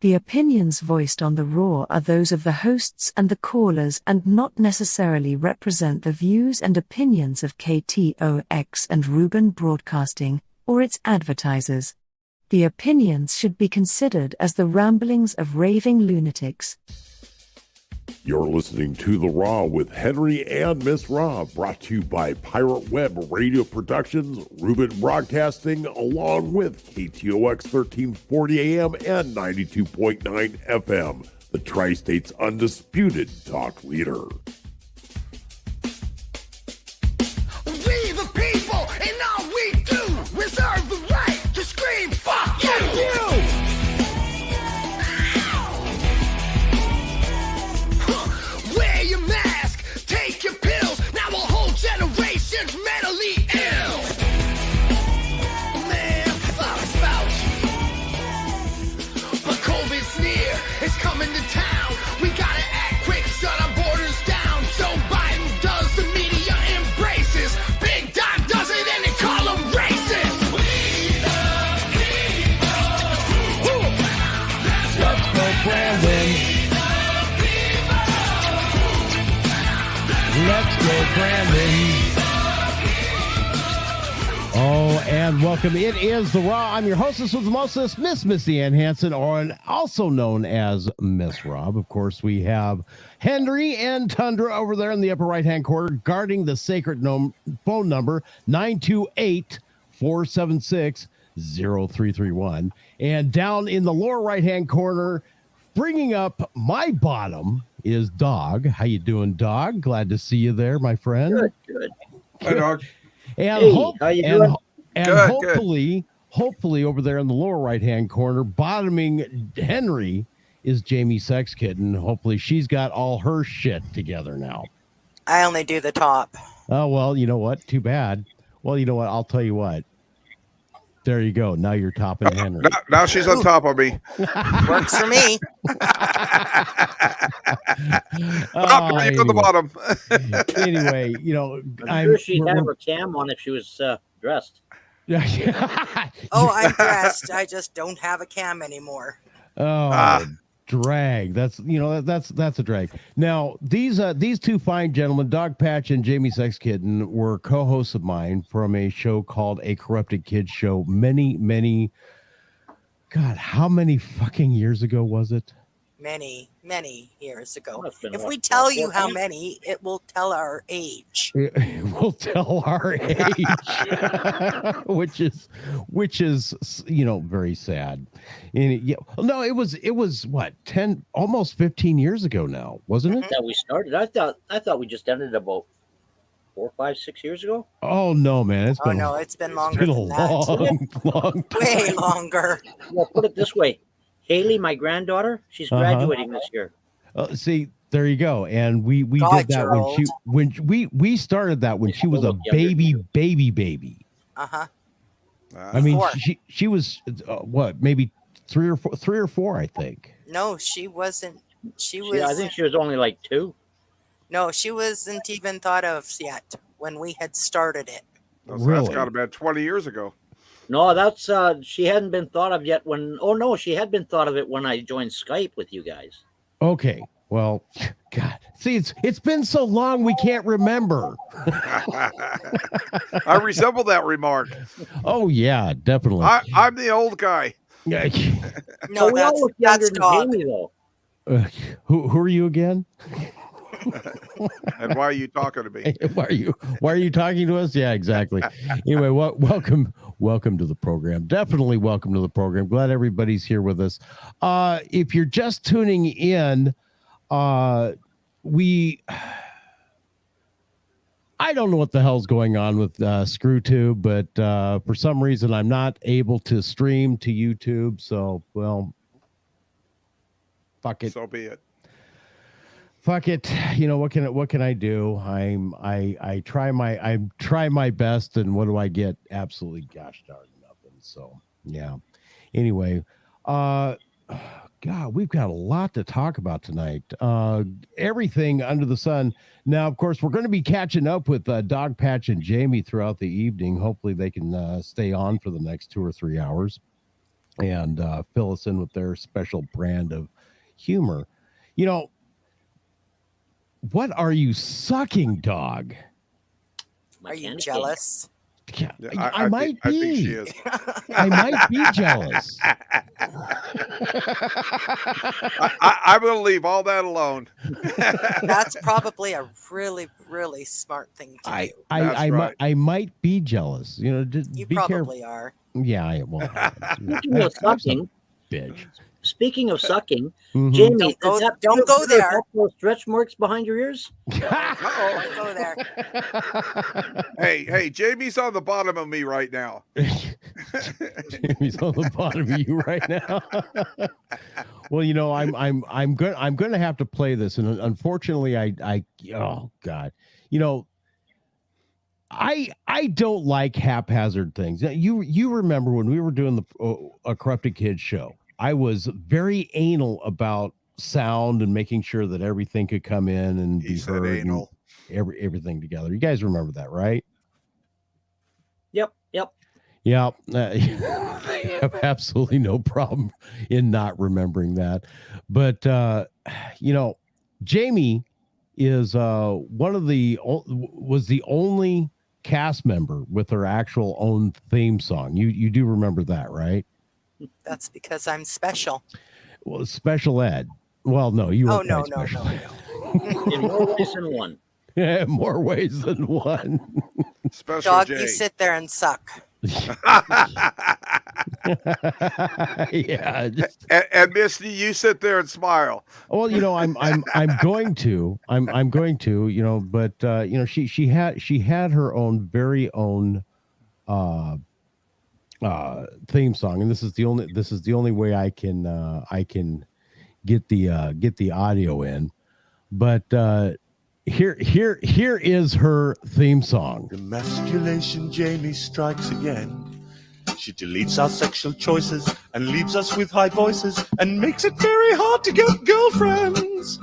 The opinions voiced on the Raw are those of the hosts and the callers and not necessarily represent the views and opinions of KTOX and Ruben Broadcasting, or its advertisers. The opinions should be considered as the ramblings of raving lunatics. You're listening to The Raw with Henry and Miss Raw, brought to you by Pirate Web Radio Productions, Ruben Broadcasting, along with KTOX 1340 AM and 92.9 FM, the Tri-State's undisputed talk leader. We the people, and all we do, reserve the right to scream, fuck you! Wear your mask, take your pills, now a whole generation's mentally ill. Man, fuck Fauci. But COVID's near, it's coming to town. We gotta act quick, shut our borders down. Joe Biden does, the media embraces. Big Doc does it and they call him racist. We the people. Let's go, Brandon. Let's go, Brandon. Oh, and welcome. It is The Raw. I'm your hostess with the mostest, Miss Missy Ann Hansen, or also known as Miss Rob. Of course, we have Henry and Tundra over there in the upper right-hand corner, guarding the sacred phone number, 928-476-0331. And down in the lower right-hand corner, bringing up my bottom, is Dog. How you doing, Dog? Glad to see you there, my friend. Good. Hi, Dog. And, Hey, how you doing? and Good, hopefully over there in the lower right-hand corner, bottoming Henry, is Jamie Sex Kitten. Hopefully she's got all her shit together now. I only do the top. Oh, well, you know what? Too bad. Well, you know what? I'll tell you what. There you go. Now you're topping Henry. Now she's on top of me. Works for me. You're on the bottom. Anyway, you know, I'm sure she'd have her cam on if she was dressed. Oh, I'm dressed. I just don't have a cam anymore. Drag. That's a drag. Now, these two fine gentlemen, Dog Patch and Jamie Sex Kitten, were co-hosts of mine from a show called A Corrupted Kids Show many God, how many fucking years ago was it? Many years ago. Well, If we tell you how many, it will tell our age. We'll tell our age, which is very sad. And it was what, 10, almost 15 years ago now, wasn't it? That we started. I thought we just ended about 4, 5, 6 years ago. Oh no, man! It's been longer. It's been a than that. long time. Way longer. Well, put it this way. Haley, my granddaughter, she's graduating this year. See, there you go. And we God, did that when we started that when she was a baby. Uh-huh. I mean, she was what, maybe three or four, I think. No, she wasn't. I think she was only like 2. No, she wasn't even thought of yet when we had started it. That's got about 20 years ago. No, that's she hadn't been thought of yet when. Oh no, she had been thought of it when I joined Skype with you guys. Okay, well, God, see, it's been so long we can't remember. I resemble that remark. Oh yeah, definitely. I'm the old guy. Yeah. No, we all look younger that's than Dog. Jamie though. Who are you again? And why are you talking to me? Why are you talking to us? Yeah, exactly. Anyway, welcome to the program. Definitely welcome to the program. Glad everybody's here with us. If you're just tuning in, I don't know what the hell's going on with ScrewTube, but for some reason I'm not able to stream to YouTube. So, well, fuck it. So be it. Fuck it. You know, what can I do? I try my best, and what do I get? Absolutely gosh darn nothing. So yeah. Anyway, God, we've got a lot to talk about tonight. Everything under the sun. Now, of course, we're going to be catching up with Dog Patch and Jamie throughout the evening. Hopefully they can stay on for the next 2 or 3 hours. and fill us in with their special brand of humor. You know, what are you sucking, dog? My Are you candy cane. jealous? Yeah, Yeah, I might I think she be. is. I might be jealous. I'm going to leave all that alone. That's probably a really, really smart thing to do. That's right. I might be jealous. You know, You be careful. probably are. Yeah, I will. Speaking of sucking, Bitch. speaking of sucking, Mhm. Jamie, Don't go there. Have those stretch marks behind your ears? Uh-oh. Don't go there. Hey, Jamie's on the bottom of me right now. Jamie's on the bottom of you right now. Well, you know, I'm going to have to play this, and unfortunately, I oh God, you know, I don't like haphazard things. You remember when we were doing the a Corrupted Kids show? I was very anal about sound and making sure that everything could come in and He be said heard, anal. and everything together. You guys remember that, right? Yep. Yeah, I have absolutely no problem in not remembering that. But you know, Jamie is was the only cast member with her actual own theme song. You do remember that, right? That's because I'm special. Well, special ed. Well, no, you were Oh, no, quite no, special. In more ways than one. Yeah, more ways than one. Special Dog, J. you sit there and suck. Yeah. And Misty, you sit there and smile. Well, you know, I'm going to, you know, but you know, she had her own very own theme song, and this is the only way I can get the audio in. But here is her theme song. Emasculation, Jamie strikes again. She deletes our sexual choices and leaves us with high voices and makes it very hard to get girlfriends.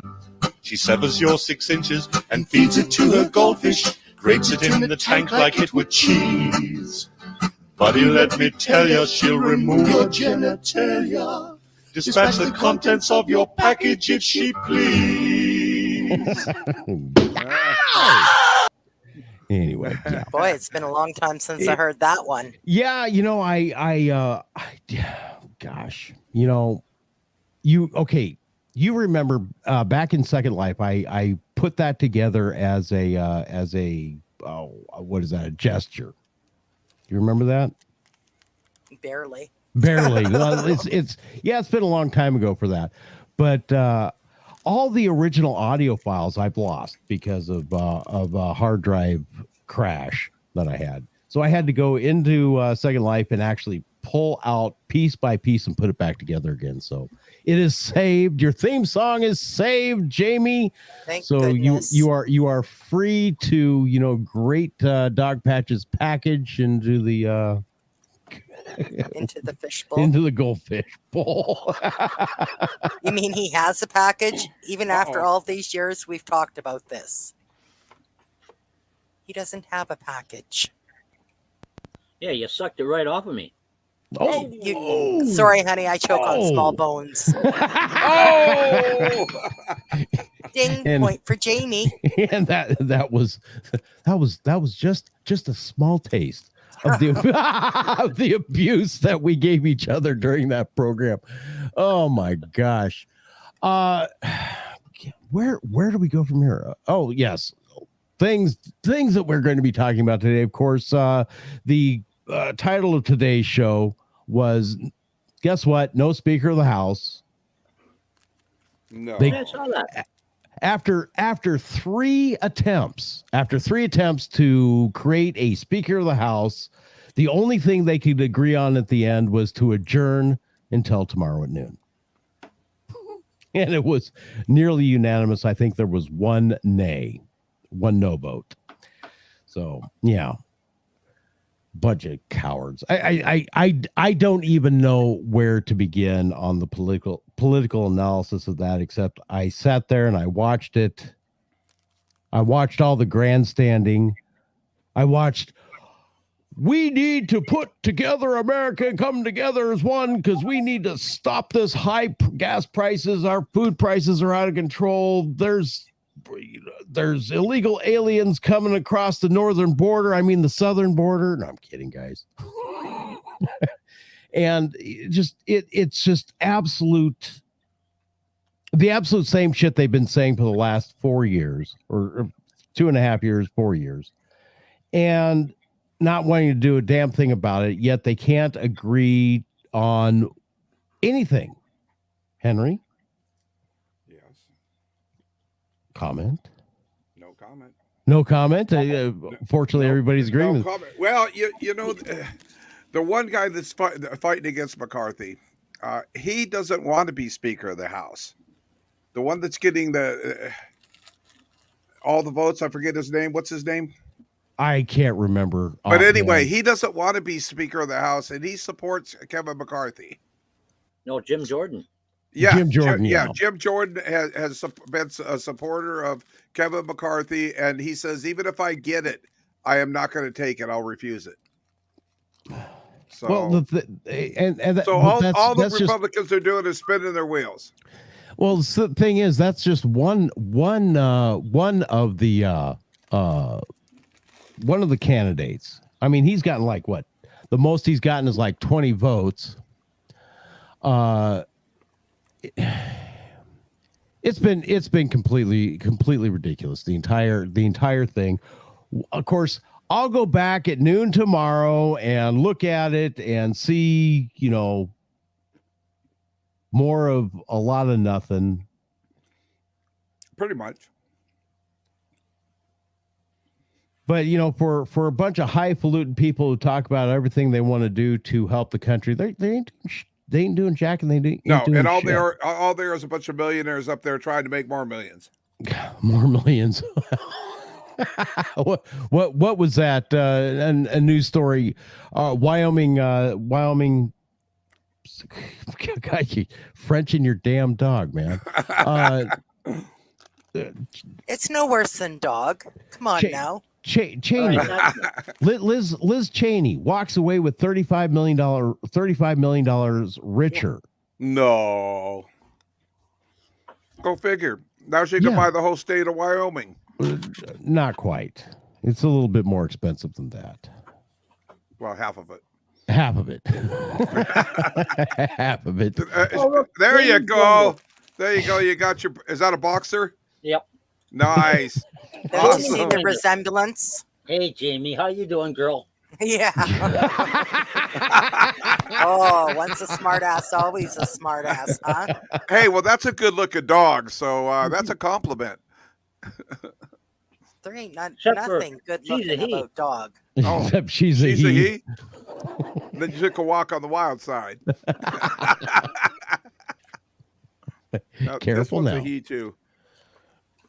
She severs your 6 inches and feeds it to her goldfish, grates it in the tank like it were cheese. Buddy, let me tell ya, she'll remove your genitalia, dispatch the contents of your package if she please. Anyway, yeah. Boy, it's been a long time since I heard that one. Yeah, you know, gosh, you know, you remember back in Second Life, I put that together as a what is that, a gesture? You remember that? Barely. It's been a long time ago for that, but all the original audio files I've lost because of a hard drive crash that I had. So I had to go into Second Life and actually pull out piece by piece and put it back together again. So it is saved. Your theme song is saved, Jamie. Thank so goodness. you are free to, you know, grate Dog Patch's package into the into the fish bowl. Into the goldfish bowl. You mean he has a package? Even after all these years, we've talked about this. He doesn't have a package. Yeah, you sucked it right off of me. Sorry, honey, I choke on small bones. Ding, point for Jamie. And that was just a small taste of the of the abuse that we gave each other during that program. Oh my gosh. Where do we go from here? Oh yes, things that we're going to be talking about today. Of course, the title of today's show was, guess what? No Speaker of the House. No. I saw that. After three attempts to create a Speaker of the House, the only thing they could agree on at the end was to adjourn until tomorrow at noon. And it was nearly unanimous. I think there was one no vote. So yeah, bunch of cowards. I don't even know where to begin on the political analysis of that, except I sat there and I watched it. I watched all the grandstanding. I watched we need to put together America and come together as one because we need to stop this high gas prices. Our food prices are out of control. There's illegal aliens coming across the northern border. I mean, the southern border. No, I'm kidding, guys. And it's just the absolute same shit they've been saying for the last 4 years or 2.5 years, 4 years. And not wanting to do a damn thing about it, yet they can't agree on anything. Henry? Yes. Comment? No comment. No comment? Fortunately, everybody's agreeing. No comment. Well, you know, the one guy that's fighting against McCarthy, he doesn't want to be Speaker of the House. The one that's getting all the votes, I forget his name. What's his name? I can't remember. But anyway, he doesn't want to be Speaker of the House, and he supports Kevin McCarthy. No, Jim Jordan. Yeah, Jim Jordan. Jim Jordan has been a supporter of Kevin McCarthy, and he says, even if I get it, I am not going to take it. I'll refuse it. So, well, all the Republicans are doing is spinning their wheels. Well, the thing is, that's just one of the candidates. I mean, he's gotten like what? The most he's gotten is like 20 votes. It's been completely ridiculous. The entire thing. Of course, I'll go back at noon tomorrow and look at it and see, more of a lot of nothing. Pretty much. But for a bunch of highfalutin people who talk about everything they want to do to help the country, they ain't doing jack, and they ain't doing and all shit. there is a bunch of millionaires up there trying to make more millions. More millions. What was that? A news story? Wyoming. God, French in your damn dog, man. It's no worse than dog. Come on now. Cheney, Liz Cheney walks away with $35 million richer. No. Go figure. Now she can buy the whole state of Wyoming. Not quite. It's a little bit more expensive than that. Well, half of it. Half of it. Half of it. There you go. There you go. You got your. Is that a boxer? Yep. Nice. Don't you see the resemblance? Hey, Jamie, how you doing, girl? Yeah. Oh, once a smart ass, always a smart ass, huh? Hey, well, that's a good looking dog, so that's a compliment. There ain't nothing good looking about dog. Oh, except she's a he. Then you took a walk on the wild side. Careful now. A he too.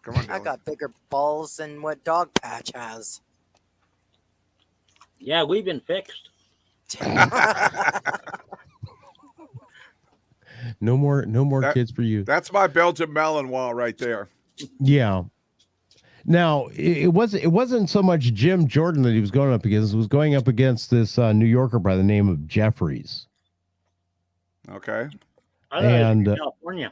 Come on, Dylan. I got bigger balls than what Dog Patch has. Yeah, we've been fixed. No more kids for you. That's my Belgian melon wall right there. Yeah. Now it wasn't so much Jim Jordan that he was going up against. It was going up against this New Yorker by the name of Jeffries. Okay. And California.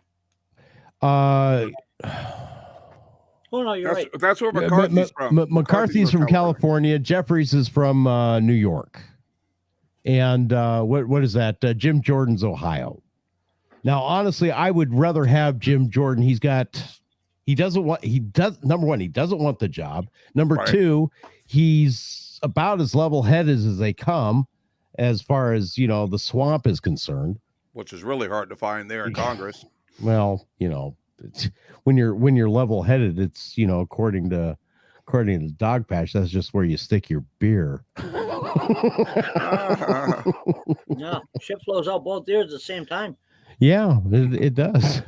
Oh no, you're right. That's where McCarthy's from. McCarthy's from California. Jeffries is from New York. And what is that? Jim Jordan's Ohio. Now, honestly, I would rather have Jim Jordan. Number one, he doesn't want the job. Number two, he's about as level-headed as they come as far as, the swamp is concerned. Which is really hard to find there in Congress. Well, when you're level-headed, it's, according to Dog Patch, that's just where you stick your beer. Yeah, shit flows out both ears at the same time. Yeah, it does.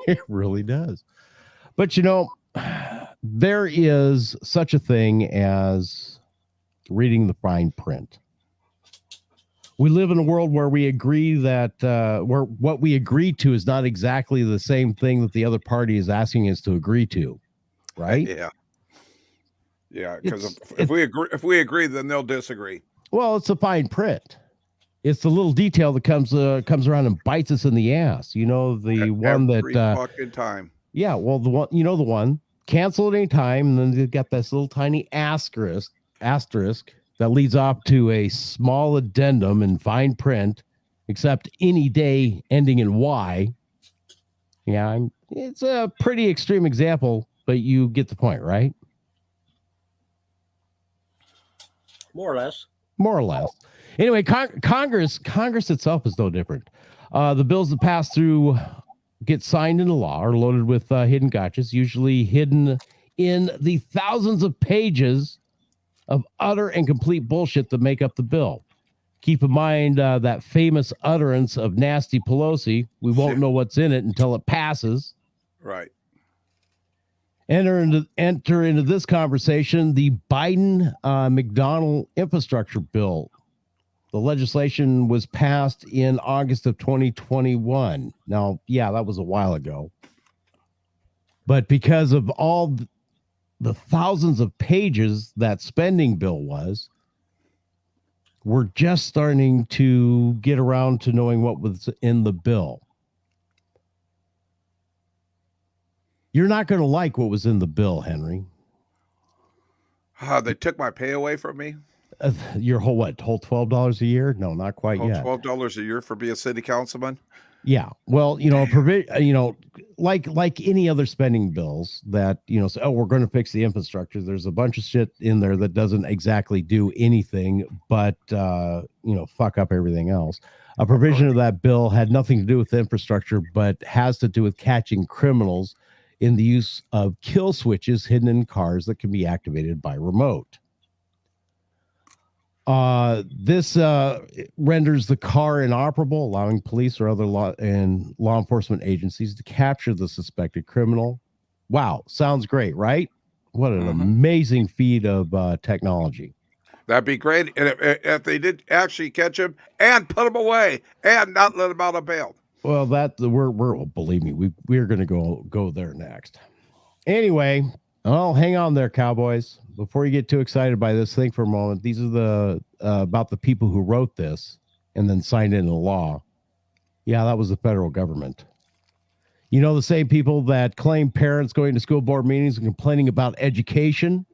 It really does. But there is such a thing as reading the fine print. We live in a world where we agree that where what we agree to is not exactly the same thing that the other party is asking us to agree to, right? Yeah. Yeah, because if we agree, then they'll disagree. Well, it's the fine print. It's the little detail that comes around and bites us in the ass. You know, the one Every that fucking time. yeah, well, the one cancel at any time, and then they've got this little tiny asterisk that leads off to a small addendum in fine print, except any day ending in Y. Yeah, it's a pretty extreme example, but you get the point, right? More or less. More or less. Anyway, Congress itself is no different. The bills that pass through get signed into law are loaded with hidden gotchas, usually hidden in the thousands of pages of utter and complete bullshit that make up the bill. Keep in mind that famous utterance of Nasty Pelosi, we won't know what's in it until it passes. Right. Enter into this conversation the Biden McDonnell infrastructure bill. The legislation was passed in August of 2021. Now, yeah, that was a while ago. But because of all the thousands of pages that spending bill was, we're just starting to get around to knowing what was in the bill. You're not going to like what was in the bill, Henry. They took my pay away from me. Your whole $12 a year? No, not quite yet. $12 a year for being a city councilman. Yeah. Well, like any other spending bills that, say, oh, we're going to fix the infrastructure. There's a bunch of shit in there that doesn't exactly do anything, but, fuck up everything else. A provision of that bill had nothing to do with the infrastructure, but has to do with catching criminals in the use of kill switches hidden in cars that can be activated by remote. This renders the car inoperable, allowing police or other law enforcement agencies to capture the suspected criminal. Wow, sounds great, right? What an amazing feat of technology. That'd be great. And if they did actually catch him and put him away and not let him out of bail. Well, believe me, we're going to go there next. Anyway, hang on there, cowboys. Before you get too excited by this, think for a moment. These are the about the people who wrote this and then signed into law. Yeah, that was the federal government. The same people that claim parents going to school board meetings and complaining about education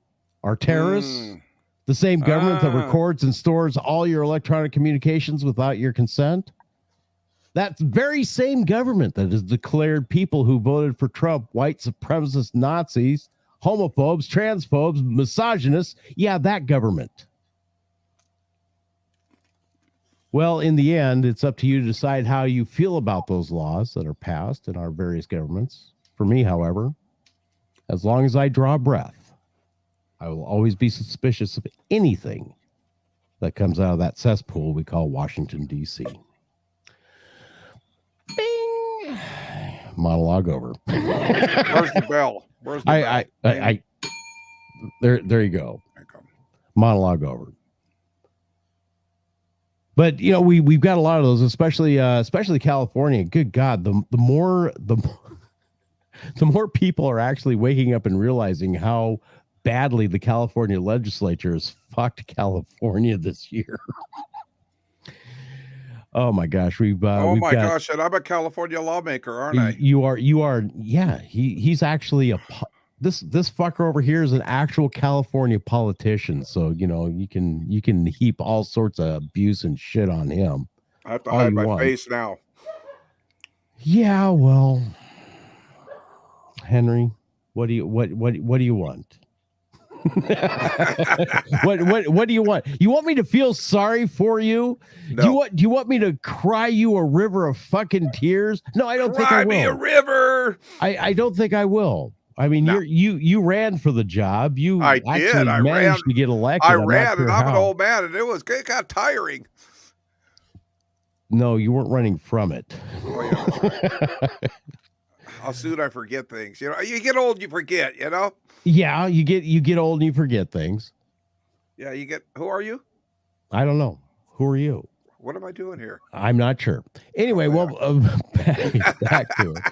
are terrorists. The same government that records and stores all your electronic communications without your consent. That very same government that has declared people who voted for Trump white supremacist Nazis, homophobes, transphobes, misogynists. Yeah, that government. Well, in the end, it's up to you to decide how you feel about those laws that are passed in our various governments. For me, however, as long as I draw breath, I will always be suspicious of anything that comes out of that cesspool we call Washington, D.C. Bing! Monologue over. Where's the bell? Where's the bell? There you go. Monologue over. But we've got a lot of those, especially California. Good God, the more people are actually waking up and realizing how badly the California legislature has fucked California this year. Oh my gosh, gosh, and I'm a California lawmaker, aren't I? You are. Yeah, he's actually this fucker over here is an actual California politician. So you can heap all sorts of abuse and shit on him. I have to hide my face now. Yeah, well, Henry, what do you want? What do you want? You want me to feel sorry for you? No. Do you want me to cry you a river of fucking tears? No, I don't think I will. Cry me a river. I don't think I will. I mean, no. you ran for the job. I managed to get elected. I ran, and I'm an old man, and it got tiring. No, you weren't running from it. Oh, yeah. How soon I forget things. You get old, you forget. Yeah, you get old and you forget things. Yeah, who are you? I don't know. Who are you? What am I doing here? I'm not sure. Anyway, back to it.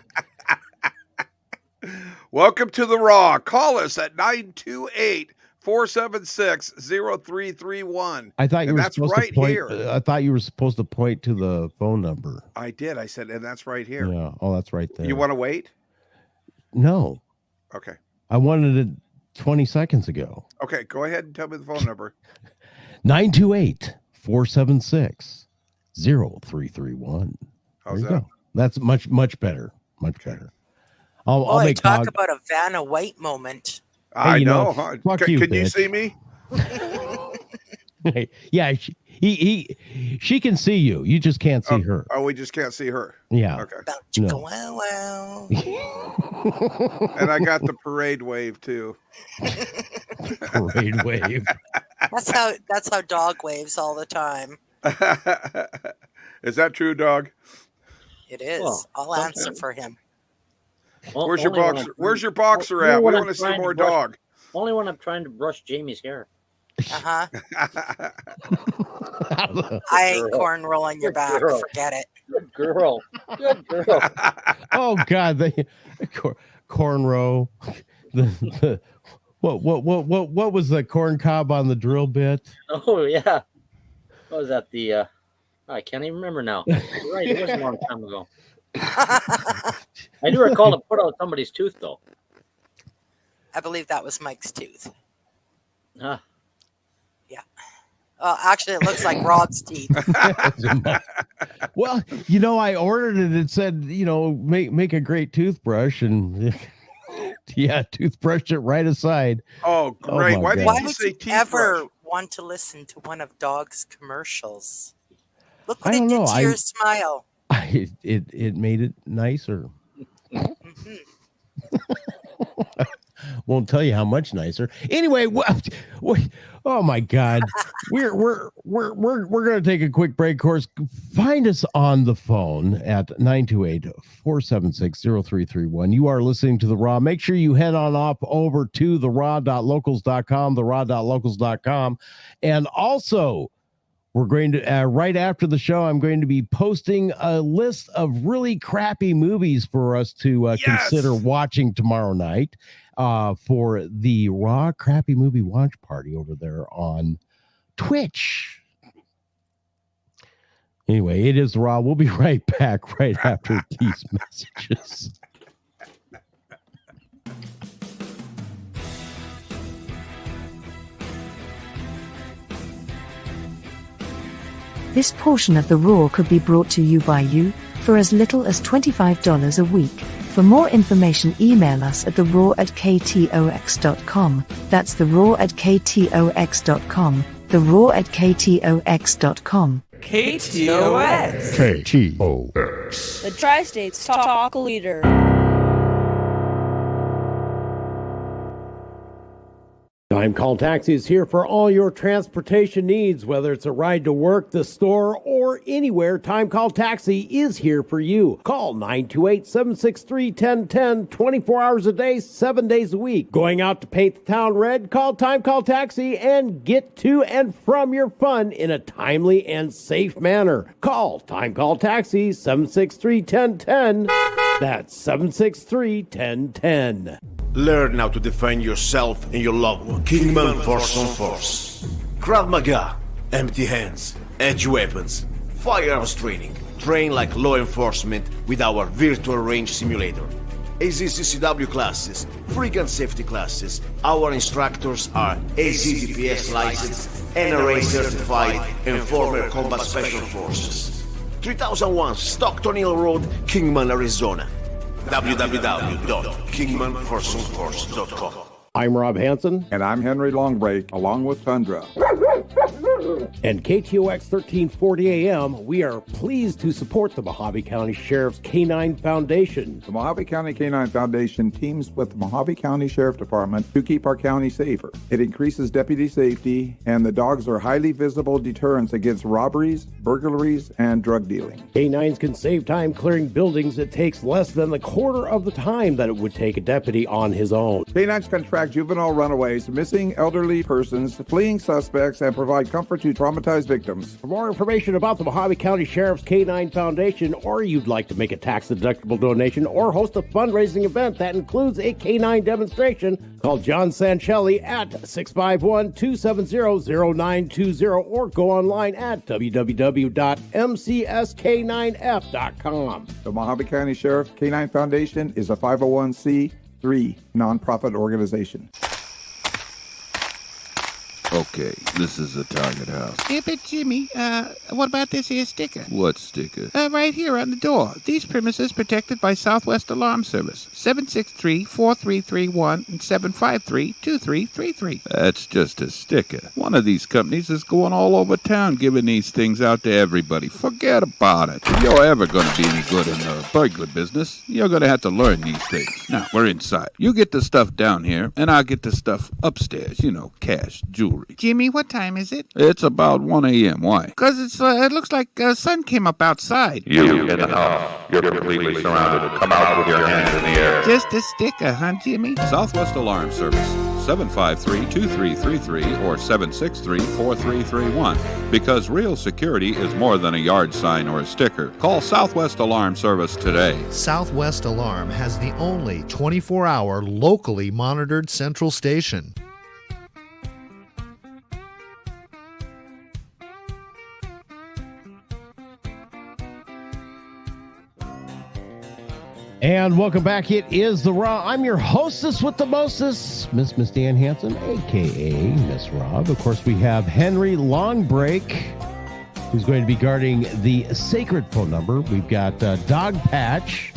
Welcome to the Raw. Call us at 928 476-0331. I thought you And were that's supposed right to point. here. I thought you were supposed to point to the phone number. I did. I said, and that's right here. Yeah. Oh, that's right there. You want to wait? No. Okay. I wanted it 20 seconds ago. Okay, go ahead and tell me the phone number. 928-476-0331. How's There you that? go. That's much better. Much better. I'll make talk about a Vanna White moment. I you know. know, Huh? fuck Can you, you bitch. see me? Yeah, she can see you. You just can't see her. Oh, we just can't see her. Yeah. Okay. No. Wow. And I got the parade wave too. Parade wave. That's how dog waves all the time. Is that true, dog? It is. Well, I'll answer for him. Where's your boxer? Where's your boxer at? We want to see more dog. Only when I'm trying to brush Jamie's hair. Uh-huh. I ain't cornrolling your back. girl. Forget it. Good girl. Good girl. Oh God, cornrow. What was the corn cob on the drill bit? Oh yeah. What was that? I can't even remember now. You're right, it was a long time ago. I do recall to put out somebody's tooth though. I believe that was Mike's tooth. Huh. Yeah. Actually, it looks like Rob's teeth. Well, I ordered it. It said, make a great toothbrush, and yeah, toothbrush it right aside. Oh, great! Why did Why you would say you teeth ever brush? want to listen to one of Dog's commercials? Look I what it don't did know. to your smile. It made it nicer. Mhm. Won't tell you how much nicer. Anyway, oh my God, we're gonna take a quick break. Of course, find us on the phone at 928-476-0331. You are listening to The Raw. Make sure you head on up over to theraw.locals.com, theraw.locals.com, and also we're going to right after the show, I'm going to be posting a list of really crappy movies for us to consider watching tomorrow night for the Raw Crappy Movie Watch Party over there on Twitch. Anyway, it is Raw. We'll be right back right after these messages. This portion of the Raw could be brought to you by you for as little as $25 a week. For more information, email us at theraw@ktox.com. That's theraw@ktox.com. theraw@ktox.com. KTOX. KTOX. The Tri-States Talk Leader. Time Call Taxi is here for all your transportation needs, whether it's a ride to work, the store, or anywhere. Time Call Taxi is here for you. Call 928-763-1010, 24 hours a day, 7 days a week. Going out to paint the town red? Call Time Call Taxi and get to and from your fun in a timely and safe manner. Call Time Call Taxi, 763-1010. That's 763-1010. Learn how to defend yourself and your loved one. Kingman Force on Force. Krav Maga. Empty hands. Edge weapons. Firearms training. Train like law enforcement with our virtual range simulator. AZCCW classes. Free gun safety classes. Our instructors are AZDPS licensed, NRA certified, and former Combat Special Forces. 3001 Stockton Hill Road, Kingman, Arizona. www.kingmanforceonforce.com. I'm Rob Hansen. And I'm Henry Longbreak, along with Tundra. And KTOX 1340 AM, we are pleased to support the Mojave County Sheriff's Canine Foundation. The Mojave County Canine Foundation teams with the Mojave County Sheriff Department to keep our county safer. It increases deputy safety, and the dogs are highly visible deterrents against robberies, burglaries, and drug dealing. Canines can save time clearing buildings. It takes less than the quarter of the time that it would take a deputy on his own. Canines can track juvenile runaways, missing elderly persons, fleeing suspects, and provide comfort offered to traumatized victims. For more information about the Mojave County Sheriff's K-9 Foundation, or you'd like to make a tax-deductible donation or host a fundraising event that includes a K-9 demonstration, call John Sanchelli at 651-270-0920 or go online at www.mcsk9f.com. The Mojave County Sheriff K-9 Foundation is a 501c3 nonprofit organization. Okay, this is the target house. Hey, but Jimmy, what about this here sticker? What sticker? Right here on the door. These premises protected by Southwest Alarm Service. 763-4331 and 753-2333. That's just a sticker. One of these companies is going all over town giving these things out to everybody. Forget about it. If you're ever going to be any good in the burglar business, you're going to have to learn these things. Now, we're inside. You get the stuff down here, and I'll get the stuff upstairs. You know, cash, jewelry. Jimmy, what time is it? It's about 1 a.m. Why? Because it looks like sun came up outside. You get enough. You're completely surrounded. Come out with your hands in the air. Just a sticker, huh, Jimmy? Southwest Alarm Service, 753-2333 or 763-4331. Because real security is more than a yard sign or a sticker. Call Southwest Alarm Service today. Southwest Alarm has the only 24-hour locally monitored central station. And welcome back. It is The Raw. I'm your hostess with the mostest, Miss Dan Hansen, a.k.a. Miss Rob. Of course, we have Henry Longbreak, who's going to be guarding the sacred phone number. We've got Dog Patch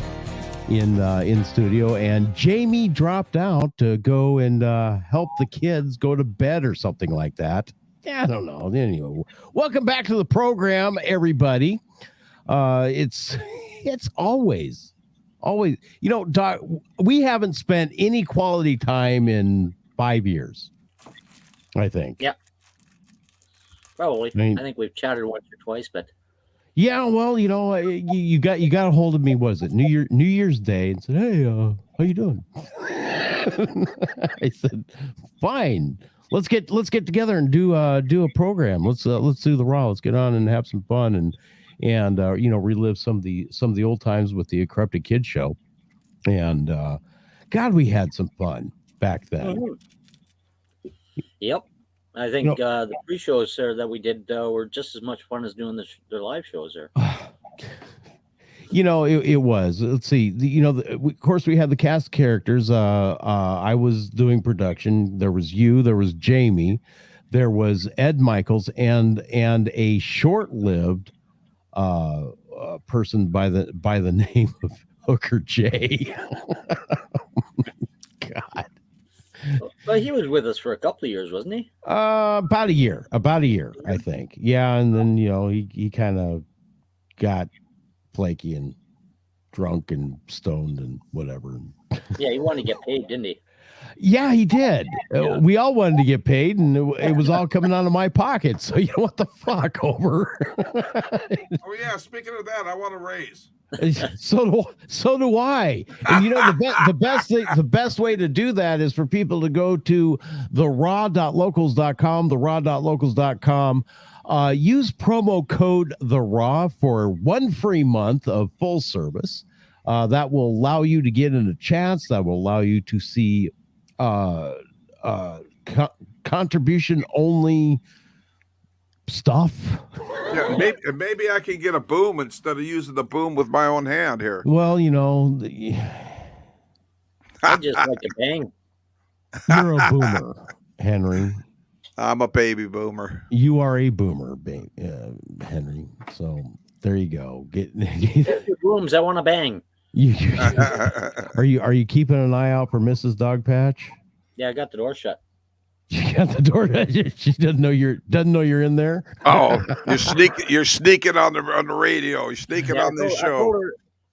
in studio, and Jamie dropped out to go and help the kids go to bed or something like that. Yeah, I don't know. Anyway, welcome back to the program, everybody. It's always, Doc, we haven't spent any quality time in 5 years, I think. Yeah. Probably. I think we've chatted once or twice, but yeah, well, you got a hold of me, was it New Year's Day, and said, "Hey, how you doing?" I said, "Fine. Let's get together and do a program. Let's do the Raw. Let's get on and have some fun and relive some of the old times with the Corrupted Kids show." And God, we had some fun back then. Mm-hmm. Yep. I think the pre-shows there that we did were just as much fun as doing the live shows there. It was. Let's see. Of course, we had the cast characters. I was doing production. There was you. There was Jamie. There was Ed Michaels and a short-lived person by the name of Hooker J. God. But he was with us for a couple of years, wasn't he? About a year, I think. Yeah, and then he kind of got flaky and drunk and stoned and whatever. Yeah, he wanted to get paid, didn't he? Yeah, he did. Yeah. We all wanted to get paid, and it was all coming out of my pocket. So what the fuck, over? Oh yeah, speaking of that, I want a raise. So do I. And the best way to do that is for people to go to theraw.locals.com, theraw.locals.com. Use promo code THERAW for 1 free month of full service. That will allow you to get in a chance. That will allow you to see contribution only stuff. Yeah, maybe I can get a boom instead of using the boom with my own hand here. Well, I just like to bang. You're a boomer, Henry. I'm a baby boomer. You are a boomer, Henry. So there you go. Get booms. I want to bang. Are you keeping an eye out for Mrs. Dogpatch? Yeah, I got the door shut. She got the door. She doesn't know you're in there. Oh, you're sneaking on the radio. You're sneaking on this show.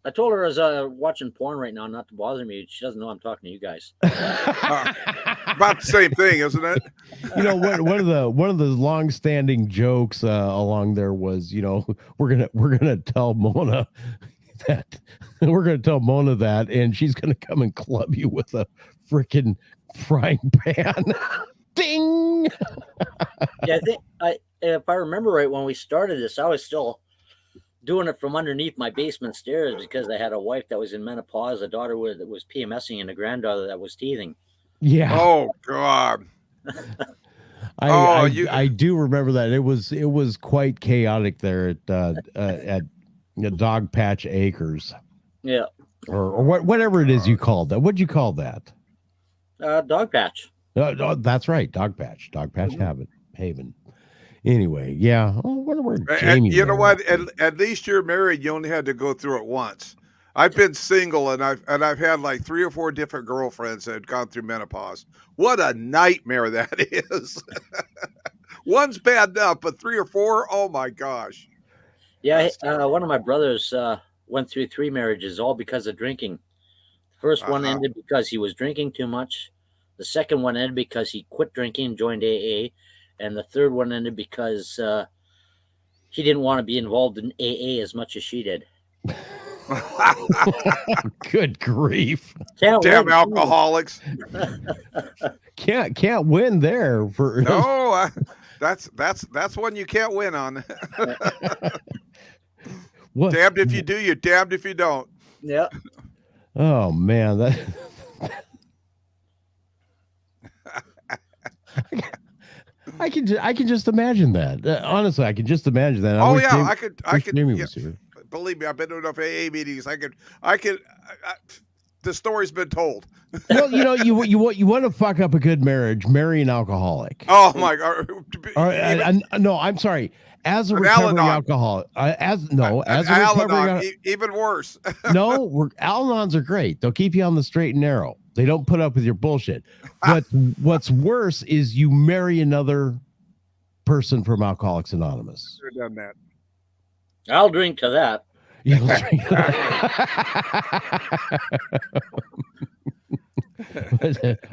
I told her I was watching porn right now, not to bother me. She doesn't know I'm talking to you guys. About the same thing, isn't it? One of the long-standing jokes along there was, we're gonna tell Mona that and she's gonna come and club you with a freaking frying pan. Ding. Yeah, if I remember right, when we started this, I was still doing it from underneath my basement stairs because I had a wife that was in menopause, a daughter that was PMSing, and a granddaughter that was teething. Yeah. Oh God. I do remember that. It was quite chaotic there at Dog Patch Acres. Yeah. Or whatever it is you called that. What'd you call that? Dog Patch. That's right, Dog Patch Haven. Anyway, yeah. Oh, what were And Jamie? you know what? At least you're married. You only had to go through it once. I've been single, and I've had like 3 or 4 different girlfriends that had gone through menopause. What a nightmare that is. One's bad enough, but 3 or 4, oh my gosh. Yeah, one of my brothers went through 3 marriages, all because of drinking. The first one ended because he was drinking too much. The second one ended because he quit drinking, joined AA, and the third one ended because he didn't want to be involved in AA as much as she did. Good grief! Damn alcoholics! Can't win there. For no, that's one you can't win on. What? Damned if you do, you're damned if you don't. Yeah. Oh man, that. I can just imagine that. Honestly, I can just imagine that. Oh yeah, I could. Jamie Yeah. was here. Believe me, I've been to enough AA meetings. I could. The story's been told. Well, you want to fuck up a good marriage, marry an alcoholic. Oh my God! No, I'm sorry. As a An recovering Al-Anon. alcoholic, as a Al-Anon, recovering, even worse. no, Al-Anons are great. They'll keep you on the straight and narrow. They don't put up with your bullshit. But what's worse is you marry another person from Alcoholics Anonymous. Should have done that. I'll drink to that.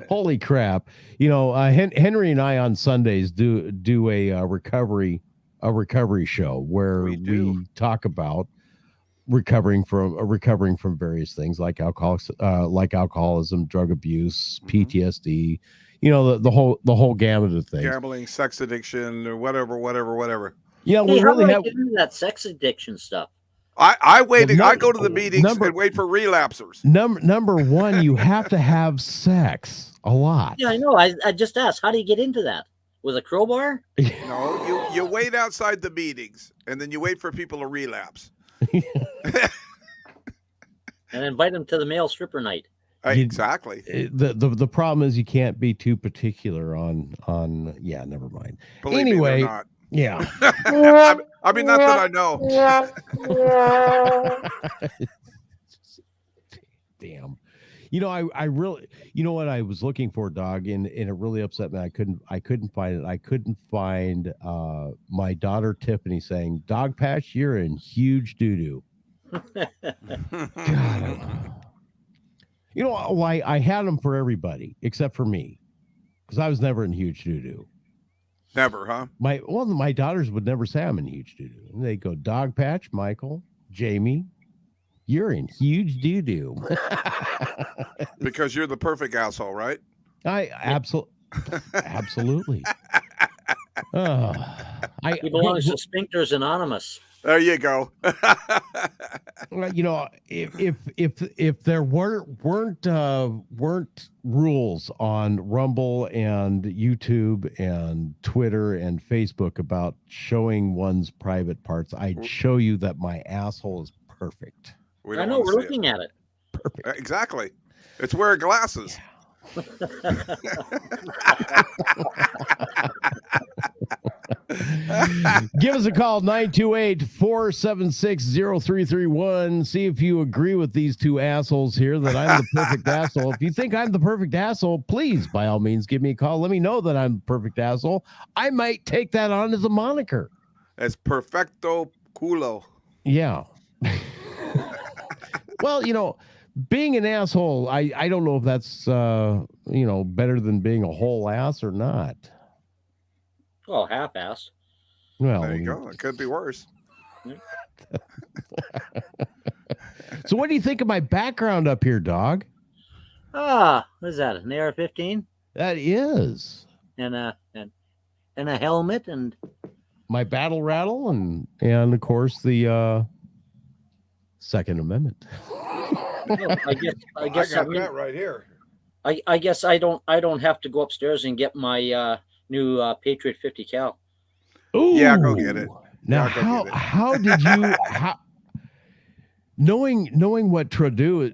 Holy crap! Henry and I on Sundays do a recovery show where we talk about recovering from various things like alcoholism, drug abuse, PTSD. The whole gamut of things. Gambling, sex addiction, or whatever. Yeah, Hey, how do I get into that sex addiction stuff? I wait. I go to the meetings and wait for relapsers. Number one, you have to have sex a lot. Yeah, I know. I just asked, how do you get into that? With a crowbar? No, you wait outside the meetings, and then you wait for people to relapse. And invite them to the male stripper night. Exactly. The problem is you can't be too particular on. Yeah, never mind. Believe me, they're not. Yeah. I mean, not that I know. Damn. I really, what I was looking for, dog, and it really upset me. I couldn't find it. I couldn't find my daughter Tiffany saying, "Dog Patch, you're in huge doo-doo." God, I had them for everybody except for me, because I was never in huge doo-doo. Never, huh? My daughters would never say I'm in huge doo-doo. And they go, "Dog Patch, Michael, Jamie, you're in huge doo-doo." Because you're the perfect asshole, right? Absolutely. He belongs to Sphincters Anonymous. There you go. If there weren't rules on Rumble and YouTube and Twitter and Facebook about showing one's private parts, I'd show you that my asshole is perfect. I know, we're looking at it. Perfect. Exactly. It's wearing glasses. Give us a call, 928-476-0331. See if you agree with these two assholes here that I'm the perfect asshole. If you think I'm the perfect asshole, please, by all means, give me a call. Let me know that I'm the perfect asshole. I might take that on as a moniker. As perfecto culo. Yeah. Well, being an asshole, I don't know if that's, better than being a whole ass or not. Well, half-assed. Well, there you go. It could be worse. So what do you think of my background up here, dog? What is that, an AR-15? That is. And a helmet and my battle rattle, and of course the Second Amendment. I guess I got that right here. I guess I don't have to go upstairs and get my new Patriot 50 cal. Ooh. Yeah, go get it. Now, how did you knowing what Trudeau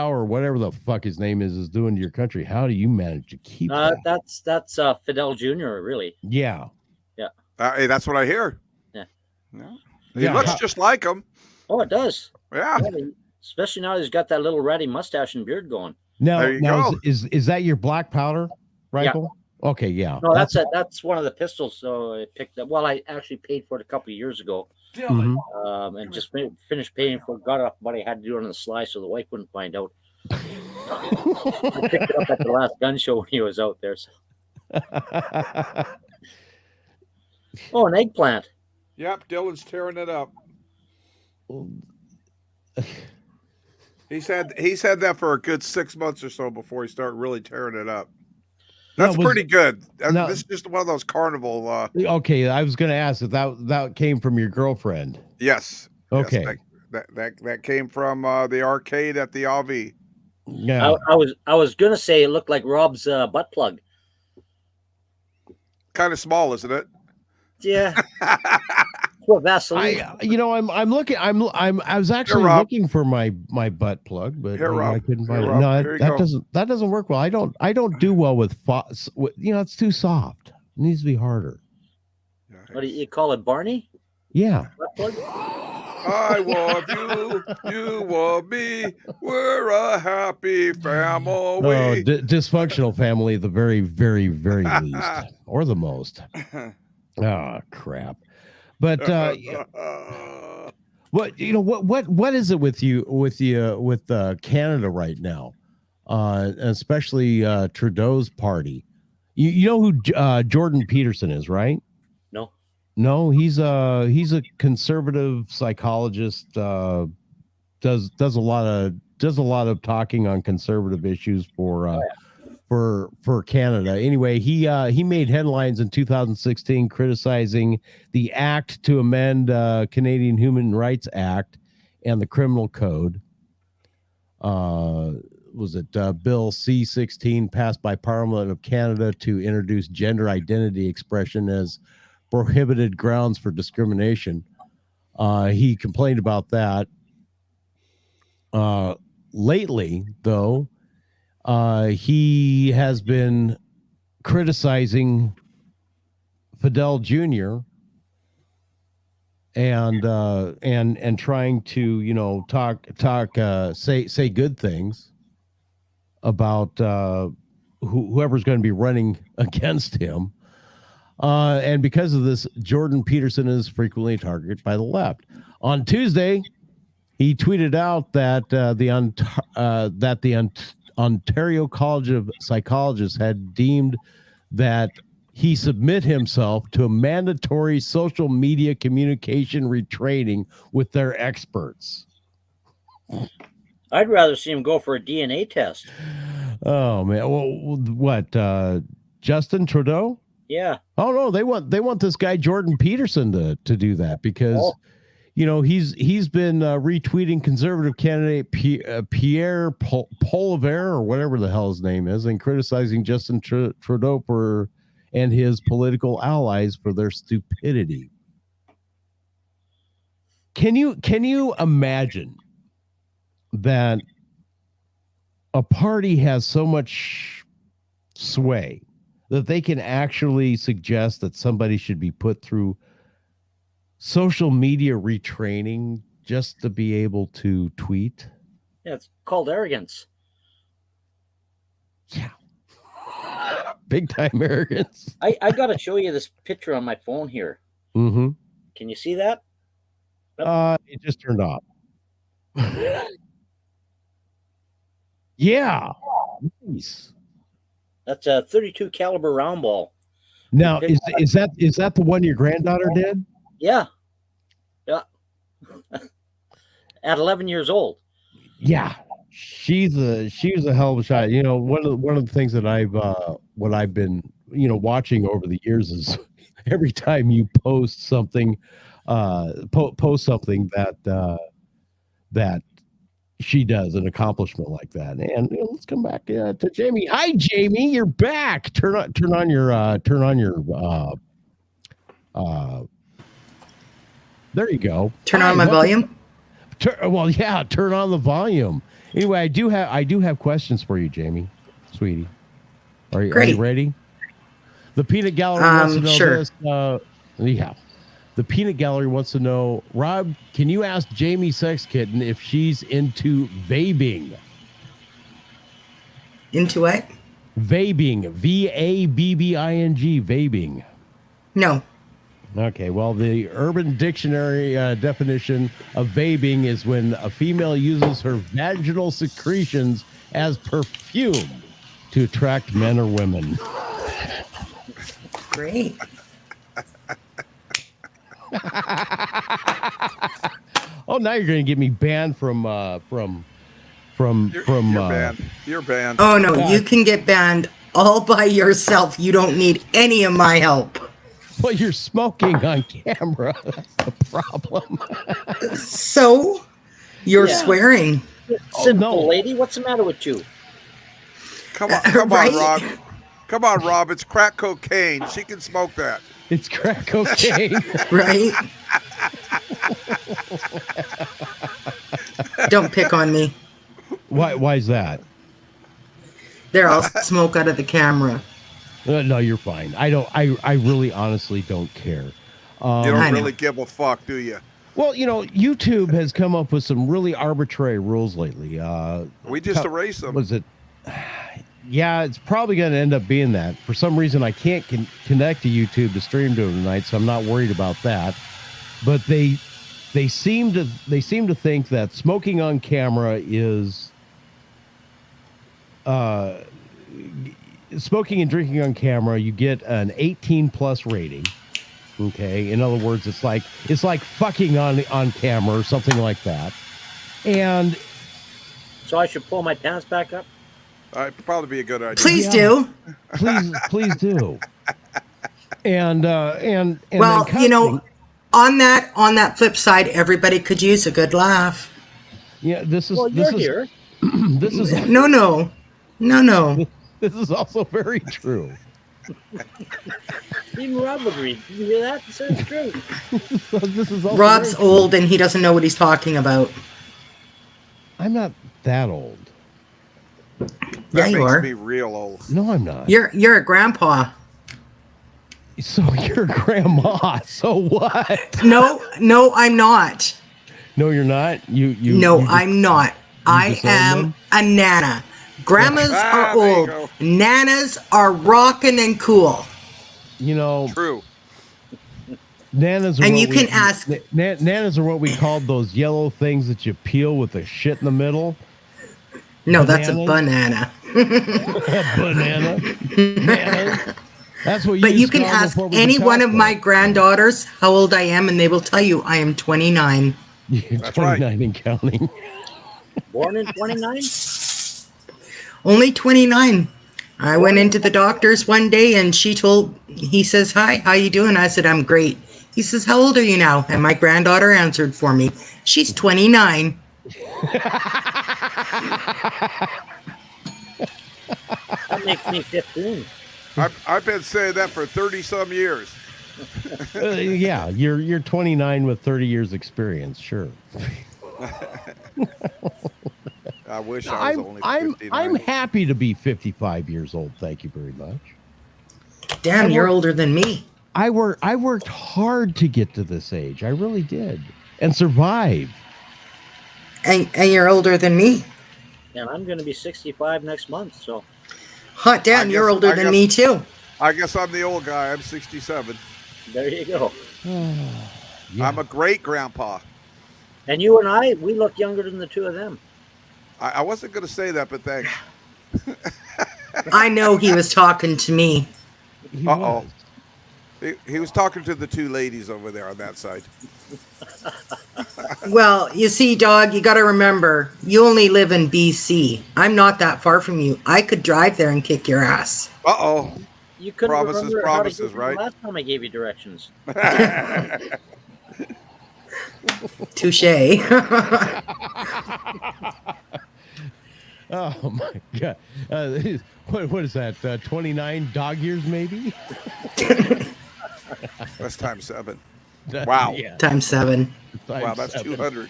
or whatever the fuck his name is doing to your country? How do you manage to keep that? That's Fidel Jr. Really. Yeah. Yeah. Hey, that's what I hear. Yeah. He looks just like him. Oh, it does. Yeah. Especially now he's got that little ratty mustache and beard going. Now is that your black powder rifle? Yeah. Okay, yeah. No, that's one of the pistols. So I picked up. Well, I actually paid for it a couple of years ago, and just finished paying for it. Got up, but I had to do it on the sly so the wife wouldn't find out. I picked it up at the last gun show when he was out there. So. Oh, an eggplant. Yep, Dylan's tearing it up. He's had that for a good 6 months or so before he started really tearing it up. That's pretty good. This is just one of those carnival. Okay, I was going to ask if that came from your girlfriend. Yes. Okay. Yes, that came from the arcade at the RV. Yeah. I was going to say it looked like Rob's butt plug. Kind of small, isn't it? Yeah. Well, Vaseline. I was actually looking for my butt plug, but I couldn't find it. No, that doesn't work well. I don't do well with it's too soft. It needs to be harder. What do you call it, Barney? Yeah. Butt plug? I want you, you want me. We're a happy family. Oh, dysfunctional family, the very, very, very least, or the most. Oh, crap. But what is it with Canada right now, especially Trudeau's party? You know who Jordan Peterson is, right? No, he's a conservative psychologist. Does a lot of talking on conservative issues for Canada. Anyway, he made headlines in 2016 criticizing the act to amend Canadian Human Rights Act and the Criminal Code. Was it Bill C-16 passed by Parliament of Canada to introduce gender identity expression as prohibited grounds for discrimination? He complained about that. Lately, though, he has been criticizing Fidel Jr. and trying to say good things about whoever's going to be running against him. And because of this, Jordan Peterson is frequently targeted by the left. On Tuesday, he tweeted out that the Ontario College of Psychologists had deemed that he submit himself to a mandatory social media communication retraining with their experts. I'd rather see him go for a DNA test. Oh man, well, what? Justin Trudeau? Yeah. Oh no, they want this guy Jordan Peterson to do that because he's been retweeting conservative candidate Pierre Poilievre or whatever the hell his name is, and criticizing Justin Trudeau and his political allies for their stupidity. Can you imagine that a party has so much sway that they can actually suggest that somebody should be put through social media retraining just to be able to tweet? Yeah, it's called arrogance. Yeah. Big time arrogance. I got to show you this picture on my phone here. Mm-hmm. Can you see that? It just turned off. Yeah. Nice. That's a 32 caliber round ball. Now, is that the one your granddaughter did? Yeah. At 11 years old. Yeah. She was a hell of a shot. One of the things that I've been watching over the years is every time you post something, post something that she does, an accomplishment like that. And let's come back to Jamie. Hi, Jamie, you're back. Turn on your there you go. Turn on my volume. Well, yeah, turn on the volume. Anyway, I do have questions for you, Jamie, sweetie. Are you ready? The Peanut Gallery wants to know this. Yeah. The Peanut Gallery wants to know, Rob, can you ask Jamie Sex Kitten if she's into vaping? Into what? Vaping. VABBING. Vaping. No. Okay, well, the Urban Dictionary definition of vaping is when a female uses her vaginal secretions as perfume to attract men or women. Great. Oh, now you're going to get me banned from You're banned. Oh no, you can get banned all by yourself. You don't need any of my help. Well, you're smoking on camera. That's the problem. So you're swearing. Simple lady, what's the matter with you? Come on, Rob. Come on, Rob. It's crack cocaine. She can smoke that. It's crack cocaine. Right? Don't pick on me. Why is that? There, I'll smoke out of the camera. No, you're fine. I really honestly don't care. You don't really give a fuck, do you? Well, YouTube has come up with some really arbitrary rules lately. We just erased them. Was it? Yeah, it's probably going to end up being that. For some reason, I can't connect to YouTube to stream to it tonight, so I'm not worried about that. But they seem to think that smoking on camera is smoking and drinking on camera. You get an 18+ rating. Okay, in other words, it's like fucking on camera or something like that. And so I should pull my pants back up. It'd probably be a good idea. Please do. Please do. And well, on that flip side, everybody could use a good laugh. Yeah, this is here. This is no. This is also very true. Even Rob agreed. Did you hear that? It's true. This is also Rob's old and he doesn't know what he's talking about. I'm not that old. Yeah, you are. That makes me real old. No, I'm not. You're a grandpa. So you're grandma. So what? No, I'm not. No, you're not. I'm not. I am a nana. Grandmas are old. Nanas are rockin' and cool. True. Nanas are and you can ask. Nanas are what we called those yellow things that you peel with the shit in the middle. No, that's a banana. Banana. That's what you. But you can ask any one of my granddaughters how old I am, and they will tell you I am 29. You're 29 and counting. Born in 29? Only 29. I went into the doctor's one day, and he says, "Hi, how you doing?" I said, "I'm great." He says, "How old are you now?" And my granddaughter answered for me. She's 29. That makes me 15. I've been saying that for 30-some years. Yeah, you're 29 with 30 years experience, sure. I wish I was only 59. I'm happy to be 55 years old. Thank you very much. Damn, you're older than me. I worked hard to get to this age. I really did, and survived. And you're older than me. And I'm going to be 65 next month. So, hot damn, you're older than me too. I guess I'm the old guy. I'm 67. There you go. Yeah. I'm a great grandpa. And you and I, we look younger than the two of them. I wasn't going to say that, but thanks. I know he was talking to me. Uh-oh. He was talking to the two ladies over there on that side. Well, you see, dog, you got to remember, you only live in BC. I'm not that far from you. I could drive there and kick your ass. Uh-oh. You couldn't Promises, remember promises, how to give right? the last time I gave you directions. Touche. Oh my god! What is that? 29 dog years, maybe? That's times 7. Wow. Yeah. Times 7. Wow, that's 7. 200.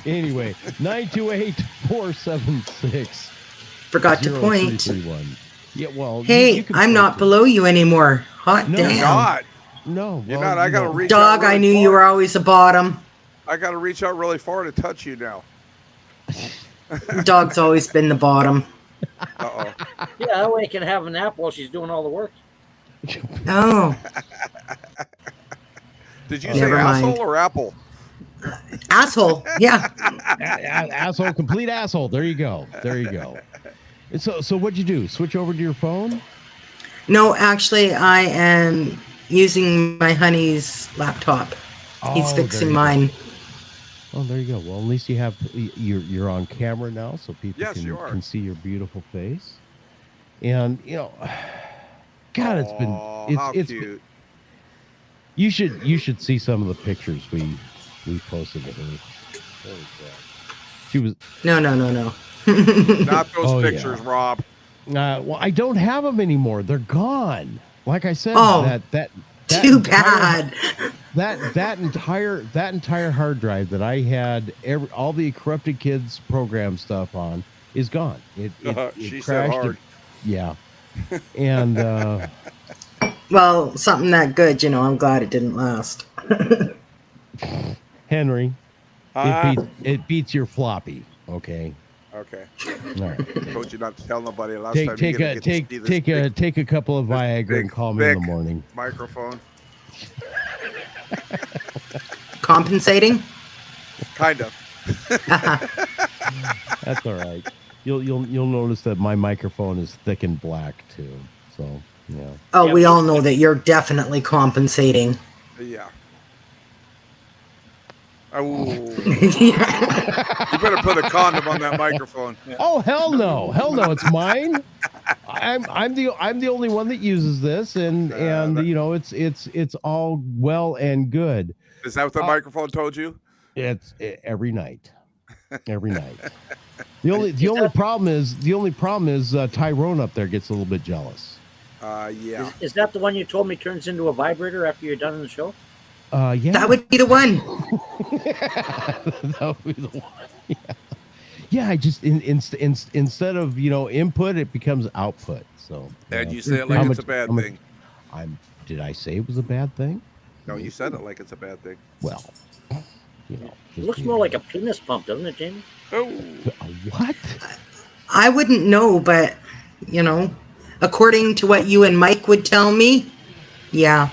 Anyway, 928-476. Forgot to point. 0331. Yeah, well, Hey, you can I'm point not to- below you anymore. Hot No, damn. You're not. No, You're well, not. I you got to know. reach Dog, out really I knew far. you were always a bottom. I got to reach out really far to touch you now. Dog's always been the bottom. Uh-oh. Yeah, that way I can have a nap while she's doing all the work. Oh, Did you Never say mind. asshole or apple? asshole. Yeah. Asshole, complete asshole. There you go. There you go. And so what'd you do? Switch over to your phone? No, actually, I am using my honey's laptop. He's Oh, fixing there you go. mine. Oh, there you go. Well, at least you have you're on camera now, so people Yes, you are. can see your beautiful face. And God, it's been How it's cute. you should see some of the pictures we posted of her. Holy crap. She was No. Not those Oh, yeah. pictures, Rob. well, I don't have them anymore. They're gone. Like I said, Oh, that Too entire- bad. that entire hard drive that I had all the Corrupted Kids program stuff on is gone. It She said crashed. hard. Yeah, and Well, something that good, I'm glad it didn't last. Henry, Ah. it beats your floppy. Okay. Okay. All right. Told you not to tell nobody last time. Take a couple of Viagra and call me in the thick morning. Microphone. Compensating? Kind of. That's all right. You'll notice that my microphone is thick and black too. So yeah. Oh, Yeah, we but- all know that you're definitely compensating. Yeah. Oh. You better put a condom on that microphone. Oh hell no, it's mine. I'm the only one that uses this, and it's all well and good. Is that what the microphone told you? It's every night. The only problem is Tyrone up there gets a little bit jealous. Yeah. Is that the one you told me turns into a vibrator after you're done in the show? Yeah. That would be the one. That would be the one. Yeah. Yeah, I just instead of input, it becomes output. So And you say it like it's a bad thing. Did I say it was a bad thing? No, you said it like it's a bad thing. Well, It looks more like a penis pump, doesn't it, Jamie? Oh. What? I wouldn't know, but, according to what you and Mike would tell me, yeah.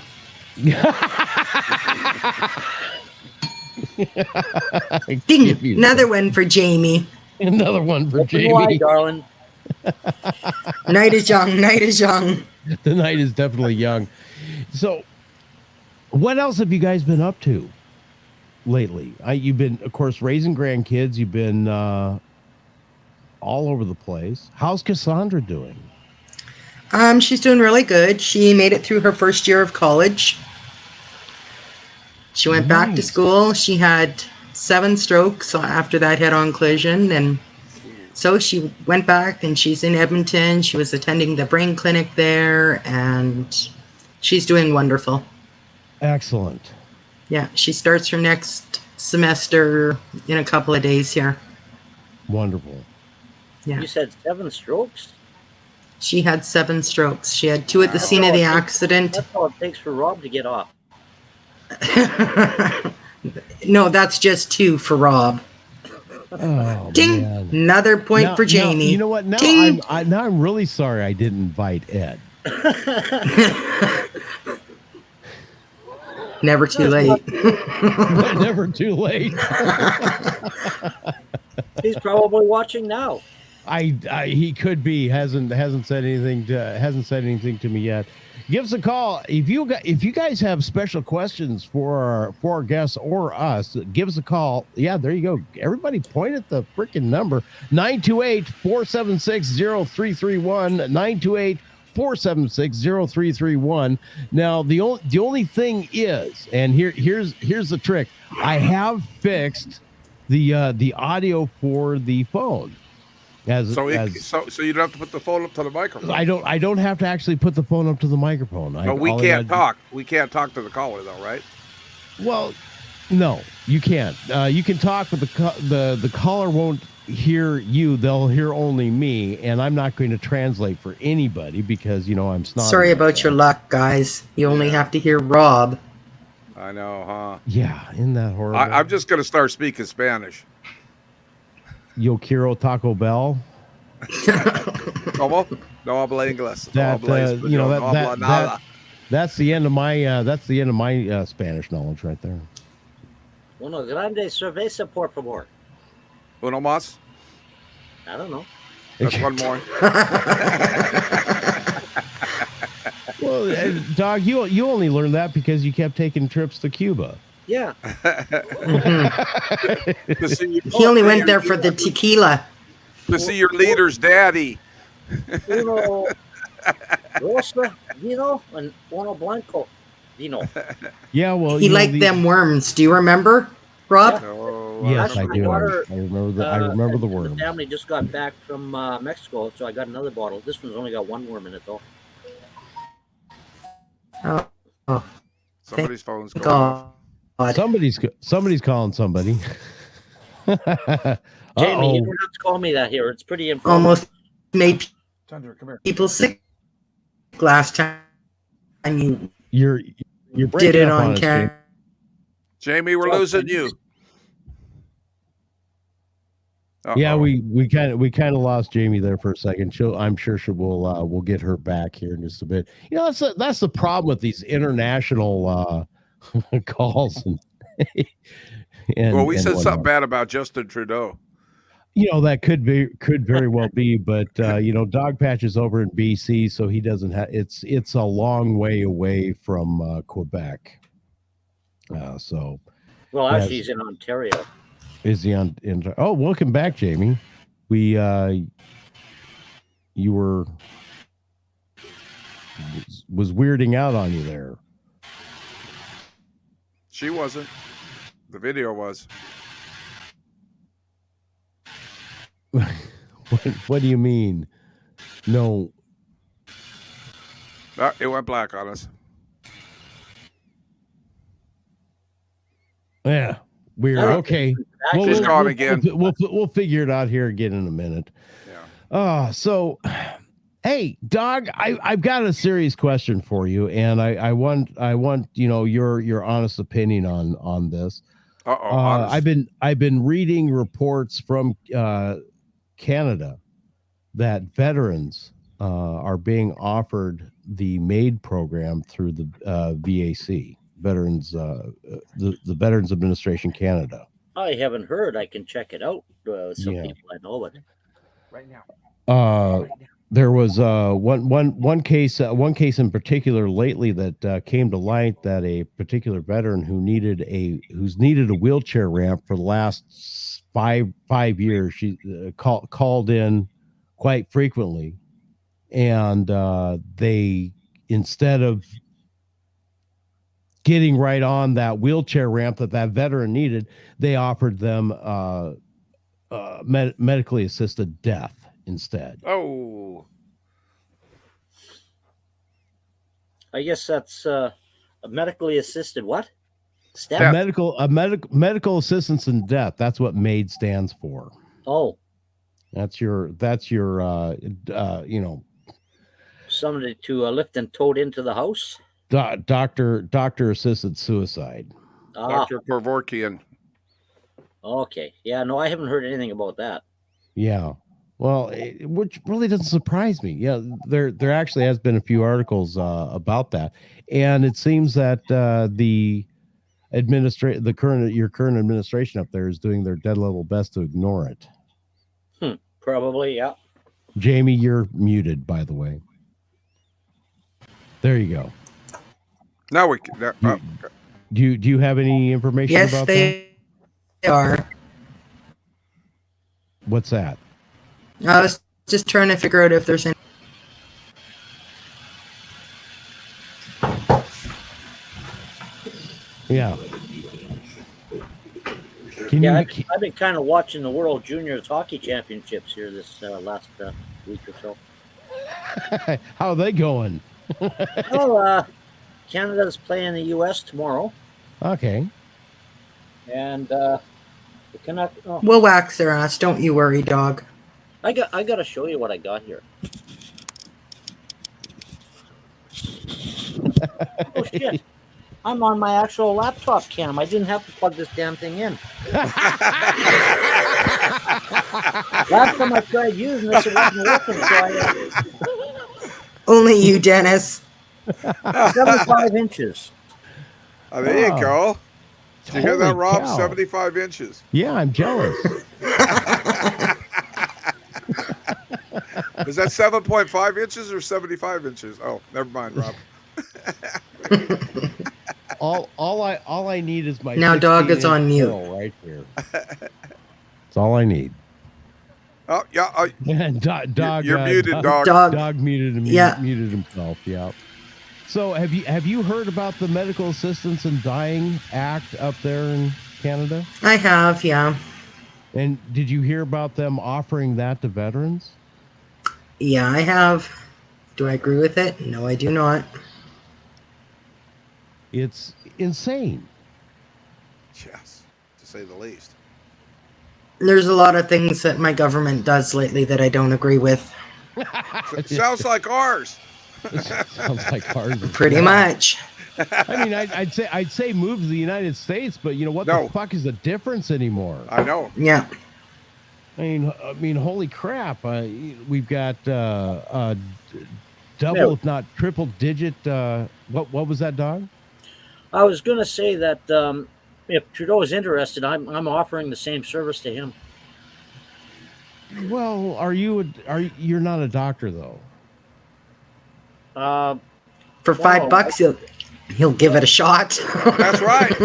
Ding! Another one for Jamie. Another one for Open Jamie. wide, darling. Night is young. The night is definitely young. So, what else have you guys been up to lately? You've been, of course, raising grandkids. You've been all over the place. How's Cassandra doing? She's doing really good. She made it through her first year of college. She went back to school. She had 7 strokes after that head-on collision, and so she went back, and she's in Edmonton. She was attending the brain clinic there, and she's doing wonderful. Excellent. Yeah, she starts her next semester in a couple of days here. Wonderful. Yeah. You said 7 strokes? She had 7 strokes. She had 2 at the scene of the accident. That's all it takes for Rob to get off. No, that's just 2 for Rob. Oh, Ding! man. Another point for Jamie. You know what? Now Ding! I'm really sorry I didn't invite Ed. Never too late. Never too late. He's probably watching now. He could be. Hasn't said anything to me yet. Give us a call if you guys have special questions for our guests or us. Give us a call. Yeah, there you go. Everybody point at the freaking number 928-476-0331 476-0331. Now the only thing is, and here's the trick. I have fixed the audio for the phone. So you don't have to put the phone up to the microphone. I don't have to actually put the phone up to the microphone. But we can't talk. We can't talk to the caller though, right? Well, no, you can't. You can talk, but the caller won't hear you. They'll hear only me, and I'm not going to translate for anybody because I'm snotty. Sorry about your luck, guys. You only have to hear Rob. I know, huh? Yeah, isn't that horrible? I'm just going to start speaking Spanish. Yo quiero Taco Bell. ¿Cómo? No habla inglés. That no habla español, no habla nada. That's the end of my Spanish knowledge right there. Uno grande cerveza, por favor. Uno más? I don't know. That's one more. Well, Dog, you only learned that because you kept taking trips to Cuba. Yeah. He only went there for the tequila. To see your leader's daddy. Uno rosa vino and uno blanco vino. Yeah, well, he liked them worms. Do you remember, Rob? Yes, I do. I remember the worms. The family just got back from Mexico, so I got another bottle. This one's only got one worm in it, though. Oh. Somebody's phone's going off. Somebody's calling somebody. Jamie, you don't have to call me that here. It's pretty informative. Almost made Tundra, come here. people sick last time you're did it on camera. Jamie, we're losing you. Yeah, we kind of lost Jamie there for a second. I'm sure we'll get her back here in just a bit. That's the problem with these international calls and well, we said whatnot. something bad about Justin Trudeau. That could very well be, but Dog Patch is over in BC, so he doesn't have. It's a long way away from Quebec. So. Well, actually, he's in Ontario. Is he on? Oh, welcome back, Jamie. You were was weirding out on you there. She wasn't. The video was. What do you mean? No. It went black on us. Yeah. Weird. Okay. She's gone again. We'll figure it out here again in a minute. Yeah. So, hey, Dog, I've got a serious question for you, and I want your honest opinion on this. I've been reading reports from Canada that veterans are being offered the MAID program through the VAC. Veterans, the Veterans Administration Canada. I haven't heard. I can check it out. Some people I know, but right now. There was one case in particular lately that came to light that a particular veteran who's needed a wheelchair ramp for the last five years. She called in quite frequently, and they, instead of getting right on that wheelchair ramp that veteran needed, they offered them medically assisted death instead. Oh, I guess that's a medically assisted what? A medical assistance in death. That's what MAID stands for. Oh, that's your somebody to lift and tote into the house. Doctor assisted suicide. Dr. Kevorkian. Okay. Yeah, no, I haven't heard anything about that. Yeah. Well, which really doesn't surprise me. Yeah, there actually has been a few articles about that, and it seems that your current administration up there is doing their dead level best to ignore it. Probably, yeah. Jamie, you're muted, by the way. There you go. Now we can. Do you have any information about that? Yes, they are. What's that? I was just trying to figure out if there's any. Yeah. I've been kind of watching the World Juniors Hockey Championships here this last week or so. How are they going? Well, Canada's playing the U.S. tomorrow, Okay. and the Canuck. Oh, We'll wax their ass. Don't you worry, dog. I got to show you what I got here. Oh shit! I'm on my actual laptop cam. I didn't have to plug this damn thing in. Last time I tried using this, it wasn't working. So Only you, Dennis. 75 inches. Oh, there you go. Did you hear that, Holy Rob? cow. 75 inches. Yeah, I'm jealous. Is that 7.5 inches or 75 inches? Oh, never mind, Rob. all I need is my Now dog is 16-inch on mute. girl right here. That's all I need. Oh yeah, dog. You're muted, dog. Dog muted Yeah. muted himself. Yeah. So have you heard about the Medical Assistance in Dying Act up there in Canada? I have, yeah. And did you hear about them offering that to veterans? Yeah, I have. Do I agree with it? No, I do not. It's insane. Yes, to say the least. There's a lot of things that my government does lately that I don't agree with. Sounds like ours. Sounds like ours. Pretty much. I mean, I'd say move to the United States, but you know what the fuck is the difference anymore? I know. Yeah. I mean, holy crap! We've got double, if not triple digit. What was that, dog? I was going to say that if Trudeau is interested, I'm offering the same service to him. Well, you're not a doctor though? For $5, he'll give it a shot. That's right.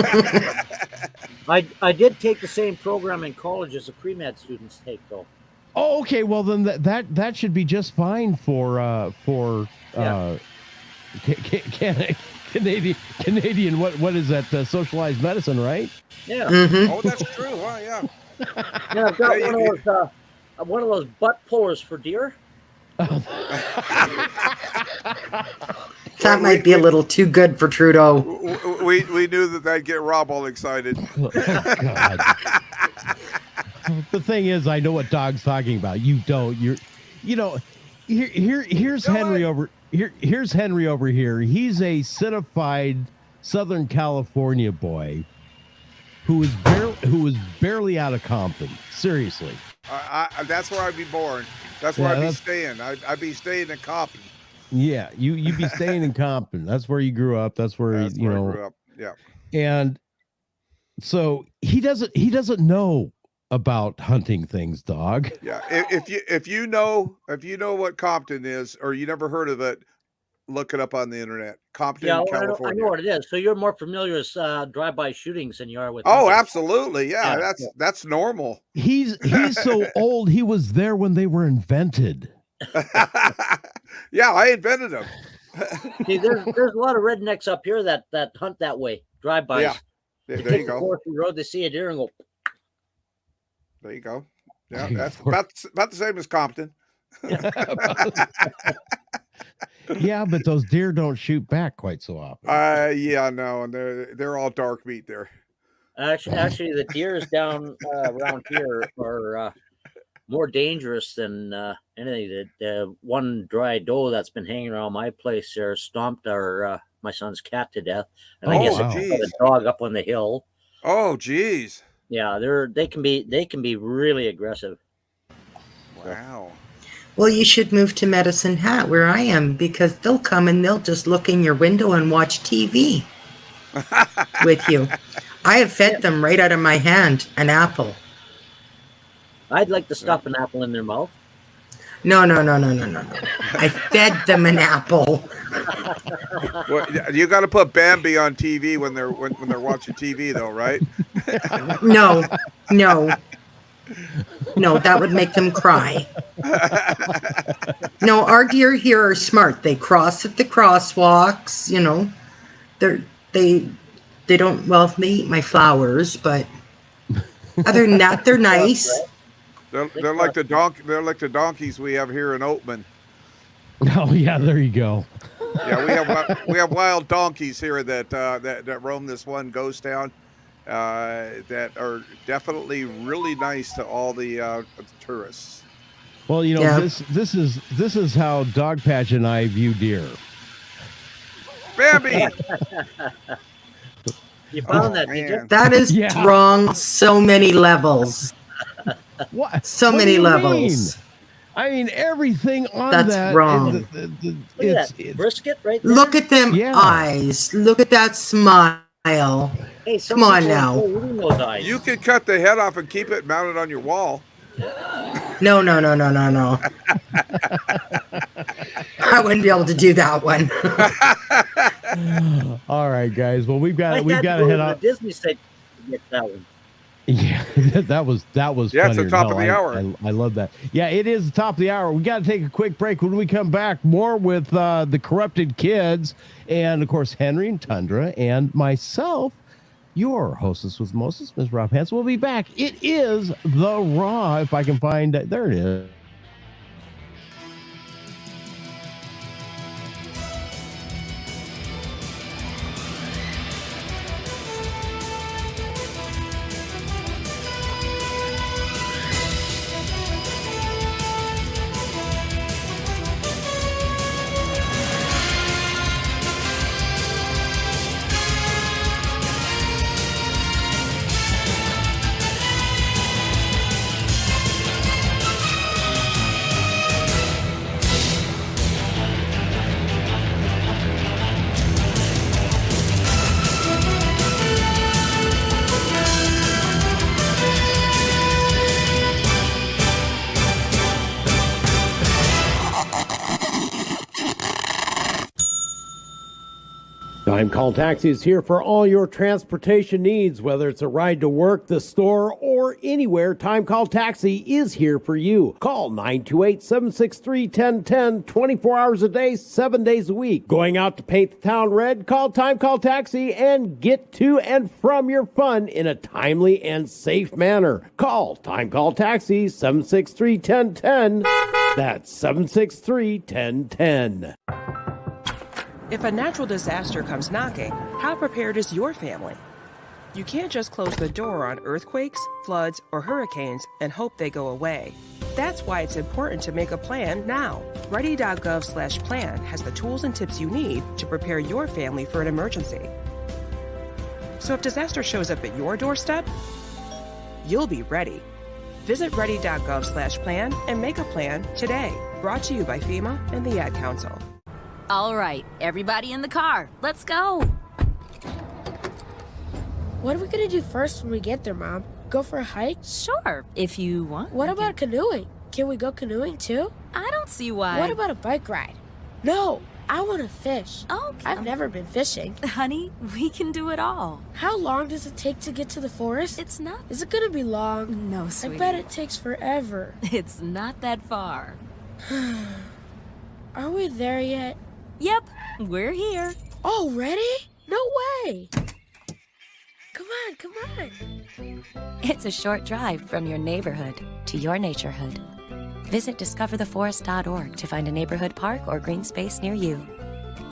I did take the same program in college as the pre-med students take, though. Oh, okay. Well, then that should be just fine for Canadian. What is that? Socialized medicine, right? Yeah. Mm-hmm. Oh, that's true. Oh, yeah. Yeah, I've got one of those butt pullers for deer. That might be a little too good for Trudeau. We knew that'd get Rob all excited. God. The thing is, I know what Dog's talking about. You don't. Here's Henry over here. Here's Henry over here. He's a citified Southern California boy who is barely out of Compton. Seriously. That's where I'd be born. That's where I'd be staying. I'd be staying in Compton. Yeah, you'd be staying in Compton. That's where you grew up. That's where I grew up. Yeah. And so he doesn't know about hunting things, dog. Yeah. If you know what Compton is, or you never heard of it, look it up on the internet. Compton, California. I know what it is. So you're more familiar with drive-by shootings than you are with. Oh, absolutely. Yeah, that's normal. He's so old. He was there when they were invented. Yeah, I invented them. See, there's a lot of rednecks up here that hunt that way, drive-bys. Yeah, there you go. Forestry road, they see a deer and go. There you go. Yeah, that's about the same as Compton. Yeah, but those deer don't shoot back quite so often. Yeah, no, and they're all dark meat there. Actually, the deers down around here are more dangerous than anything. The one dry doe that's been hanging around my place there stomped my son's cat to death, and I guess a dog up on the hill. Oh, geez. Yeah, they can be really aggressive. Wow. Well, you should move to Medicine Hat where I am, because they'll come and they'll just look in your window and watch TV with you. I have fed them right out of my hand an apple. I'd like to stuff an apple in their mouth. No. I fed them an apple. Well, you got to put Bambi on TV when they're watching TV, though, right? No, that would make them cry. No, our deer here are smart. They cross at the crosswalks. They They don't, well, they eat my flowers, but other than that, they're nice. They're like the donkeys we have here in Oatman. Oh yeah, there you go. Yeah, we have wild donkeys here that roam this one ghost town. That are definitely really nice to all the tourists. Well, you know, this is how Dog Patch and I view deer. Bambi. You found that, did you? That is wrong on so many levels. What? So many levels. I mean, everything on That's wrong. It's brisket right there. Look at them eyes. Look at that smile. Hey, come on now. You could cut the head off and keep it mounted on your wall. No. I wouldn't be able to do that one. All right, guys. Well, we've got to head out. Disney state to get that one. Yeah, that was Yeah, funny. it's the top of the hour. I love that. Yeah, it is the top of the hour. We got to take a quick break. When we come back, more with the corrupted kids, and of course Henry and Tundra and myself, your hostess with Moses, Ms. Rob Hansen. We'll be back. It is the Raw. If I can find it, there it is. Time Call Taxi is here for all your transportation needs, whether it's a ride to work, the store, or anywhere. Time Call Taxi is here for you. Call 928-763-1010, 24 hours a day, 7 days a week. Going out to paint the town red? Call Time Call Taxi and get to and from your fun in a timely and safe manner. Call Time Call Taxi, 763-1010. That's 763-1010. If a natural disaster comes knocking, how prepared is your family? You can't just close the door on earthquakes, floods, or hurricanes and hope they go away. That's why it's important to make a plan now. Ready.gov/plan has the tools and tips you need to prepare your family for an emergency. So if disaster shows up at your doorstep, you'll be ready. Visit ready.gov/plan and make a plan today. Brought to you by FEMA and the Ad Council. All right, everybody in the car. Let's go. What are we gonna do first when we get there, Mom? Go for a hike? Sure, if you want. What about canoeing? Can we go canoeing too? I don't see why. What about a bike ride? No, I want to fish. Okay. I've never been fishing. Honey, we can do it all. How long does it take to get to the forest? It's not. Is it gonna be long? No, sweetie. I bet it takes forever. It's not that far. Are we there yet? Yep, we're here. Already? No way! Come on. It's a short drive from your neighborhood to your naturehood. Visit discovertheforest.org to find a neighborhood park or green space near you.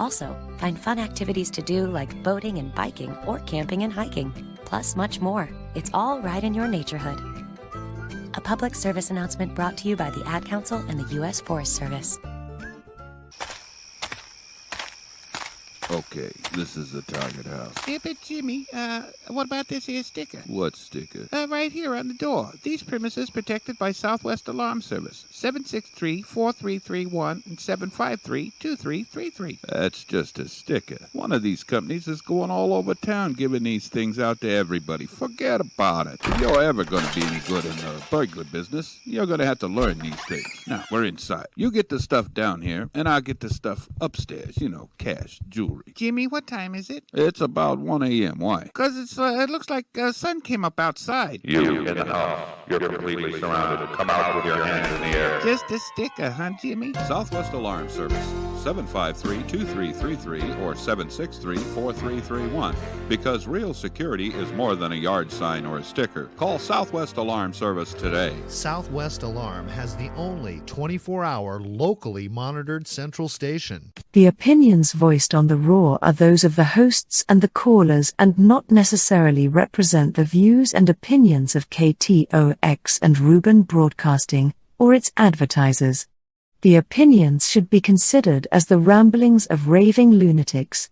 Also, find fun activities to do like boating and biking or camping and hiking, plus much more. It's all right in your naturehood. A public service announcement brought to you by the Ad Council and the U.S. Forest Service. Okay, this is the target house. Yeah, but Jimmy, what about this here sticker? What sticker? Right here on the door. These premises protected by Southwest Alarm Service. 763-4331 and 753-2333. That's just a sticker. One of these companies is going all over town giving these things out to everybody. Forget about it. If you're ever going to be any good in the burglar business, you're going to have to learn these things. Now, we're inside. You get the stuff down here, and I'll get the stuff upstairs. You know, cash, jewelry. Jimmy, what time is it? It's about 1 a.m. Why? Because it looks like sun came up outside. You in the house. You're completely surrounded. Come out with your hands in the air. Just a sticker, huh, Jimmy? Southwest Alarm Service. 753-2333 or 763-4331. Because real security is more than a yard sign or a sticker. Call Southwest Alarm Service today. Southwest Alarm has the only 24-hour locally monitored central station. The opinions voiced on the Raw are those of the hosts and the callers and not necessarily represent the views and opinions of KTOX and Ruben Broadcasting or its advertisers. The opinions should be considered as the ramblings of raving lunatics.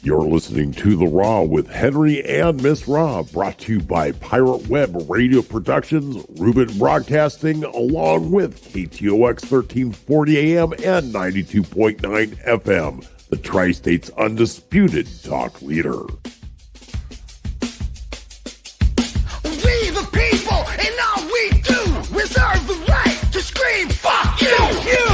You're listening to The Raw with Henry and Miss Raw, brought to you by Pirate Web Radio Productions, Ruben Broadcasting, along with KTOX 1340 AM and 92.9 FM, the Tri-State's undisputed talk leader. We the people, and all we do, reserve the right to scream, fuck you! Fuck you!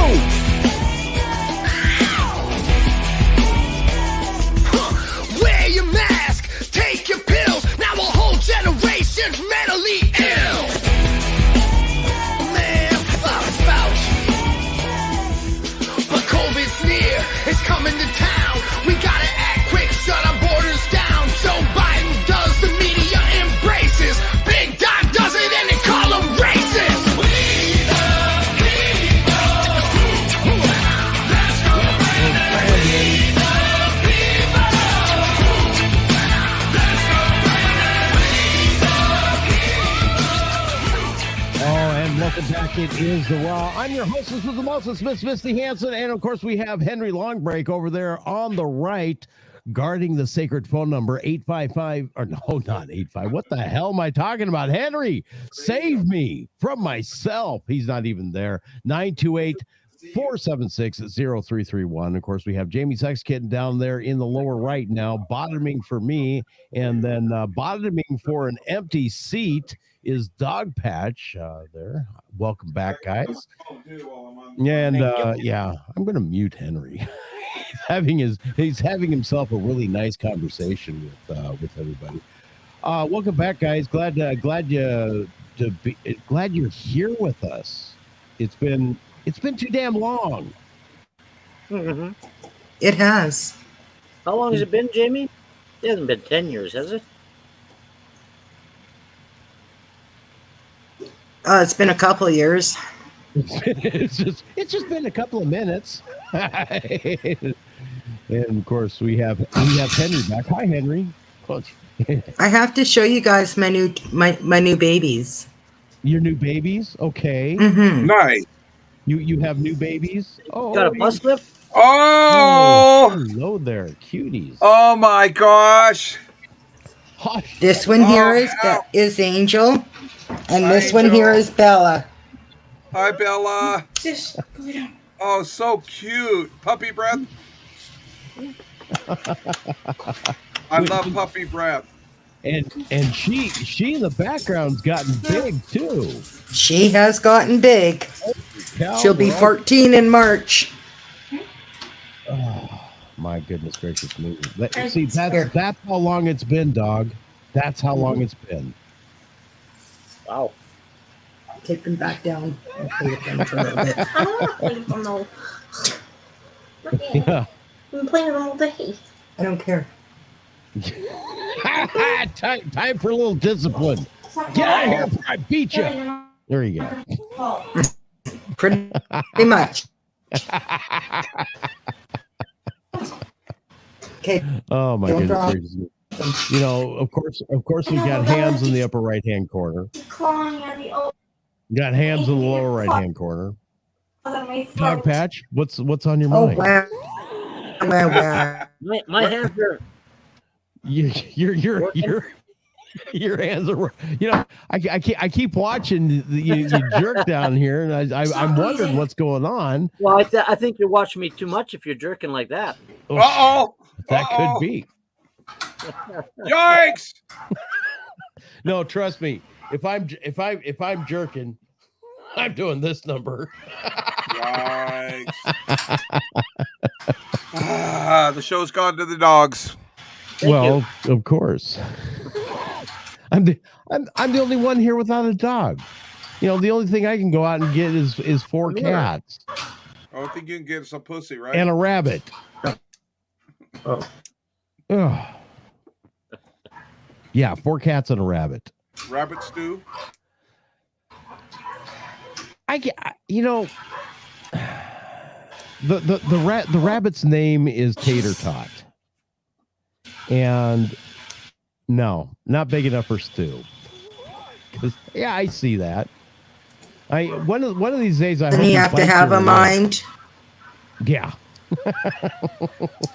Wear your mask, take your pills, now a whole generation's mentally ill. Man, fuck Fauci. But COVID's near, it's coming to town. We gotta act quick, shut our borders down. Joe Biden does, the media embraces. Big Doc does it and they call them racist. We the people. Let's go bring it. We the people. Let's go bring it. Oh, and welcome back. It is The Raw. I'm your hostess with the mostest, Miss Misty Hansen. And of course, we have Henry Longbreak over there on the right, guarding the sacred phone number 855, or no, not 85. What the hell am I talking about? Henry, save me from myself. He's not even there. 928-476-0331. Of course, we have Jamie Sex Kitten down there in the lower right now, bottoming for me, and then bottoming for an empty seat is Dog Patch there. Welcome back, guys. And yeah, I'm gonna mute Henry. he's having himself a really nice conversation with everybody. Welcome back, guys. Glad you're here with us. It's been too damn long. Mm-hmm. It has. How long has it been, Jamie? It hasn't been 10 years, has it? It's been a couple of years. It's just been a couple of minutes. And of course we have Henry back. Hi, Henry. I have to show you guys my new babies. Your new babies? Okay. Mm-hmm. Nice. You have new babies? Oh, Got a bus lift? Oh, hello there, cuties. Oh my gosh. This one here is Angel, and this one here is Bella. Hi, Bella. Oh, so cute. Puppy breath. I love puppy breath. And she in the background's gotten big too. She has gotten big. She'll be 14 in March. Oh, my goodness gracious me. See, that's how long it's been, dog. That's how long it's been. Wow. Take them back down and play with them for a little bit. I don't want to play with them, though. Yeah. I've been playing with them all day. I don't care. Time for a little discipline. Get out of here before I beat you. There you go. Pretty much. Okay. Oh my goodness. You know, of course we got hands in the upper right hand corner. Got hands in the lower right hand corner. Dog Patch, what's on your mind? Wow. My hands are. Your hands are. You know, I keep watching you jerk down here, and I'm wondering what's going on. Well, I think you're watching me too much if you're jerking like that. Uh-oh. That could be. Yikes! No, trust me. If I'm jerking, I'm doing this number. Yikes! The show's gone to the dogs. Well, of course. I'm the only one here without a dog. You know, the only thing I can go out and get is 4 cats. I don't think you can get some pussy, right? and a rabbit. Oh. Ugh. Yeah, 4 cats and a rabbit. Rabbit stew. The rabbit's name is Tater Tot, and no, not big enough for stew. Yeah, I see that. One of these days I Then you have to have a mind. Yeah.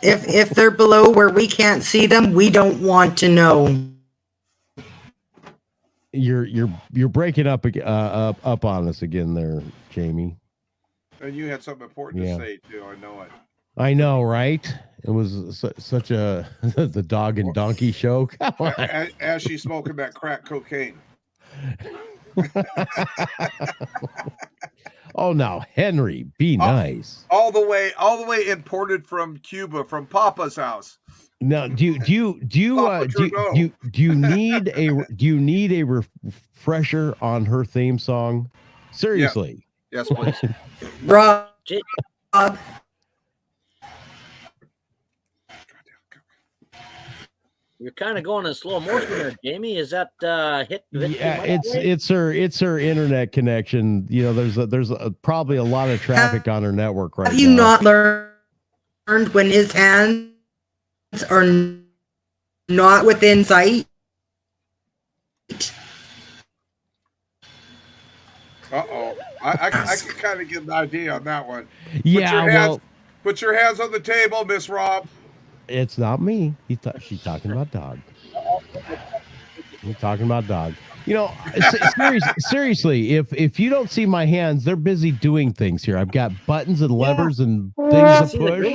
If they're below where we can't see them, we don't want to know. You're breaking up on us again there, Jamie. And you had something important to say too. I know it. I know, right? It was such a the dog and donkey show. Come on. As she's smoking that crack cocaine. Oh, now Henry, be nice. All the way imported from Cuba, from Papa's house. Now, do you need a refresher on her theme song? Seriously. Yes, please. Rob. You're kind of going in slow motion there, Jamie. Is that hit? Yeah, it's her internet connection. You know, there's probably a lot of traffic on her network right now. Have you not learned when his hands are not within sight? Uh-oh. I can kind of get an idea on that one. Yeah, put your hands on the table, Miss Rob. It's not me. She's talking about dog. We're talking about dog. You know, seriously, if you don't see my hands, they're busy doing things here. I've got buttons and levers and things to push.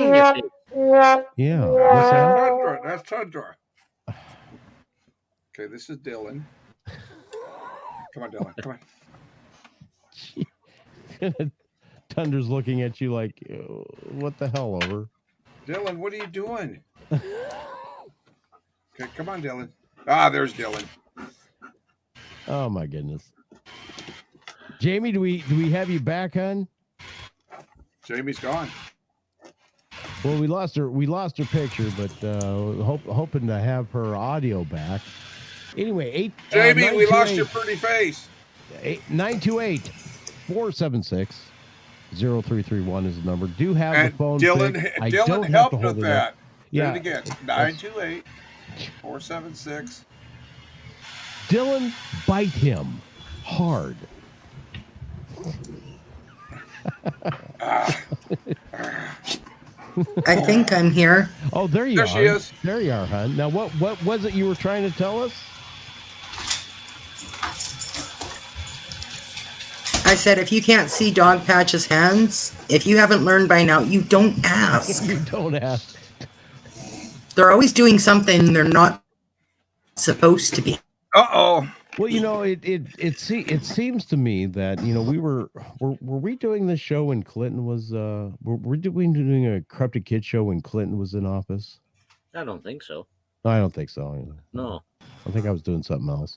Yeah. What's that? That's Tundra. Okay, this is Dylan. Come on, Dylan. Come on. Tundra's looking at you like, what the hell, over? Dylan, what are you doing? Okay, come on, Dylan. Ah, there's Dylan. Oh my goodness. Jamie, do we have you back, hon? Jamie's gone. Well, we lost her picture, but hoping to have her audio back. Anyway, Jamie, we lost your pretty face. 928-476. 0331 is the number. Do have the phone. Dylan helped with that. Yeah. Do it again. 928-476. Dylan, bite him hard. I think I'm here. Oh, there you are. There she is. There you are, hon. Now, what was it you were trying to tell us? I said, if you can't see Dog Patch's hands, if you haven't learned by now, you don't ask. You don't ask. They're always doing something they're not supposed to be. Uh-oh. Well, you know, it seems to me that, you know, were we doing this show when Clinton was were we doing a Corrupted Kid show when Clinton was in office? I don't think so. I don't think so either. No. I think I was doing something else.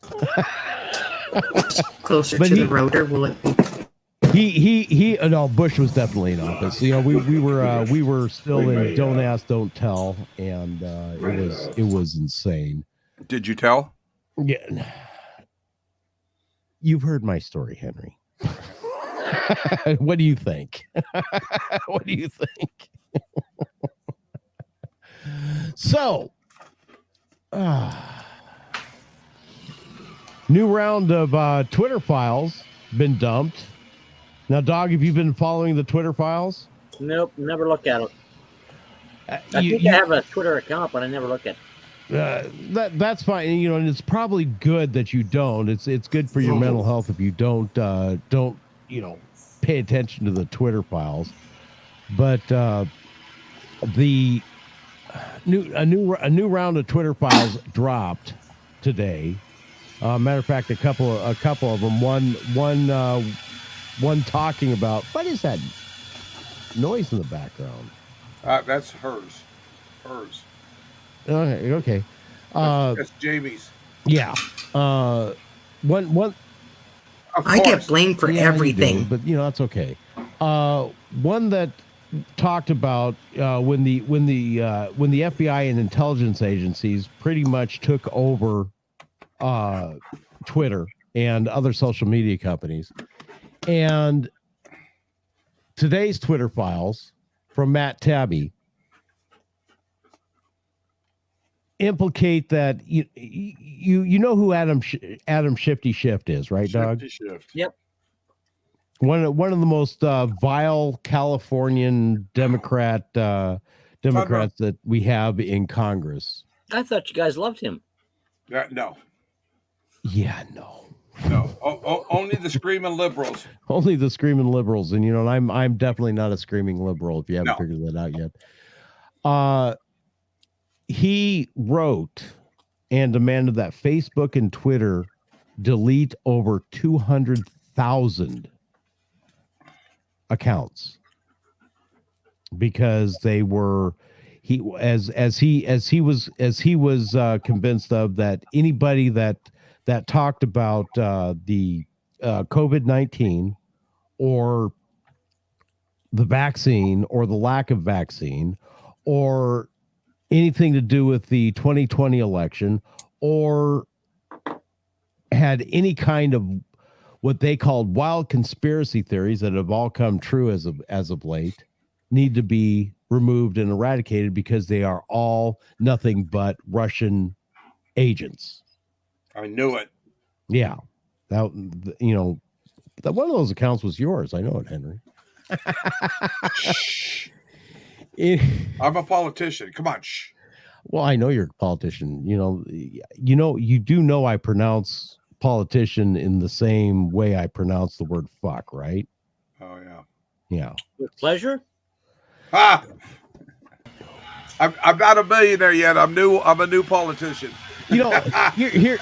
Closer to the rotor, will it be? He no, Bush was definitely in office. You know, we were still in Don't Ask, Don't Tell, and it was insane. Did you tell? Yeah. You've heard my story, Henry. What do you think? What do you think? So, new round of Twitter files been dumped. Now, Dog, have you been following the Twitter files? Nope, never look at it. I think I have a Twitter account, but I never look at it. That's fine, you know, and it's probably good that you don't. It's good for your mental health if you don't you know, pay attention to the Twitter files. But the a new round of Twitter files dropped today. Matter of fact, a couple of them. One talking about, what is that noise in the background? That's hers. Okay. That's Jamie's. Yeah. One. I get blamed for everything. But you know, that's okay. one that talked about when the FBI and intelligence agencies pretty much took over Twitter and other social media companies. And today's Twitter files from Matt Tabby implicate that you know who Adam Shifty Shift is, right, Doug? Shifty Shift. Yep. One of the most vile Californian Democrats that we have in Congress. I thought you guys loved him. No. Yeah, no. Only the screaming liberals. Only the screaming liberals, and I'm definitely not a screaming liberal. If you haven't figured that out yet, he wrote and demanded that Facebook and Twitter delete over 200,000 accounts because they were he was convinced of that anybody that talked about the COVID-19 or the vaccine or the lack of vaccine or anything to do with the 2020 election or had any kind of what they called wild conspiracy theories that have all come true as of late need to be removed and eradicated because they are all nothing but Russian agents. I knew it. Yeah. That that one of those accounts was yours. I know it, Henry. I'm a politician. Come on. Shh. Well, I know you're a politician. You do know I pronounce politician in the same way I pronounce the word fuck, right? Oh yeah. Yeah. With pleasure. I'm not a millionaire yet. I'm a new politician. Here,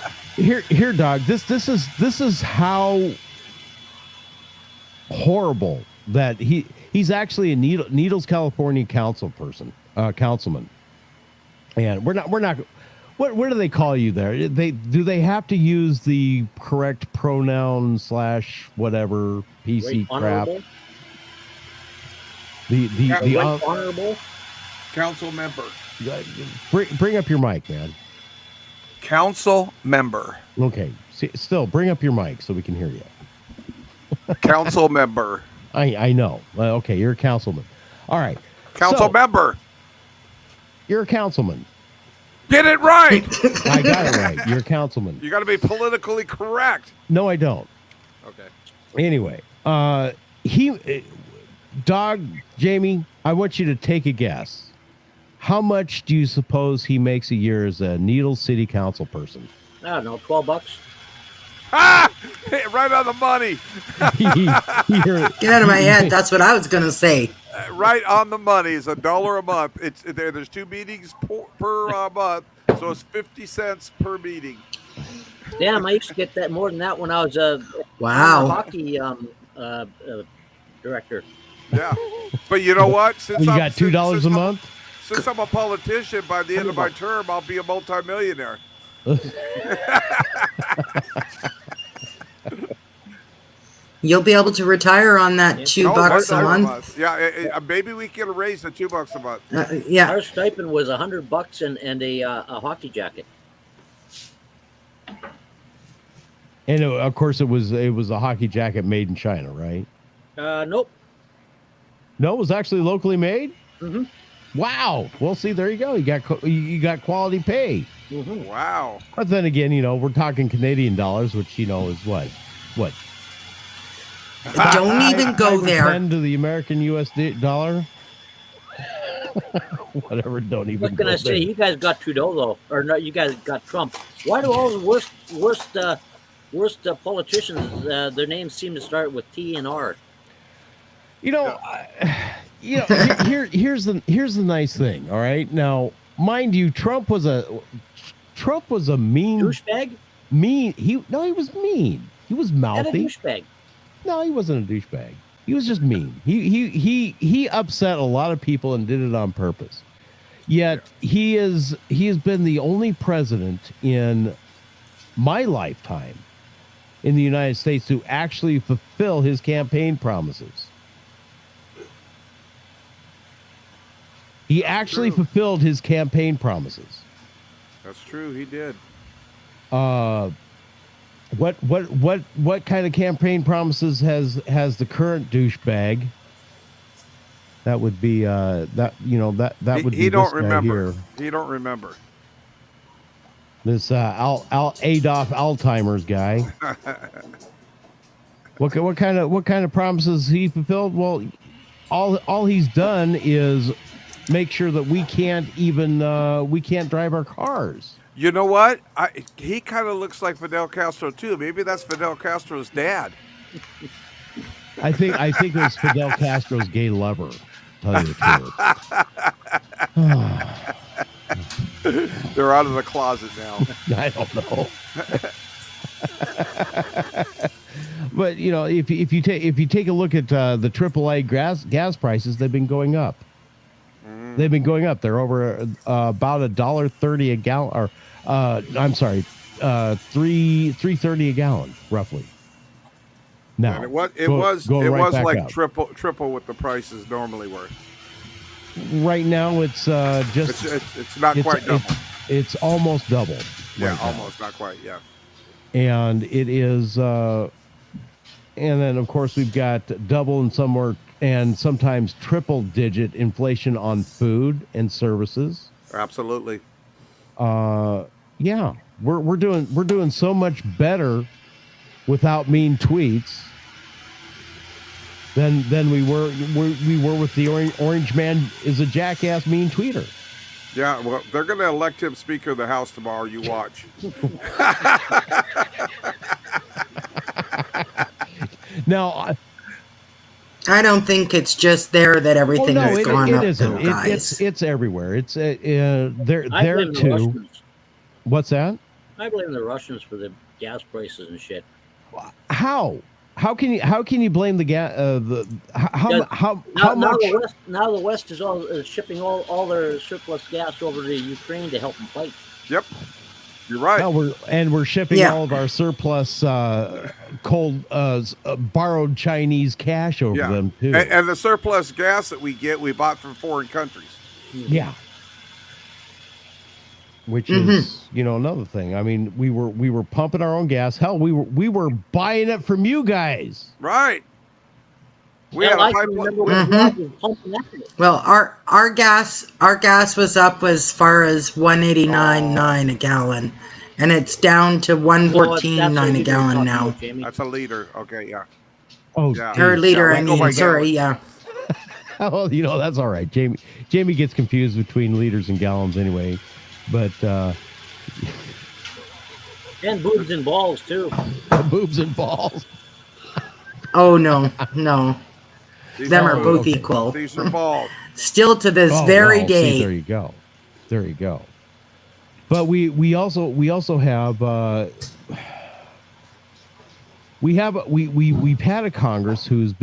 Doug. This is how horrible that he's actually a Needles, California councilman. And we're not. What do they call you there? Do they have to use the correct pronoun / whatever PC crap? Honorable. The honorable council member. Bring up your mic, man. Council member. Okay. Still bring up your mic so we can hear you. Council member. I know. Okay, you're a councilman. All right. Council member. You're a councilman. Get it right. I got it right. You're a councilman. You got to be politically correct. No, I don't. Okay. Anyway, Jamie, I want you to take a guess. How much do you suppose he makes a year as a Needles City Council person? I don't know, $12. Ah! Right on the money. Get out of my head. That's what I was going to say. Right on the money is $1 a month. There's 2 meetings per month, so it's 50 cents per meeting. Damn, I used to get that more than that when I was a hockey director. Yeah, but you know what? Since you got $2 a month. Since I'm a politician, by the end of my term, I'll be a multimillionaire. You'll be able to retire on that $2 a month. Yeah, maybe we can raise the $2 a month. Yeah, our stipend was $100 and a hockey jacket. And of course, it was a hockey jacket made in China, right? Nope. No, it was actually locally made. Mm-hmm. Wow. Well, see, there you go. You got quality pay. Mm-hmm. Wow. But then again, we're talking Canadian dollars, which is what. Don't even go there. 10 to the American US dollar. Whatever. Don't even. What can I say? You guys got Trudeau though, or no? You guys got Trump. Why do all the worst politicians their names seem to start with T and R? Here's the nice thing. All right, now mind you, Trump was a mean douchebag. He was mean. He was mouthy. And a douchebag. No, he wasn't a douchebag. He was just mean. He upset a lot of people and did it on purpose. Yet he has been the only president in my lifetime in the United States to actually fulfill his campaign promises. He actually fulfilled his campaign promises. That's true. He did. What kind of campaign promises has the current douchebag? That would be that would be he don't this guy remember. here. He don't remember. This Adolf Alzheimer's guy. What kind of promises he fulfilled? Well, all he's done is make sure that we can't drive our cars. You know what? He kind of looks like Fidel Castro too. Maybe that's Fidel Castro's dad. I think it was Fidel Castro's gay lover. Tell you the truth. They're out of the closet now. I don't know. But if you take a look at the AAA gas prices, they've been going up. They've been going up. They're over about $1.30 a gallon, or I'm sorry, $3.30 a gallon, roughly. Now it was like up. triple what the prices normally were. Right now, it's just it's not quite double. It's almost double. Yeah, right almost not quite. Yeah, and it is, and then of course we've got double and sometimes triple-digit inflation on food and services. Absolutely. Yeah, we're doing so much better without mean tweets than we were with the orange man is a jackass mean tweeter. Yeah, well, they're going to elect him Speaker of the House tomorrow. You watch. Now, I don't think it's just there that everything has gone up. It isn't. Though, guys. It's everywhere. It's there too. What's that? I blame the Russians for the gas prices and shit. How can you blame the gas? How much? Now the West is shipping all their surplus gas over to Ukraine to help them fight. Yep, you're right. Now we're shipping all of our surplus borrowed Chinese cash over them too. And the surplus gas that we get, we bought from foreign countries. Yeah. Which is, another thing. I mean, we were pumping our own gas. Hell, we were buying it from you guys. Right. We had a Well, our gas was up as far as $1.89.9 a gallon, and it's down to $1.14.9 a gallon now. That's a liter. Okay, yeah. Oh, yeah. Or liter. I mean, sorry, yeah. Oh, that's all right. Jamie gets confused between liters and gallons anyway. But and boobs and balls too. Boobs and balls. Oh no. Them are both okay. equal. These are balls. Still to this very day. See, there you go. But we also have we've had a Congress who's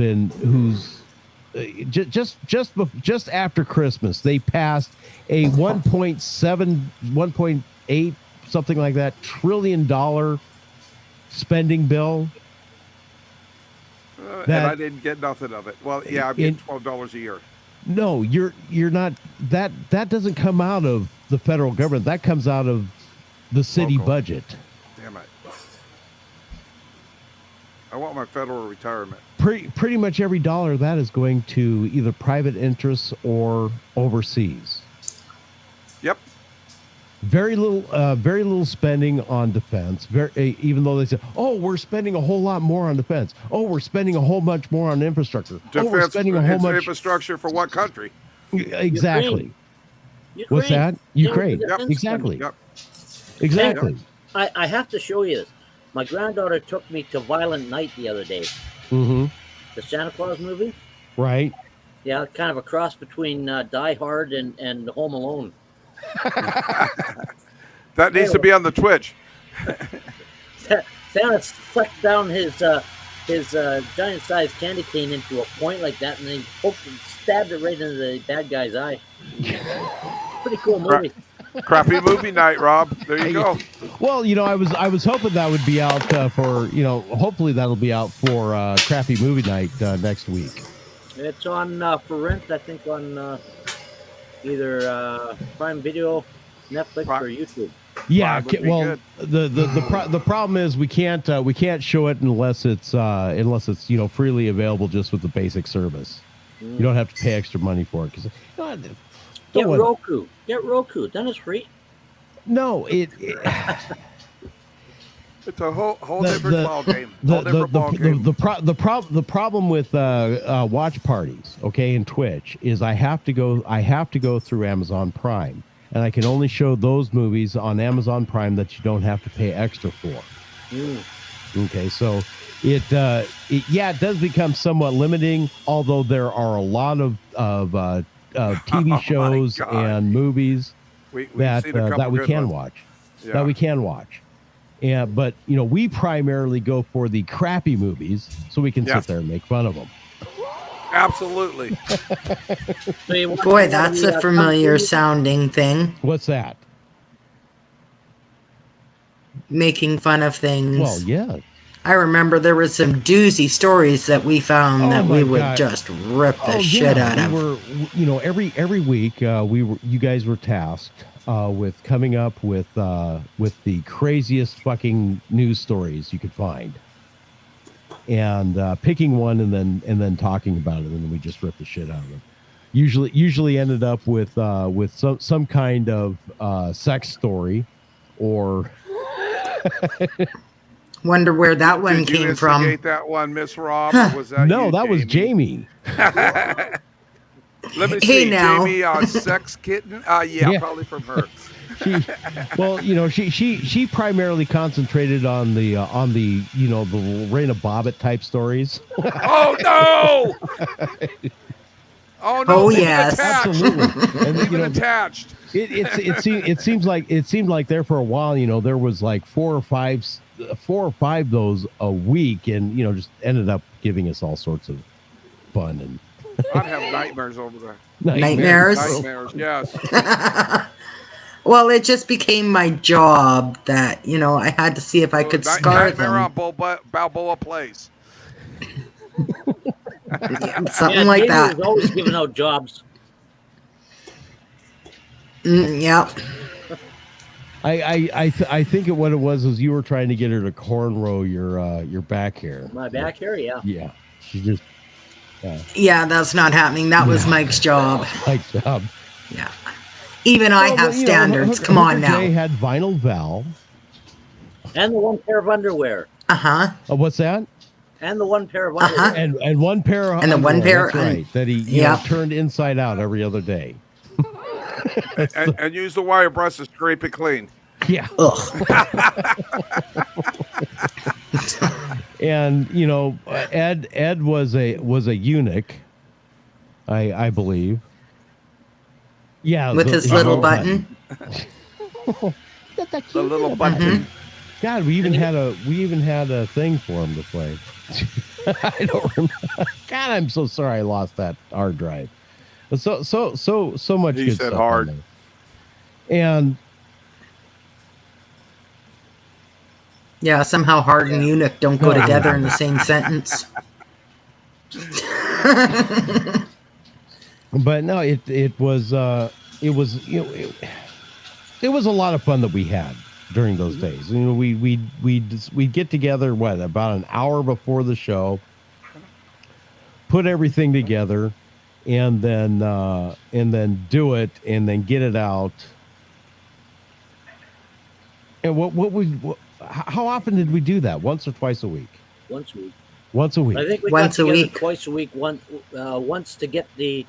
just after Christmas, they passed a 1.8 something like that $1 trillion spending bill. And I didn't get nothing of it. Well, yeah, I get $12 a year. No, you're not. That doesn't come out of the federal government. That comes out of the city budget. Damn it! I want my federal retirement. Pretty much every dollar of that is going to either private interests or overseas. Yep. Very little spending on defense. Even though they say, "Oh, we're spending a whole lot more on defense. Oh, we're spending a whole much more on infrastructure. Defense, we're spending a whole much infrastructure for what country?" Exactly. Ukraine. What's that? Ukraine. Yep. Exactly. Yep. Exactly. I have to show you this. My granddaughter took me to Violent Night the other day. Mm-hmm. The Santa Claus movie. Right. Yeah, kind of a cross between Die Hard and Home Alone. That needs to be on the Twitch. Santa sucked down his giant-sized candy cane into a point like that, and then stabbed it right into the bad guy's eye. Pretty cool movie. Crappy movie night, Rob. There you go. Well, I was hoping that would be out for hopefully that'll be out for Crappy Movie Night next week. It's on for rent, I think, on either Prime Video, Netflix, or YouTube. Yeah, well, the problem is we can't show it unless it's freely available just with the basic service. You don't have to pay extra money for it because Get Roku. Get Roku. Then it's free. No, it's a whole different ball game. The problem with watch parties, okay, and Twitch is I have to go through Amazon Prime. And I can only show those movies on Amazon Prime that you don't have to pay extra for. Okay, so it does become somewhat limiting, although there are a lot of TV shows and movies that we can watch. Yeah. That we can watch. Yeah, but we primarily go for the crappy movies so we can sit there and make fun of them. Absolutely. Boy, that's a familiar sounding thing. What's that? Making fun of things. Well, yeah. I remember there were some doozy stories that we found that we would just rip the shit out of. Every week you guys were tasked with coming up with the craziest fucking news stories you could find. And picking one and then talking about it, and then we just rip the shit out of it. Usually ended up with some kind of sex story, or wonder where that one came from. Did you instigate that one, Miss Rob? Or was that no, you, that was Jamie. Let me see, now. Jamie, sex kitten. Yeah, probably from her. She primarily concentrated on the the Lorena Bobbitt type stories. Oh no! Oh no! Oh yes, absolutely. And even attached. It seemed like there for a while. There was like 4 or 5 of those a week, and just ended up giving us all sorts of fun and. I'd have nightmares over there. Nightmares. Nightmares. Yes. Well, it just became my job that, I had to see if I could scar them. Nightmare on Balboa Place. Something like that. Jamie was always giving out jobs. Yep. I think what it was you were trying to get her to cornrow your back hair. My back hair, yeah. Yeah. She just. Yeah, that's not happening. That was Mike's job. Mike's job. Yeah. Even I have standards. Come on now. Jay had vinyl Val. And the one pair of underwear. What's that? And the one pair of underwear. And one pair of and the underwear, one pair that's right, that he turned inside out every other day. and use the wire brush to scrape it clean. Yeah. And Ed was a eunuch, I believe. Yeah, with his little button. The little button. God, we even had a thing for him to play. I don't remember. God, I'm so sorry I lost that hard drive. So much. He good said stuff hard. on there. And yeah, somehow hard and eunuch don't go together in the same sentence. But no, it was a lot of fun that we had during those days. We'd get together about an hour before the show, put everything together, and then do it, and then get it out. And how often did we do that? Once or twice a week? Once a week. Once a week. I think we once got a week. Twice a week. Once to get to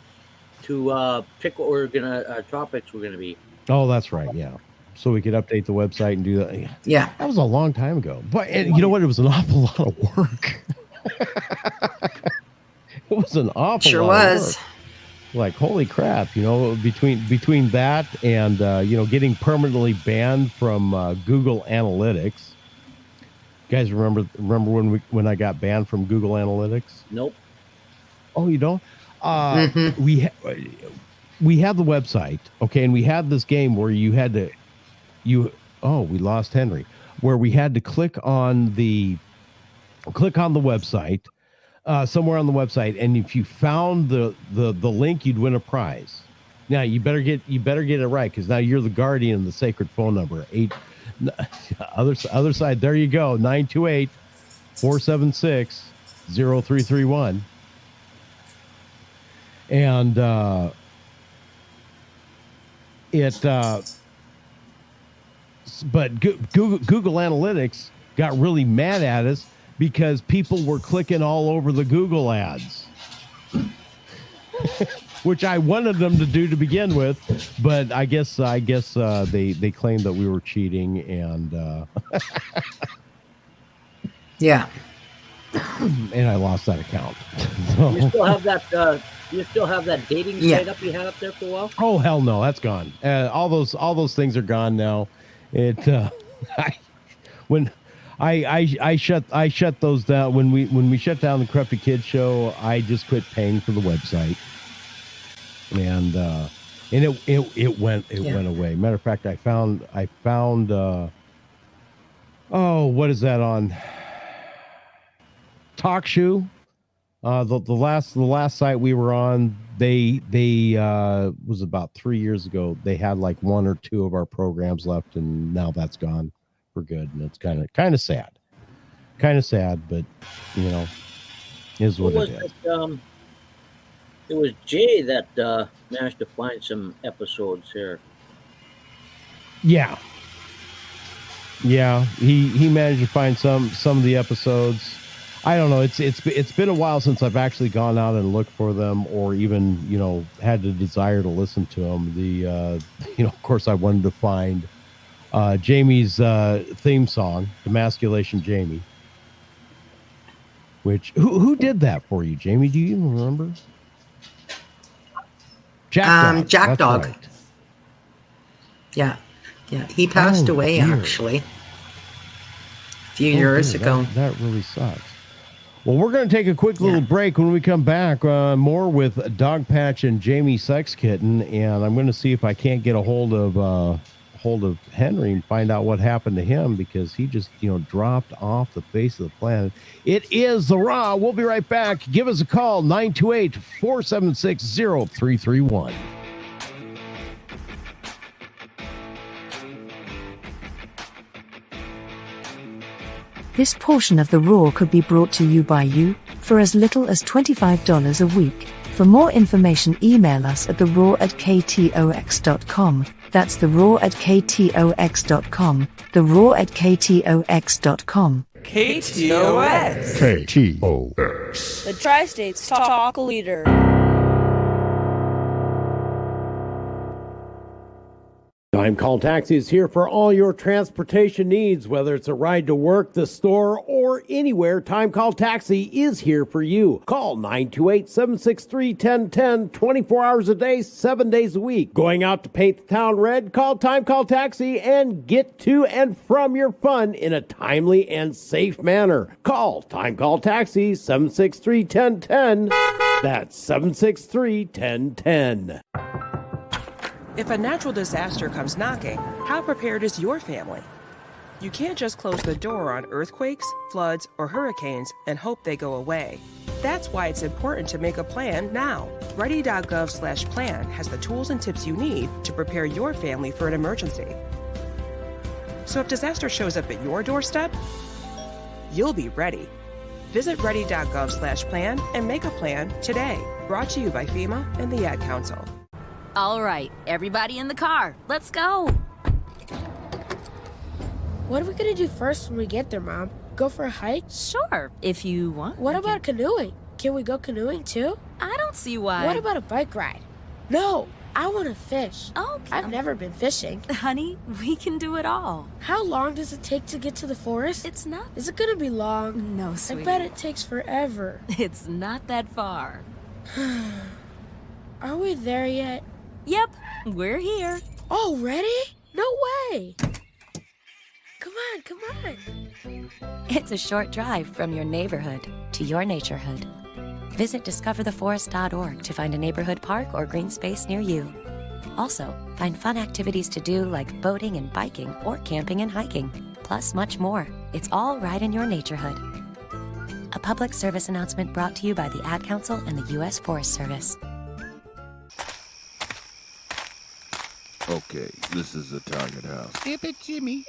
pick what we're gonna topics we're gonna be. Oh, that's right. Yeah. So we could update the website and do that. Yeah. That was a long time ago. But you know what? It was an awful lot of work. It was an awful sure lot was. Of work. Like, holy crap, between that and getting permanently banned from Google Analytics. You guys remember when I got banned from Google Analytics? Nope. Oh, you don't? We had the website, okay, and we had this game where you had to we lost Henry, where we had to click on the website, somewhere on the website, and if you found the link, you'd win a prize. Now you better get it right, because now you're the guardian of the sacred phone number. Other side. There you go. 928-476-0331. And but Google Analytics got really mad at us because people were clicking all over the Google ads, which I wanted them to do to begin with, but I guess they claimed that we were cheating, and yeah, and I lost that account. So. You still have that? You still have that dating site up you had up there for a while? Oh hell no, that's gone. All those things are gone now. I shut those down when we shut down the Corrupted Kids show. I just quit paying for the website, and it went away. Matter of fact, I found what is that on TalkShoe? The last site we were on, they was about 3 years ago. They had like one or two of our programs left, and now that's gone for good. And it's kind of sad, but is what it is. It was Jay that managed to find some episodes here. Yeah, he managed to find some of the episodes. I don't know. It's been a while since I've actually gone out and looked for them, or even had the desire to listen to them. Of course, I wanted to find Jamie's theme song, "Demasculation Jamie." Which who did that for you, Jamie? Do you even remember? Jack Dog. Right. Yeah. He passed away actually a few years ago. That really sucks. Well, we're going to take a quick little break. When we come back, more with Dog Patch and Jamie Sex Kitten, and I'm going to see if I can't get a hold of Henry and find out what happened to him, because he just dropped off the face of the planet. It is the Raw. We'll be right back. Give us a call, 928-476-0331. This portion of the Raw could be brought to you by you for as little as $25 a week. For more information, email us at theraw@ktox.com. That's theraw@ktox.com. theraw@ktox.com. KTOX. KTOX. The Tri-States Talk Leader. Time Call Taxi is here for all your transportation needs, whether it's a ride to work, the store, or anywhere. Time Call Taxi is here for you. Call 928-763-1010, 24 hours a day, 7 days a week. Going out to paint the town red? Call Time Call Taxi and get to and from your fun in a timely and safe manner. Call Time Call Taxi, 763-1010. That's 763-1010. If a natural disaster comes knocking, how prepared is your family? You can't just close the door on earthquakes, floods, or hurricanes and hope they go away. That's why it's important to make a plan now. Ready.gov/plan has the tools and tips you need to prepare your family for an emergency. So if disaster shows up at your doorstep, you'll be ready. Visit ready.gov/plan and make a plan today. Brought to you by FEMA and the Ad Council. All right, everybody in the car. Let's go. What are we gonna do first when we get there, Mom? Go for a hike? Sure, if you want. What about canoeing? Can we go canoeing too? I don't see why. What about a bike ride? No, I want to fish. Okay. I've never been fishing. Honey, we can do it all. How long does it take to get to the forest? It's not. Is it gonna be long? No, sweetie. I bet it takes forever. It's not that far. Are we there yet? Yep, we're here. Already? No way! Come on. It's a short drive from your neighborhood to your naturehood. Visit discovertheforest.org to find a neighborhood park or green space near you. Also, find fun activities to do like boating and biking or camping and hiking, plus much more. It's all right in your naturehood. A public service announcement brought to you by the Ad Council and the U.S. Forest Service. Okay, this is the target house. Hey, but Jimmy,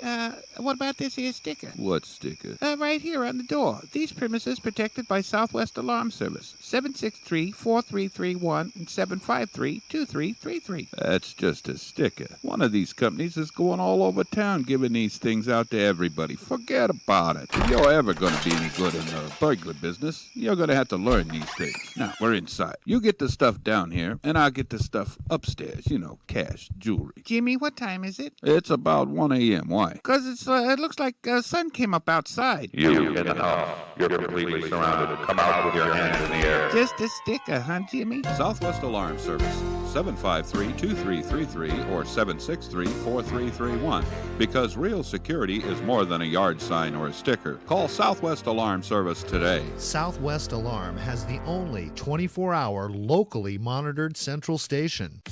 what about this here sticker? What sticker? Right here on the door. These premises protected by Southwest Alarm Service. 763-4331 and 753-2333. That's just a sticker. One of these companies is going all over town giving these things out to everybody. Forget about it. If you're ever going to be any good in the burglar business, you're going to have to learn these things. Now, we're inside. You get the stuff down here, and I'll get the stuff upstairs. You know, cash, jewelry. Jimmy, what time is it? It's about 1 a.m. Why? Because it looks like sun came up outside. You in the house. You're completely surrounded. Come out with your hands in the air. Just a sticker, huh, Jimmy? Southwest Alarm Service, 753-2333 or 763-4331. Because real security is more than a yard sign or a sticker. Call Southwest Alarm Service today. Southwest Alarm has the only 24-hour locally monitored central station.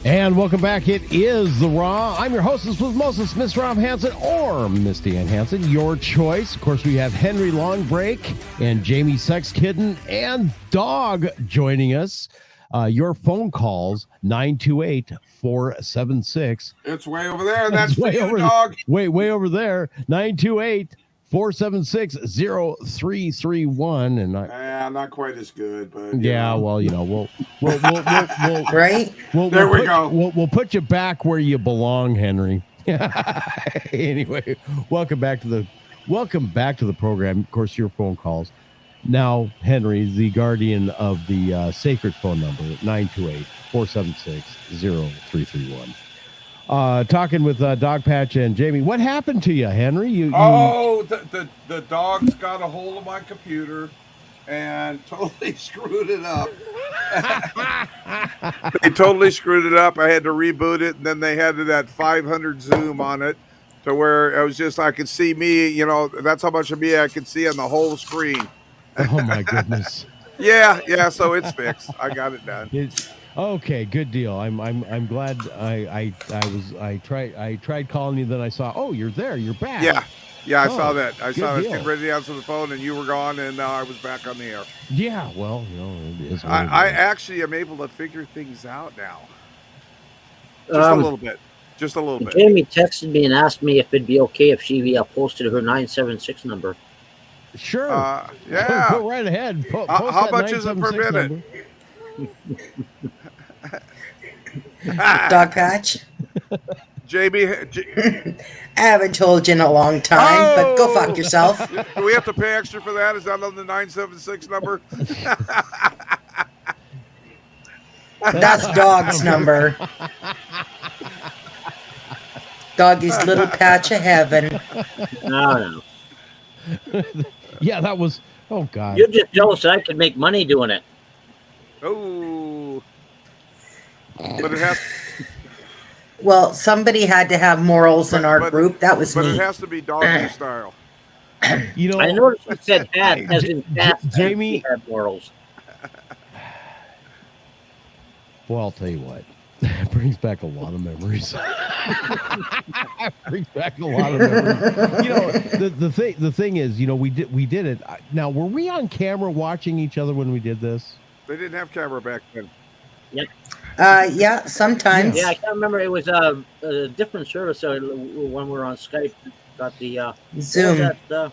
And welcome back. It is The Raw. I'm your hostess with Moses, Miss Rob Hansen or Misty Ann Hansen. Your choice. Of course, we have Henry Longbreak and Jamie Sex Kitten and Dog joining us. Your phone calls, 928-476. It's way over there. That's way for you, over, dog. Way over there. 928-476-0331. And not quite as good, but yeah, well, you know, we'll right. We go. We'll put you back where you belong, Henry. Anyway, welcome back to the program. Of course, your phone calls. Now, Henry, the guardian of the sacred phone number, 928-476-0331. Talking with Dog Patch and Jamie. What happened to you, Henry? The dogs got a hold of my computer and totally screwed it up. They totally screwed it up. I had to reboot it, and then they had that 500 zoom on it to where it was just I could see me. You know, that's how much of me I could see on the whole screen. Oh my goodness. Yeah. So it's fixed. I got it done. Okay, good deal. I'm glad I tried calling you, then I saw, oh, you're there, you're back. Yeah, I saw that. I was getting ready to answer the phone, and you were gone, and now I was back on the air. Yeah, well, you know, it is. I actually am able to figure things out now. Just a little bit. Jamie texted me and asked me if it'd be okay if she posted her 976 number. Sure. Yeah. Go right ahead. How much is it per minute? Dog Patch. Jamie, I haven't told you in a long time, but go fuck yourself. Do we have to pay extra for that? Is that on the 976 number? That's Dog's number. Doggy's little patch of heaven. No. Yeah, that was. Oh God. You're just jealous that I could make money doing it. Oh. But it has. Well, somebody had to have morals in our group. That was me. But it has to be doggy style. You know, I noticed you said had, as in fast. Jamie had morals. Well, I'll tell you what. It brings back a lot of memories. You know, the thing is, you know, we did it. Now, were we on camera watching each other when we did this? They didn't have camera back then. Yep. Yeah, sometimes. Yeah, I can't remember. It was a different service when we were on Skype. Got the Zoom. The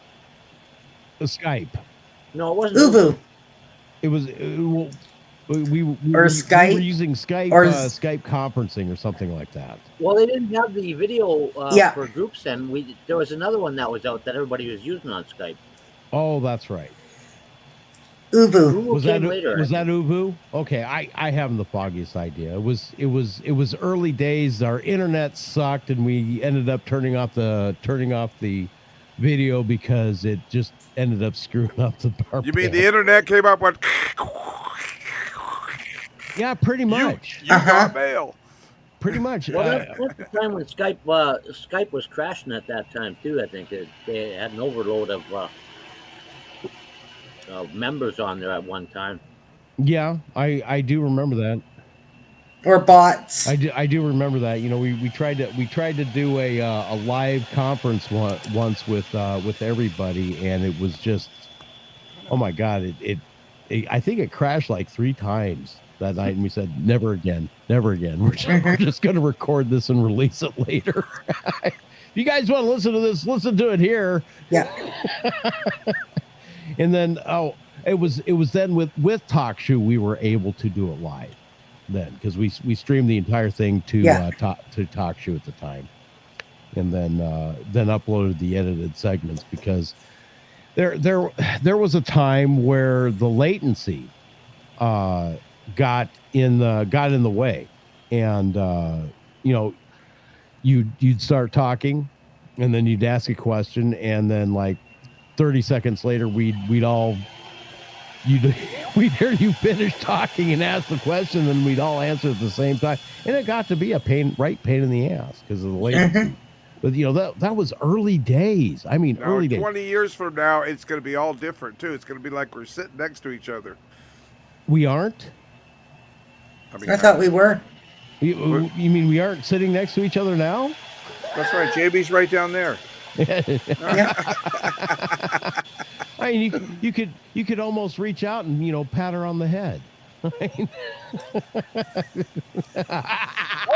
Skype. No, it wasn't. Uvu. It was. We Skype. We were using Skype Or Skype conferencing or something like that. Well, they didn't have the video for groups then. There was another one that was out that everybody was using on Skype. Oh, that's right. Uvu. Was that later, was that Uvu? Okay, I haven't the foggiest idea. It was early days. Our internet sucked, and we ended up turning off the video because it just ended up screwing up the bar. You mean the internet came up with? Yeah, pretty much. You got mail. Pretty much. Well, that's the time when Skype was crashing at that time too. I think they had an overload of members on there at one time. Yeah, I do remember that. or bots. I do remember that. You know, we tried to do a live conference once with everybody, and it was just, oh my God, it I think it crashed like 3 times that night, and we said never again. We're just going to record this and release it later. If you guys want to listen to this, listen to it here. Yeah. And then it was then with TalkShoe we were able to do it live then, because we streamed the entire thing to TalkShoe at the time, and then uploaded the edited segments, because there was a time where the latency got in the way, and you know, you'd start talking, and then you'd ask a question, and then like 30 seconds later we'd hear you finish talking and ask the question, and we'd all answer at the same time, and it got to be a pain in the ass because of the latency. But you know, that was early days. I mean, early days. 20 years from now, it's going to be all different too. It's going to be like we're sitting next to each other. We aren't? I thought we were. You mean we aren't sitting next to each other now? That's right. JB's right down there. I mean, you could almost reach out and, you know, pat her on the head.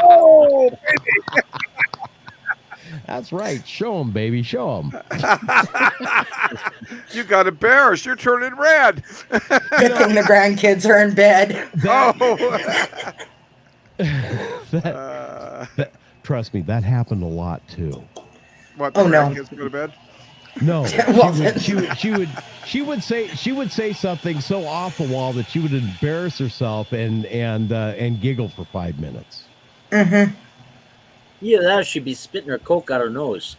Oh, baby. That's right. Show them, baby. Show them. You got embarrassed. You're turning red. Good thing the grandkids are in bed. Trust me, that happened a lot too. What? The grandkids go to bed? No. She would say something so off the wall that she would embarrass herself and giggle for 5 minutes. Mm-hmm. Yeah, that she'd be spitting her Coke out her nose.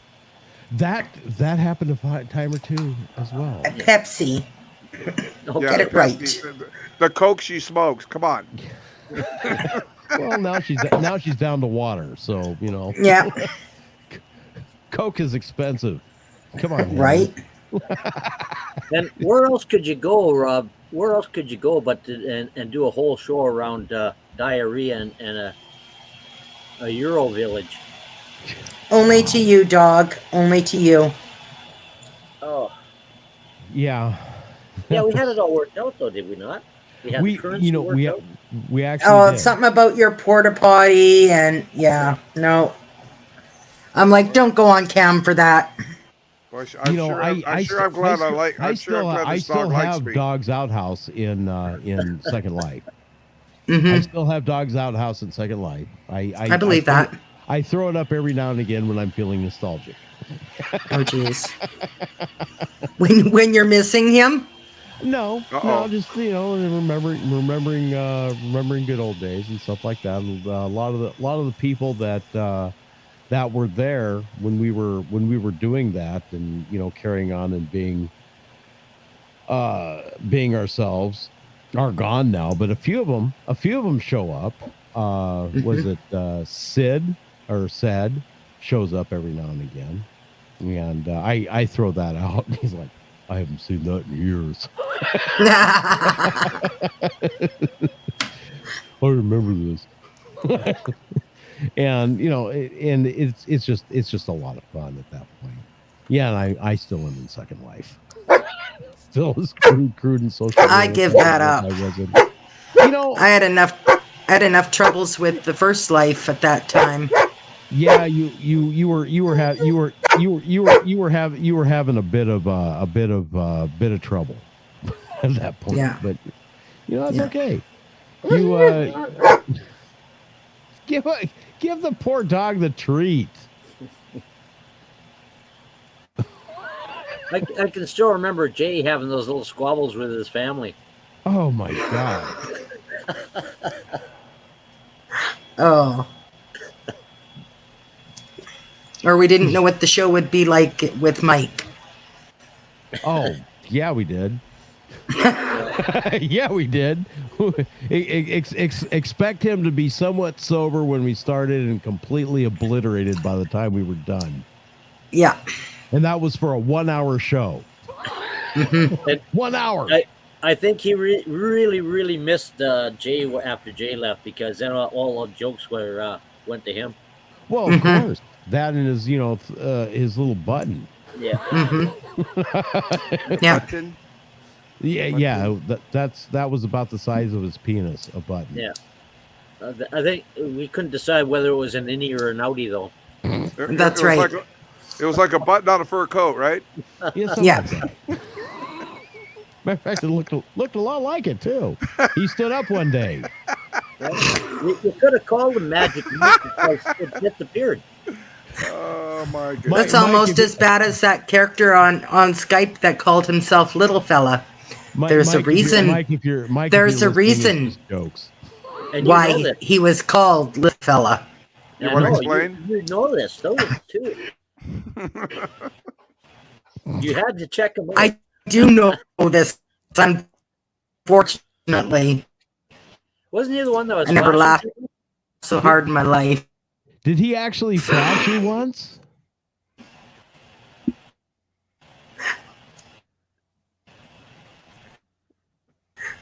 That happened a time or two as well. A Pepsi. Get it right. The Coke she smokes. Come on. Well, now she's down to water, so you know. Yeah. Coke is expensive. Come on. Right. And where else could you go, Rob? Where else could you go but and do a whole show around diarrhea and a Euro village? Only to you, dog. Only to you. Oh. Yeah. Yeah, we had it all worked out, though, did we not? We actually did. Something about your porta potty, and yeah, no. I'm like, don't go on cam for that. Well, I'm glad I still have Dogs Outhouse in Second Life. Mm-hmm. I still have Dogs Outhouse in Second Life. I believe that. I throw it up every now and again when I'm feeling nostalgic. Oh, jeez. when you're missing him? No, just remembering good old days and stuff like that. A lot of the people that were there when we were doing that, and you know, carrying on and being ourselves, are gone now. But a few of them show up. Was it Sid or Sad shows up every now and again, and I throw that out. He's like, I haven't seen that in years. I remember this. And you know, and it's just a lot of fun at that point. Yeah, and I still am in Second Life. Still as crude and social. I give that up. You know, I had enough troubles with the first life at that time. Yeah, you were having a bit of trouble at that point. Yeah. But you know, that's okay. You give the poor dog the treat. I can still remember Jay having those little squabbles with his family. Oh my God. Oh. Or we didn't know what the show would be like with Mike. Oh, yeah, we did. Yeah, we did. Expect him to be somewhat sober when we started and completely obliterated by the time we were done. Yeah. And that was for a 1 hour show. Mm-hmm. 1 hour. I think he really missed Jay after Jay left, because then all the jokes went to him. Well, of course, that and his his little button. Yeah. Yeah. That was about the size of his penis, a button. Yeah. I think we couldn't decide whether it was an innie or an outie, though. That's right. It was like a button on a fur coat, right? Yeah. Matter of fact, it looked a lot like it too. He stood up one day. You could have called him Magic Mike because it disappeared. Oh my goodness! That's almost as bad as that character on Skype that called himself Little Fella. There's a reason. There's a reason why he was called Little Fella. You want to explain? You know this, don't you, too? You had to check him out. I do know this, unfortunately. Wasn't he the one that was? I never laughed so hard in my life. Did he actually flash you once?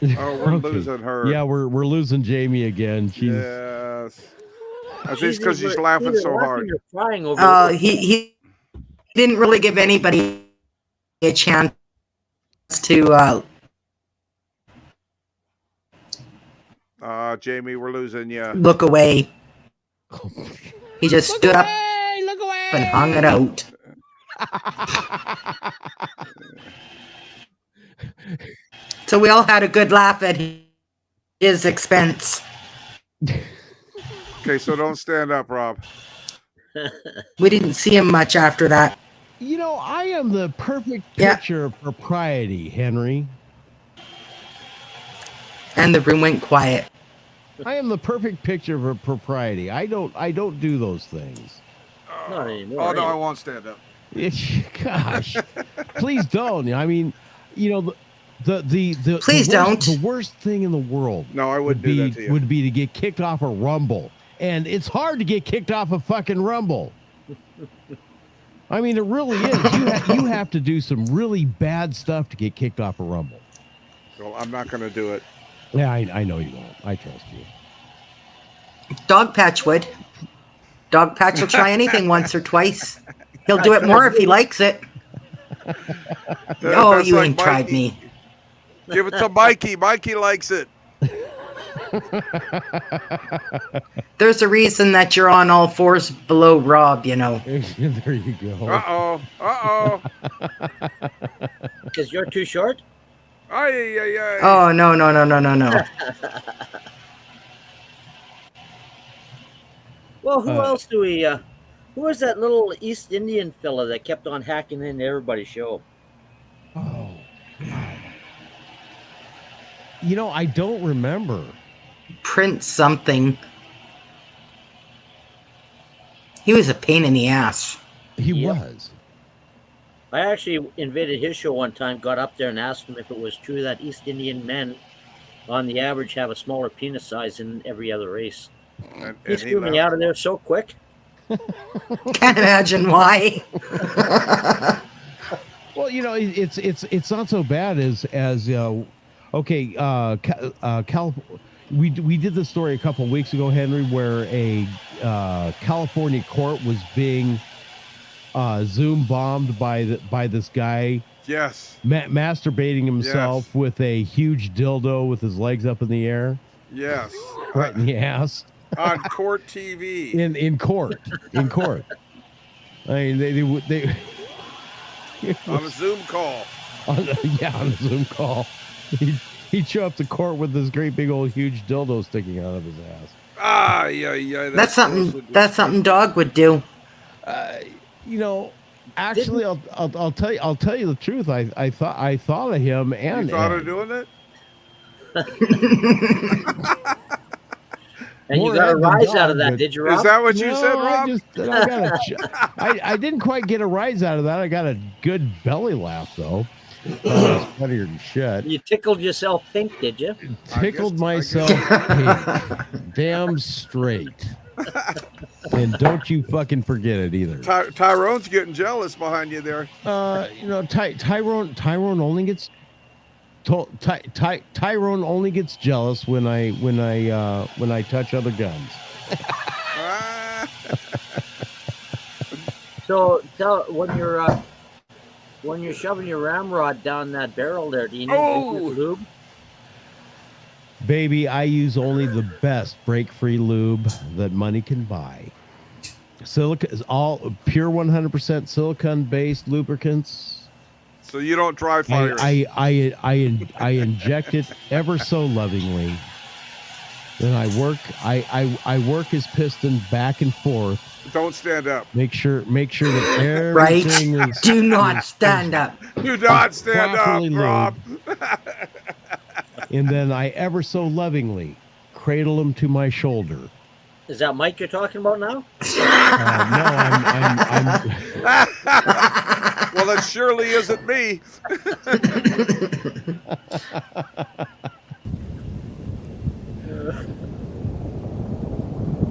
Oh, we're losing her. Yeah, we're losing Jamie again. Yes. I think it's because she's laughing so hard. He didn't really give anybody a chance to. Jamie, we're losing you. Look away. He just stood up and hung it out. So we all had a good laugh at his expense. Okay, so don't stand up, Rob. We didn't see him much after that. You know, I am the perfect picture of propriety, Henry. And the room went quiet. I am the perfect picture of propriety. I don't do those things. Not anymore. Oh no, I won't stand up. Gosh, please don't. I mean, you know, the please don't. The worst thing in the world. No, I wouldn't do that to you. Would be to get kicked off a Rumble, and it's hard to get kicked off a fucking Rumble. I mean, it really is. You have to do some really bad stuff to get kicked off a Rumble. Well, I'm not going to do it. Yeah, I know you won't. I trust you. Dog Patch would. Dog Patch will try anything once or twice. He'll do it more if he likes it. Oh, you ain't tried me. Give it to Mikey. Mikey likes it. There's a reason that you're on all fours below Rob, you know. There you go. Uh-oh. Because you're too short? Oh, no. Well, who else do we... who was that little East Indian fella that kept on hacking into everybody's show? Oh, God. You know, I don't remember. Prince something. He was a pain in the ass. He was. I actually invaded his show one time, got up there and asked him if it was true that East Indian men, on the average, have a smaller penis size than every other race. He threw me out of there so quick. Can't imagine why. Well, you know, it's not so bad as we did this story a couple of weeks ago, Henry, where a California court was being Zoom bombed by this guy. Yes. Masturbating himself with a huge dildo with his legs up in the air. Yes. Right in the ass. On court TV. In court. I mean, they on a Zoom call. On a Zoom call. He'd show up to court with this great big old huge dildo sticking out of his ass. Yeah. That's something Dog would do. You know, actually, I'll tell you the truth. I thought of him and you thought of doing it. And you got a rise out of that, did you, Rob? Is that what you said, Rob? I didn't quite get a rise out of that. I got a good belly laugh, though. Funnier than shit. You tickled yourself pink, did you? Tickled myself pink. Damn straight. And don't you fucking forget it either. Tyrone's getting jealous behind you there. You know, Tyrone only gets Tyrone only gets jealous when I touch other guns. So tell when you're shoving your ramrod down that barrel there, do you need lube? Baby, I use only the best break-free lube that money can buy. Silica is all pure 100% silicone-based lubricants. So you don't dry fire. I inject it ever so lovingly. Then I work his piston back and forth. Don't stand up. Make sure that everything right. is. Do not stand up. Do not stand up, Rob. And then I ever so lovingly cradle him to my shoulder. Is that Mike you're talking about now? No, I'm Well, it surely isn't me.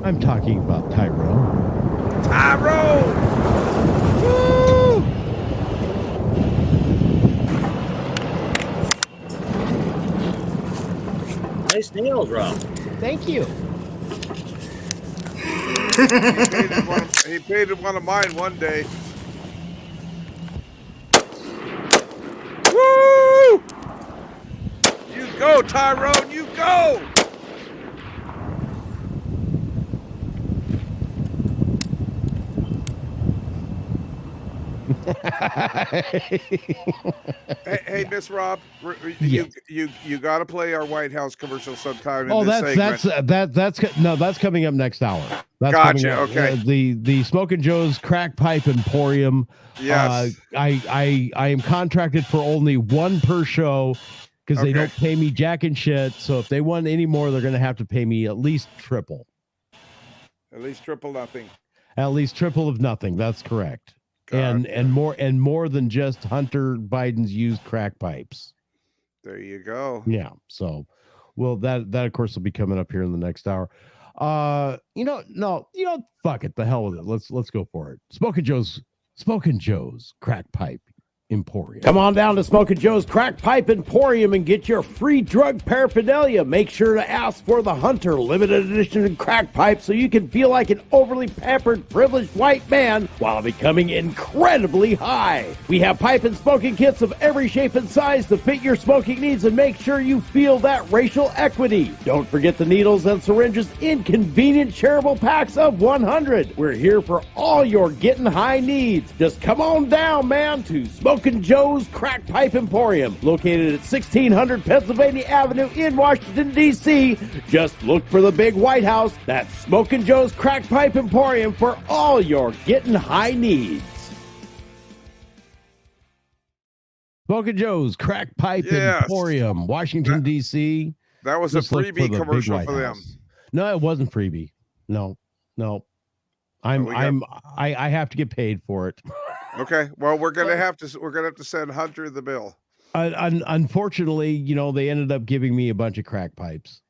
I'm talking about Tyrone. Tyrone! Woo! Nice nails, Rob. Thank you. He painted one of mine one day. Woo! You go, Tyrone, you go! Hey, Miss Rob, you got to play our White House commercial sometime. In this segment. That's coming up next hour. That's gotcha. Coming up. Okay. The Smokin' Joe's Crack Pipe Emporium. Yes. I am contracted for only one per show because they don't pay me jack and shit. So if they want any more, they're going to have to pay me at least triple. At least triple nothing. At least triple of nothing. That's correct. God, and more than just Hunter Biden's used crack pipes. There you go. Yeah. So, well, that of course will be coming up here in the next hour. Fuck it. The hell with it. Let's go for it. Smokin' Joe's Crack Pipe Emporium. Come on down to Smokin' Joe's Crack Pipe Emporium and get your free drug paraphernalia. Make sure to ask for the Hunter limited edition crack pipe so you can feel like an overly pampered, privileged white man while becoming incredibly high. We have pipe and smoking kits of every shape and size to fit your smoking needs and make sure you feel that racial equity. Don't forget the needles and syringes in convenient shareable packs of 100. We're here for all your getting high needs. Just come on down, man, to Smokin' Joe's Crack Pipe Emporium, located at 1600 Pennsylvania Avenue in Washington, D.C. Just look for the big White House. That's Smokin' Joe's Crack Pipe Emporium for all your getting high needs. Smokin' Joe's Crack Pipe Emporium, Washington, D.C. That was Just a look freebie the commercial big for White them. House. No, it wasn't freebie. No. I have to get paid for it. Okay. Well, we're gonna have to send Hunter the bill. Unfortunately, they ended up giving me a bunch of crack pipes.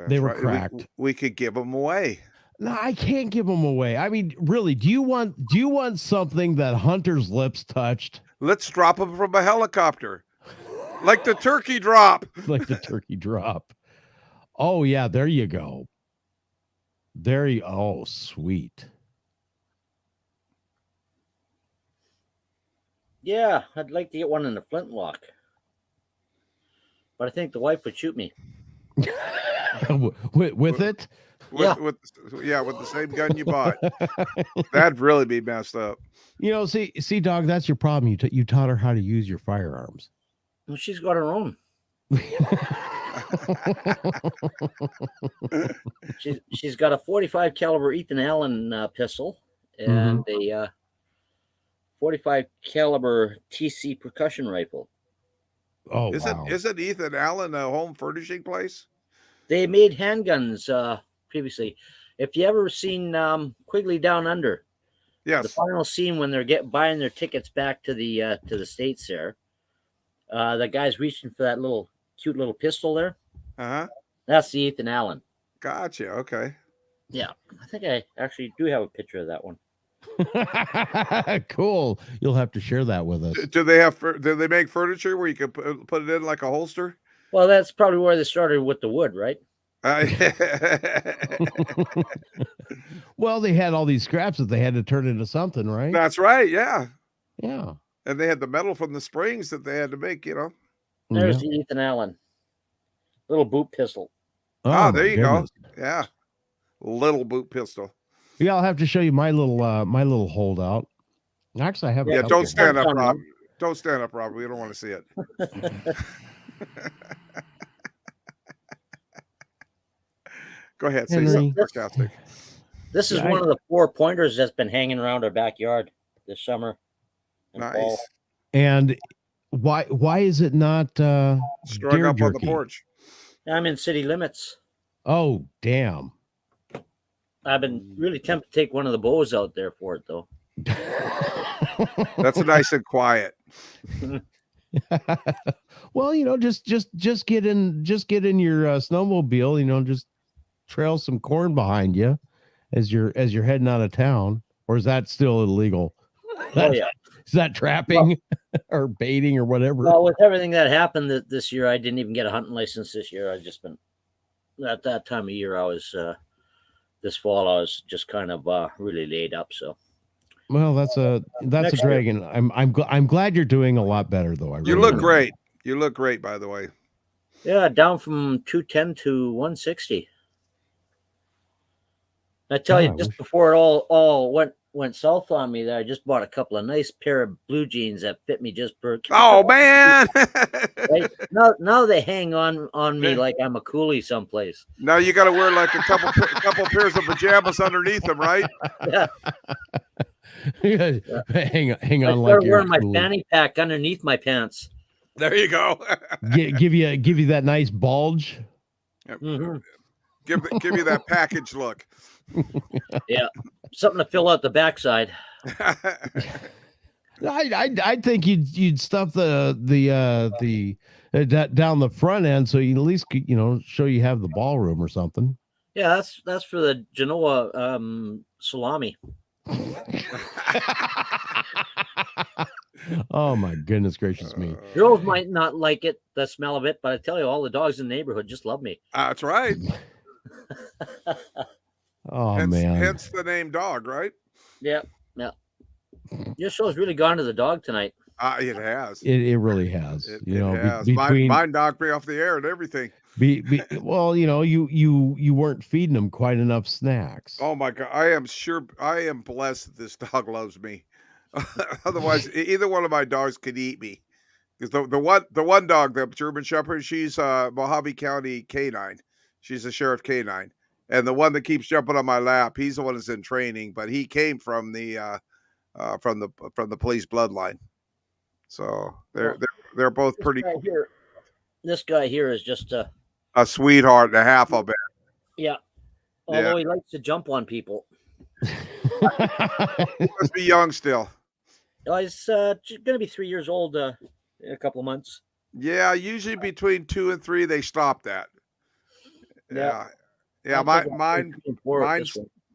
They were cracked. We could give them away. No, I can't give them away. I mean, really, do you want something that Hunter's lips touched? Let's drop them from a helicopter, like the turkey drop. Like the turkey drop. Oh yeah, there you go. Oh, sweet. Yeah, I'd like to get one in the flintlock. But I think the wife would shoot me. with it? With the same gun you bought. That'd really be messed up. See, dog, that's your problem. You taught her how to use your firearms. Well, she's got her own. She's got a 45 caliber Ethan Allen pistol and a 45 caliber TC percussion rifle. Oh, Isn't Ethan Allen a home furnishing place? They made handguns previously. If you ever seen Quigley Down Under, yes, the final scene when they're buying their tickets back to the States there, the guy's reaching for that cute little pistol there. That's the Ethan Allen. Gotcha. Okay. Yeah, I think I actually do have a picture of that one. Cool. You'll have to share that with us. Do they make furniture where you can put it in like a holster? Well, that's probably where they started with the wood, right? Well, they had all these scraps that they had to turn into something, right? That's right. Yeah. Yeah. And they had the metal from the springs that they had to make, There's the Ethan Allen. Little boot pistol. Oh, there my you goodness. go. Yeah. Little boot pistol. Yeah, I'll have to show you my little holdout. Actually, I have. Yeah, a don't couple. stand up, Rob. Don't stand up, Rob. We don't want to see it. Go ahead. Say something sarcastic. This is one of the 4 pointers that's been hanging around our backyard this summer. And fall. And why is it not strung deer up on the jerky? porch? I'm in city limits. Oh, damn. I've been really tempted to take one of the bows out there for it, though. That's nice and quiet. Well, just get in your snowmobile, just trail some corn behind you as you're heading out of town. Or is that still illegal? Oh, yeah. Is that trapping or baiting or whatever? Well, with everything that happened this year, I didn't even get a hunting license this year. I've just been at that time of year. I was this fall. I was just kind of really laid up. So, Well, that's a drag, and I'm glad you're doing a lot better though. You look great. You look great, by the way. Yeah, down from 210 to 160. I tell you, just before it all went south on me, there I just bought a couple of nice pair of blue jeans that fit me just perfect. Oh man! Right? Now they hang on me like I'm a coolie someplace. Now you got to wear like a couple pairs of pajamas underneath them, right? Yeah. hang on. I Like started you're wearing my cool. fanny pack underneath my pants. There you go. Give you that nice bulge. Mm-hmm. Give you that package look. Yeah, something to fill out the backside. I think you'd stuff the down the front end so you at least show you have the ballroom or something. Yeah, that's for the Genoa salami. Oh my goodness gracious me! Girls might not like it, the smell of it, but I tell you, all the dogs in the neighborhood just love me. That's right. Oh hence, man! Hence the name dog, right? Yeah. Your show's really gone to the dog tonight. It has. It really has. It has. Between mine knocked me off the air and everything. Well, you weren't feeding them quite enough snacks. Oh my God! I am blessed that this dog loves me. Otherwise, either one of my dogs could eat me. Because the one dog, the German Shepherd, she's Mojave County canine. She's a sheriff canine, and the one that keeps jumping on my lap, he's the one that's in training, but he came from the police bloodline. So they're both pretty. This guy here is just a sweetheart and a half, I'll bet. Yeah. Although he likes to jump on people. He must be young still. He's going to be 3 years old in a couple of months. Yeah, usually between 2 and 3 they stop that. Yeah.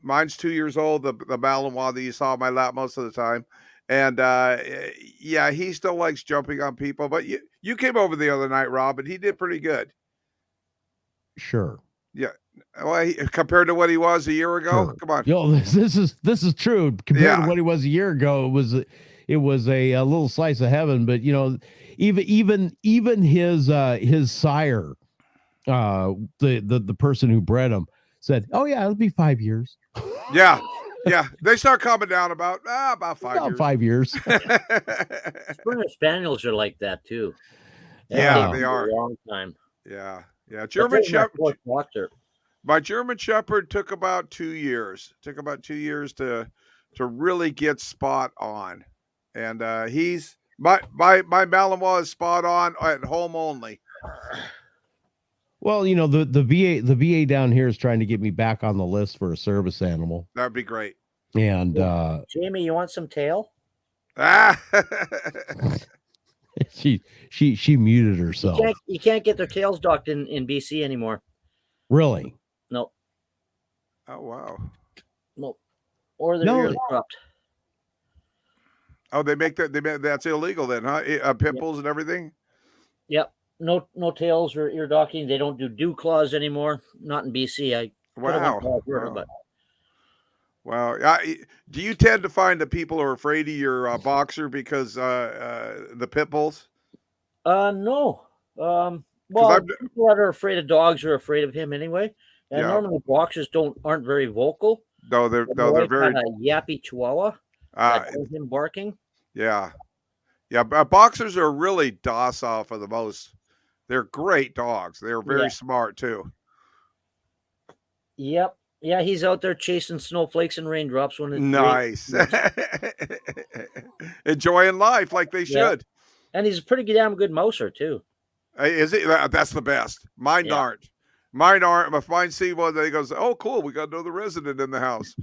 Mine's 2 years old. The Malinois that you saw on my lap most of the time, and he still likes jumping on people. But you came over the other night, Rob, and he did pretty good. Sure. Yeah. Well, compared to what he was a year ago, Sure. Come on. Yo, this is true. Compared to what he was a year ago, it was a little slice of heaven. But even his sire, the person who bred him, said, "Oh yeah, it'll be 5 years." Yeah. They start coming down about 5 years. 5 years. Springer Spaniels are like that too. They are. A long time. Yeah. German Shepherd. My German Shepherd took about 2 years. Took about 2 years to really get spot on, and he's my Malinois is spot on at home only. Well, the VA down here is trying to get me back on the list for a service animal. That'd be great. And Jamie, you want some tail? She muted herself. You can't get their tails docked in BC anymore. Really? No. Oh wow. No. Or their ears cropped. Oh, they make that's illegal then, huh? Pit bulls and everything. Yep. No tails or ear docking. They don't do dew claws anymore. Not in BC. Wow. Do you tend to find that people are afraid of your boxer because the pit bulls? No. Well, people that are afraid of dogs are afraid of him anyway. And normally boxers aren't very vocal. No, they're very yappy chihuahua. That him barking. Yeah. Boxers are really docile for the most. They're great dogs. They're very smart too. Yep. Yeah, he's out there chasing snowflakes and raindrops when it's nice. Enjoying life like they should. And he's a pretty damn good mouser too. Is he? That's the best. Mine aren't. Mine aren't. If mine see one, they goes, "Oh, cool, we got another resident in the house."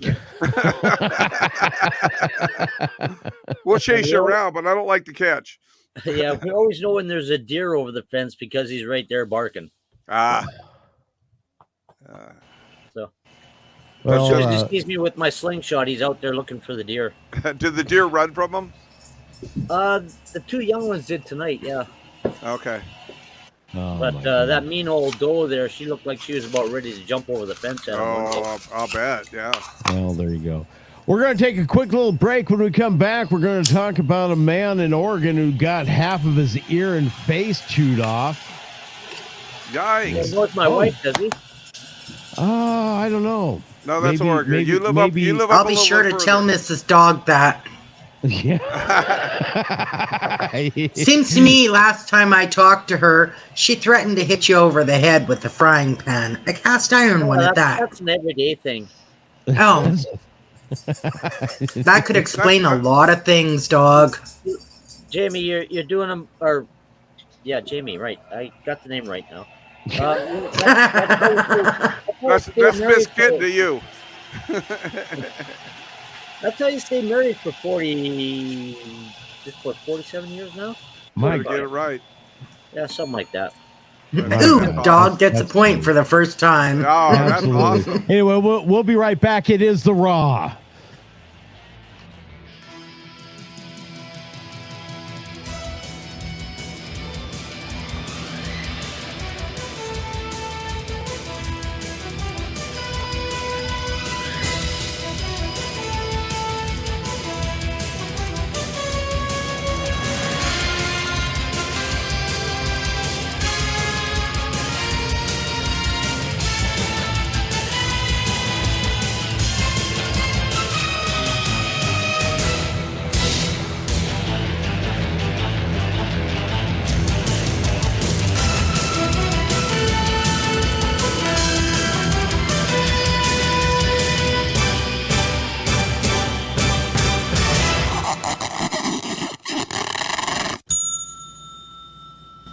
We'll chase you around, but I don't like to catch. Yeah, we always know when there's a deer over the fence because he's right there barking. So he just sees me with my slingshot. He's out there looking for the deer. Did the deer run from him? The two young ones did tonight. Yeah. Okay. But that mean old doe there, she looked like she was about ready to jump over the fence at him. Oh, I'll bet. Yeah. Well, there you go. We're going to take a quick little break. When we come back, we're going to talk about a man in Oregon who got half of his ear and face chewed off. Yikes. He knows my wife, does he? I don't know. No, that's Oregon. You live up. I'll be sure to tell Mrs. Dog that. Yeah. Seems to me last time I talked to her, she threatened to hit you over the head with a frying pan. A cast iron one at that. That's an everyday thing. Oh. That could explain a lot of things, dog. Jamie, you're doing them, Jamie, right. I got the name right now. That's Miss Kitten to you. That's how you stay married for 47 years now? Get it right. Yeah, something like that. Ooh, dog gets a point for the first time. Oh, that's awesome. Anyway, we'll be right back. It is The Raw.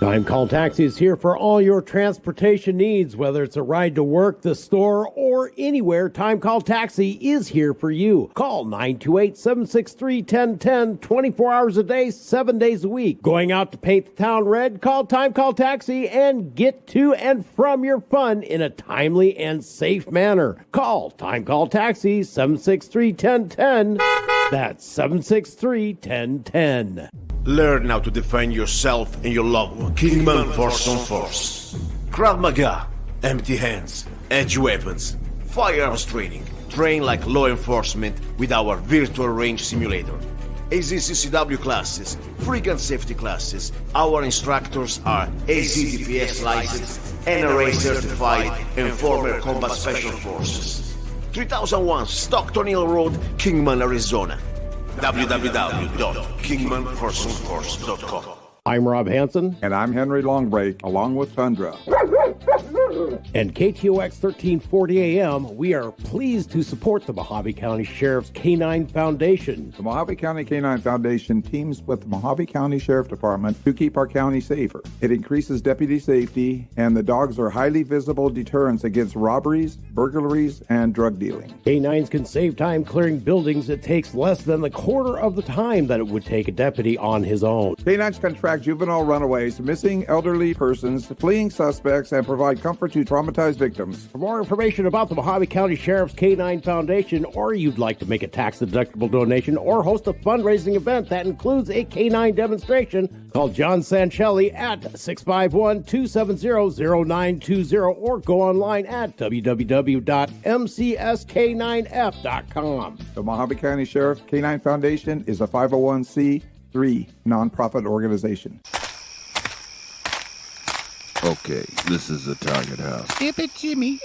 Time Call Taxi is here for all your transportation needs, whether it's a ride to work, the store, or anywhere. Time Call Taxi is here for you. Call 928-763-1010, 24 hours a day, 7 days a week. Going out to paint the town red? Call Time Call Taxi and get to and from your fun in a timely and safe manner. Call Time Call Taxi, 763-1010. That's 763-1010. Learn how to defend yourself and your loved one. Kingman Force on Force. Krav Maga. Empty hands. Edge weapons. Firearms training. Train like law enforcement with our virtual range simulator. AZCCW classes. Free gun safety classes. Our instructors are AZDPS licensed, NRA certified, and former Combat Special Forces. 3001 Stockton Hill Road, Kingman, Arizona. www.kingmanforceonforce.com. I'm Rob Hansen. And I'm Henry Longbreak, along with Tundra. And KTOX 1340 AM, we are pleased to support the Mojave County Sheriff's Canine Foundation. The Mojave County Canine Foundation teams with the Mojave County Sheriff Department to keep our county safer. It increases deputy safety, and the dogs are highly visible deterrents against robberies, burglaries, and drug dealing. Canines can save time clearing buildings. It takes less than the quarter of the time that it would take a deputy on his own. Canines can track juvenile runaways, missing elderly persons, fleeing suspects, and provide comfort offer to traumatized victims. For more information about the Mojave County Sheriff's K-9 Foundation, or you'd like to make a tax-deductible donation or host a fundraising event that includes a K-9 demonstration, call John Sanchelli at 651-270-0920 or go online at www.mcsk9f.com. The Mojave County Sheriff K-9 Foundation is a 501c3 nonprofit organization. Okay, this is the target house. But Jimmy,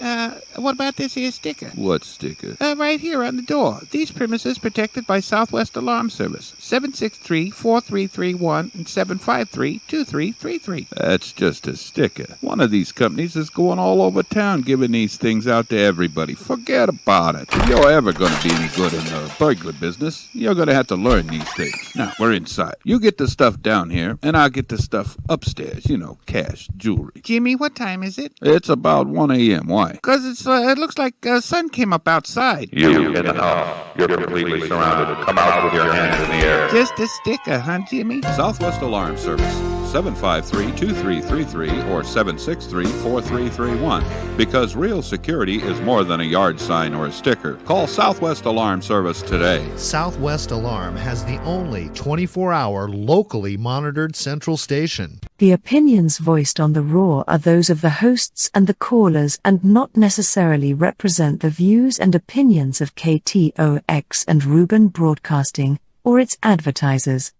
what about this here sticker? What sticker? Right here on the door. These premises protected by Southwest Alarm Service. 763-4331 and 753-2333. That's just a sticker. One of these companies is going all over town giving these things out to everybody. Forget about it. If you're ever going to be any good in the burglar business, you're going to have to learn these things. Now, we're inside. You get the stuff down here, and I'll get the stuff upstairs. You know, cash, jewelry. Jimmy, what time is it? It's about 1 a.m. Why? Because it looks like sun came up outside. You in the house. You're completely surrounded. Come out with your hands in the air. Just a sticker, huh, Jimmy? Southwest Alarm Service, 753-2333 or 763-4331. Because real security is more than a yard sign or a sticker. Call Southwest Alarm Service today. Southwest Alarm has the only 24-hour locally monitored central station. The opinions voiced on the Raw are those of the hosts and the callers and not necessarily represent the views and opinions of KTOX and Ruben Broadcasting or its advertisers.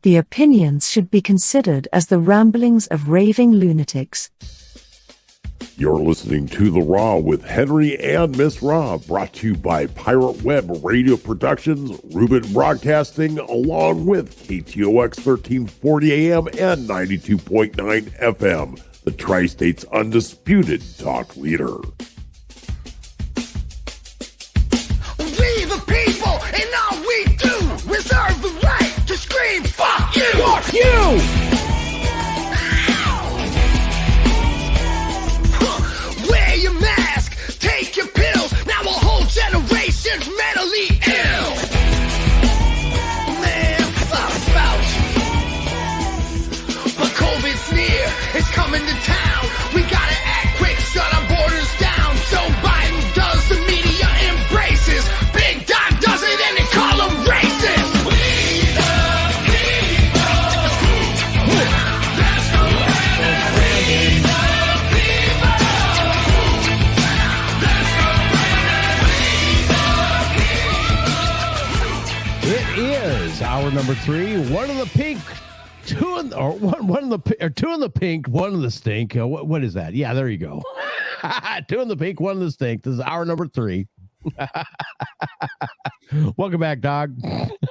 The opinions should be considered as the ramblings of raving lunatics. You're listening to The Raw with Henry and Miss Raw, brought to you by Pirate Web Radio Productions, Ruben Broadcasting, along with KTOX 1340 AM and 92.9 FM, the Tri-State's undisputed talk leader. We the people, and all we do, reserve the right to scream, fuck you! Fuck you! Wear your mask, take your pills, now a whole generation's mentally ill. Man, fuck Fauci. But COVID's near, it's coming to town. We gotta act quick, shut our borders down. Joe Biden does, the media embraces. Big Dog does it and they call him racist. We the people. Let's go and we the people. It is hour number 3. One in the pink, two in the pink, one in the stink. What is that? Yeah, there you go. 2 in the pink, 1 in the stink. This is hour number 3. Welcome back, dog.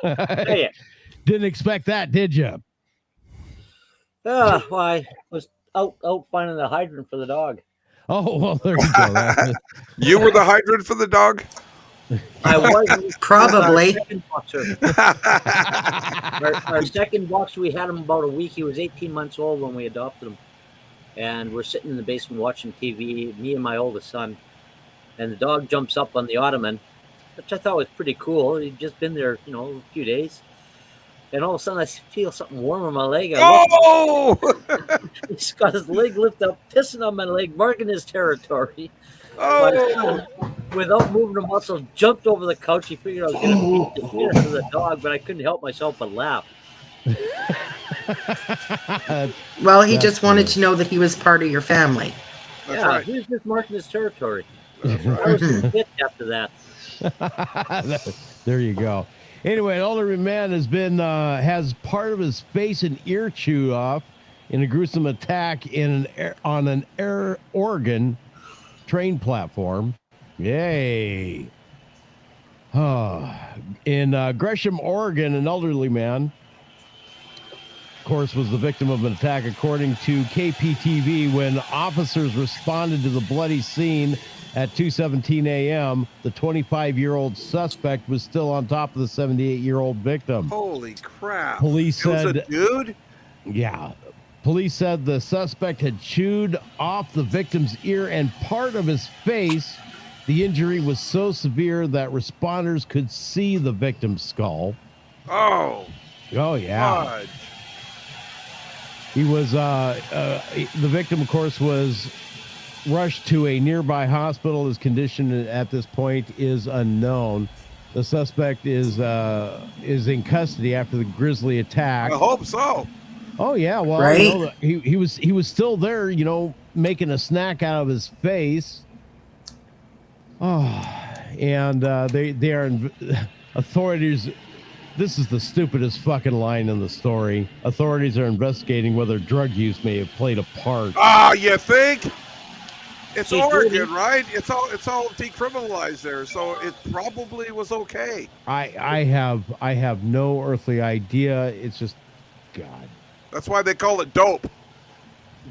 Hey. Didn't expect that, did you? Well, I was out finding the hydrant for the dog. Oh, well, there you go. You were the hydrant for the dog? I was Probably. Our second boxer, we had him about a week. He was 18 months old when we adopted him. And we're sitting in the basement watching TV, me and my oldest son. And the dog jumps up on the ottoman, which I thought was pretty cool. He'd just been there, a few days. And all of a sudden, I feel something warm on my leg. He's got his leg lifted up, pissing on my leg, marking his territory. Oh! Without moving a muscle, jumped over the couch. He figured I was going to beat the shit out of the dog, but I couldn't help myself but laugh. Well, he just wanted to know that he was part of your family. He was just marking his territory. I was just pissed after that. There you go. Anyway, an elderly man has part of his face and ear chewed off in a gruesome attack on an Oregon train platform. Yay. In Gresham, Oregon, an elderly man, of course, was the victim of an attack, according to KPTV. When officers responded to the bloody scene at 2:17 a.m., the 25-year-old suspect was still on top of the 78-year-old victim. Holy crap. Police said, it was a dude? Yeah. Police said the suspect had chewed off the victim's ear and part of his face. The injury was so severe that responders could see the victim's skull. Oh. Oh, yeah. God. He was, the victim, of course, was rushed to a nearby hospital. His condition at this point is unknown. The suspect is in custody after the grisly attack. I hope so. Oh yeah, well, Right? he was still there, making a snack out of his face. Oh, and they are authorities. This is the stupidest fucking line in the story. Authorities are investigating whether drug use may have played a part. Ah, you think? It's Oregon, right? It's all decriminalized there, so it probably was okay. I have no earthly idea. It's just, God. That's why they call it dope.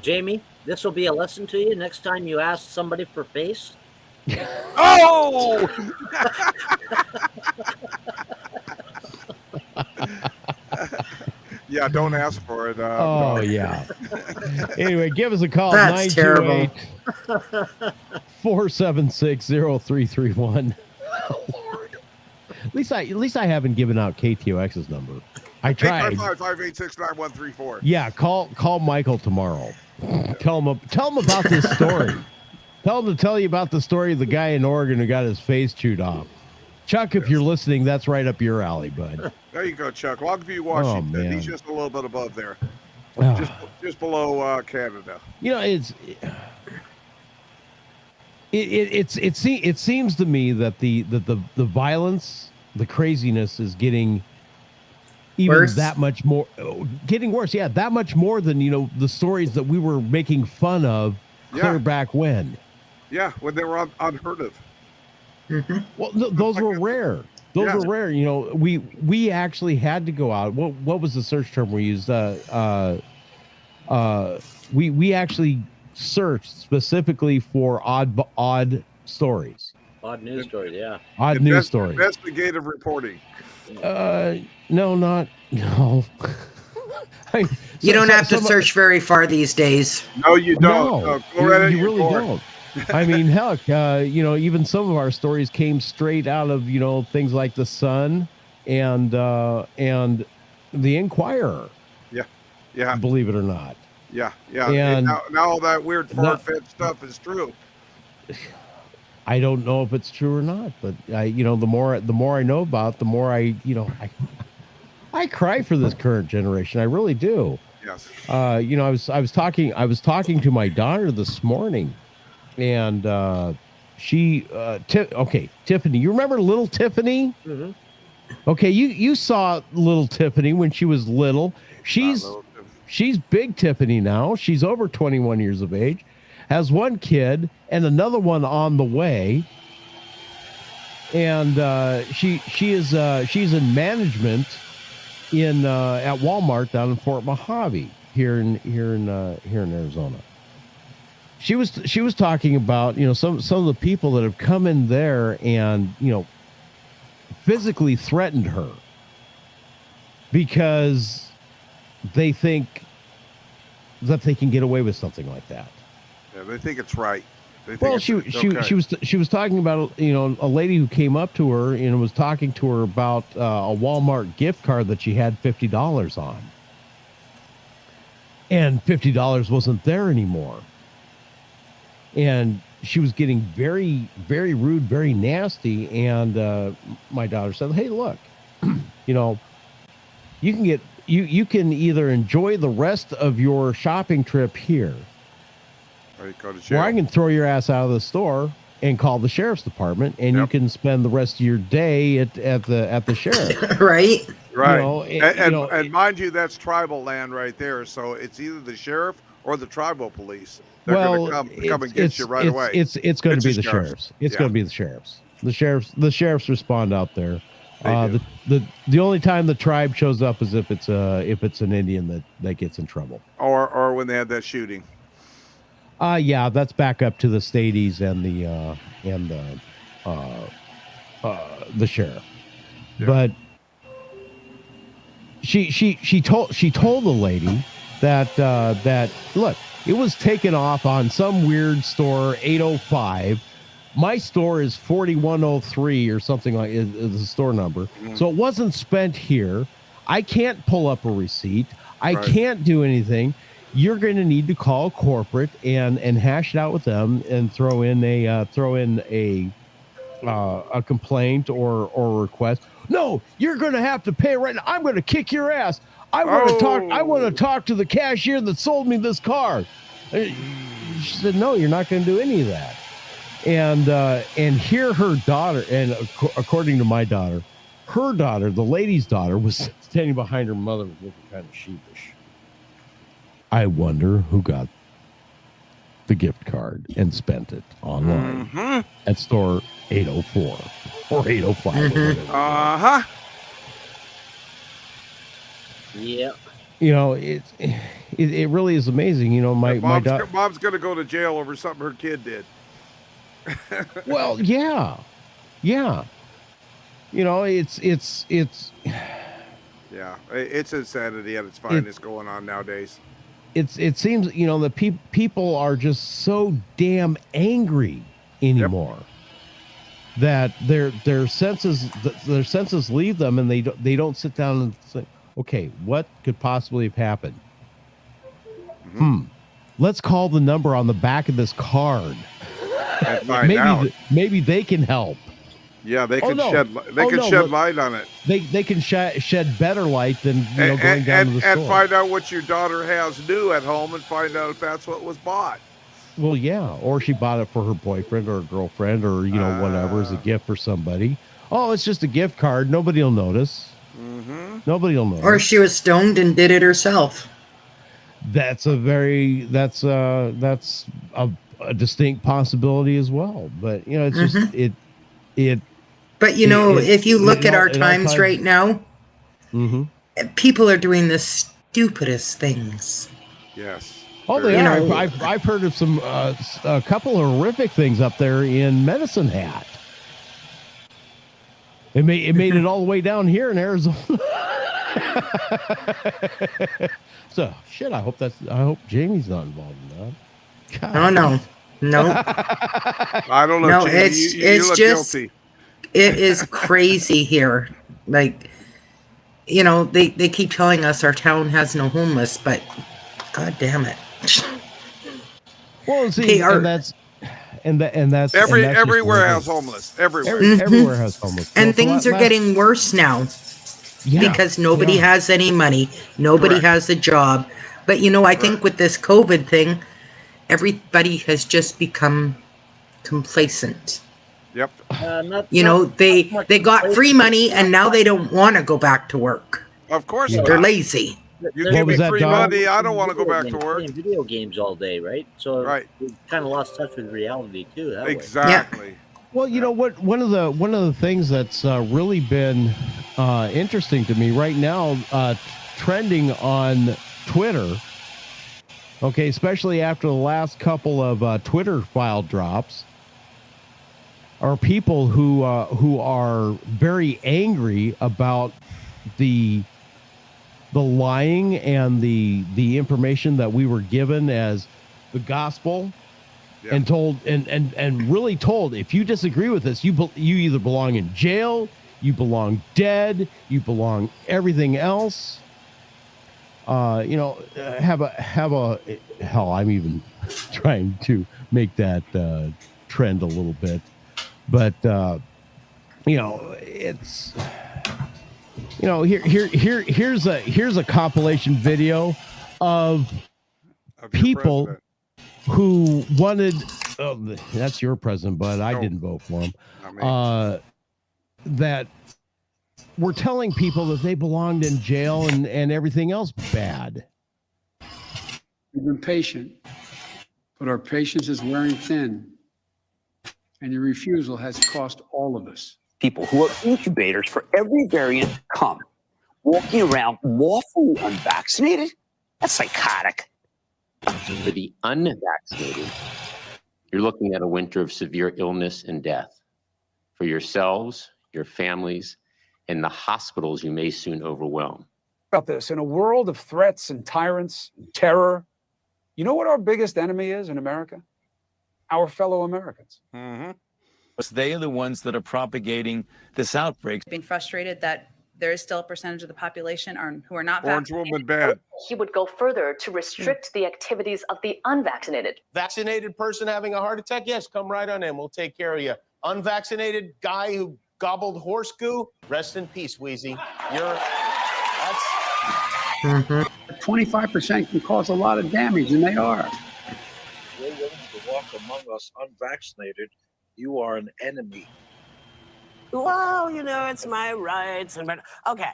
Jamie, this will be a lesson to you next time you ask somebody for face. Oh! Yeah, don't ask for it. Oh, no. Yeah. Anyway, give us a call. That's terrible. 476-0331. Lord. At least I haven't given out KTOX's number. I tried. 855-586-9134. Yeah, call Michael tomorrow. Tell him about this story. Tell him to tell you about the story of the guy in Oregon who got his face chewed off. Chuck, if you're listening, that's right up your alley, bud. There you go, Chuck. Longview, Washington. man. He's just a little bit above there. Oh. Just below Canada. It seems to me that the violence, the craziness is getting even Worse? that much more, getting worse. Yeah, that much more than the stories that we were making fun of clear back when. Yeah, when they were unheard of. Mm-hmm. Well, those were rare. Those were rare. We actually had to go out. What was the search term we used? We actually searched specifically for odd stories. Odd news stories, yeah. Odd news stories. Investigative reporting. No. You don't have to search very far these days. No, you don't. No, Go right you really don't. I mean, heck, even some of our stories came straight out of things like the Sun and the Inquirer. Yeah. Believe it or not. Yeah. And now all that weird far-fetched stuff is true. I don't know if it's true or not, but the more I know about, the more I cry for this current generation. I really do. Yes. I was talking to my daughter this morning, and Tiffany, you remember little Tiffany? Mm-hmm. Okay, you saw little Tiffany when she was little. She's big Tiffany now. She's over 21 years of age, has one kid and another one on the way. And she's in management at Walmart down in Fort Mojave here in Arizona. She was talking about some of the people that have come in there and physically threatened her because they think that they can get away with something like that. Yeah, they think it's right. Well, she was talking about a lady who came up to her and was talking to her about a Walmart gift card that she had $50 on, and $50 wasn't there anymore, and she was getting very, very rude, very nasty. And my daughter said, "Hey, look, you can either enjoy the rest of your shopping trip here, or I can throw your ass out of the store and call the sheriff's department, and you can spend the rest of your day at the sheriff." Right. And mind you, that's tribal land right there. So it's either the sheriff or the tribal police. They're going to come and get you right away. It's going to be the sheriffs. It's going to be the sheriffs. The sheriffs respond out there. The only time the tribe shows up is if it's an Indian that gets in trouble, or when they had that shooting. Yeah, that's back up to the Stadies and the sheriff. Yeah. But she told the lady that look, it was taken off on some weird store 805. My store is 4103 or something like is the store number. So it wasn't spent here. I can't pull up a receipt. I can't do anything. you're going to need to call corporate and hash it out with them and throw in a complaint or request. No, you're going to have to pay right now. I'm going to kick your ass. I want to talk to the cashier that sold me this car. She said, no, you're not going to do any of that. And here her daughter, and according to my daughter, her daughter, the lady's daughter, was standing behind her mother looking kind of sheepish. I wonder who got the gift card and spent it online at store 804 or 805. Uh-huh. Yeah. You know, it really is amazing. You know, my mom's going to go to jail over something her kid did. Well, yeah. You know, it's yeah, it's insanity at its finest going on nowadays. It seems, you know, that people are just so damn angry anymore that their senses leave them, and they don't sit down and say, okay, what could possibly have happened? Let's call the number on the back of this card. And find out. Maybe they can help. Yeah, they can shed light on it. They can shed better light than going down to the store. And find out what your daughter has new at home and find out if that's what was bought. Well, yeah, or she bought it for her boyfriend or girlfriend or whatever as a gift for somebody. Oh, it's just a gift card. Nobody will notice. Nobody will notice. Or she was stoned and did it herself. That's a distinct possibility as well. But it's just it. But if you look at our times right now, people are doing the stupidest things. Yes. Oh, they are. I've heard of some a couple of horrific things up there in Medicine Hat. It made it all the way down here in Arizona. So shit. I hope Jamie's not involved in that. God. Oh no. I don't know. No, Jamie, it's look just guilty. It is crazy here. Like, they keep telling us our town has no homeless, but god damn it. Well, see, that's everywhere has homeless. Everywhere. Everywhere has homeless. And things are getting worse now. Because nobody has any money. Nobody has a job. But I think with this COVID thing, everybody has just become complacent. Yep. They got free money and now they don't want to go back to work. Of course they're lazy. You give me free money, I don't want to go back to work. Playing video games all day, right? So we kind of lost touch with reality too. Exactly. Yeah. Well, you know what? One of the things that's really been interesting to me right now, trending on Twitter. Okay, especially after the last couple of Twitter file drops, are people who are very angry about the lying and the information that we were given as the gospel. Yeah. And told and really told, if you disagree with this, you either belong in jail, you belong dead, you belong everything else. Have a hell. I'm even trying to make that trend a little bit, but it's here's a compilation video of people. President. Who wanted? Oh, that's your president, but I didn't vote for him. That were telling people that they belonged in jail and everything else bad. We've been patient, but our patience is wearing thin, and your refusal has cost all of us. People who are incubators for every variant to come, walking around lawfully unvaccinated? That's psychotic. For the unvaccinated, you're looking at a winter of severe illness and death. For yourselves, your families, and the hospitals you may soon overwhelm. About this, in a world of threats and tyrants and terror, you know what our biggest enemy is in America? Our fellow Americans. They are the ones that are propagating this outbreak. Being frustrated that there is still a percentage of the population who are not Orange vaccinated. woman bad. He would go further to restrict the activities of the unvaccinated. Vaccinated person having a heart attack, yes, come right on in. We'll take care of you. Unvaccinated guy who gobbled horse goo, rest in peace, Wheezy. That's 25% can cause a lot of damage, and they are. You're willing to walk among us unvaccinated, you are an enemy. Well, it's my rights, but okay.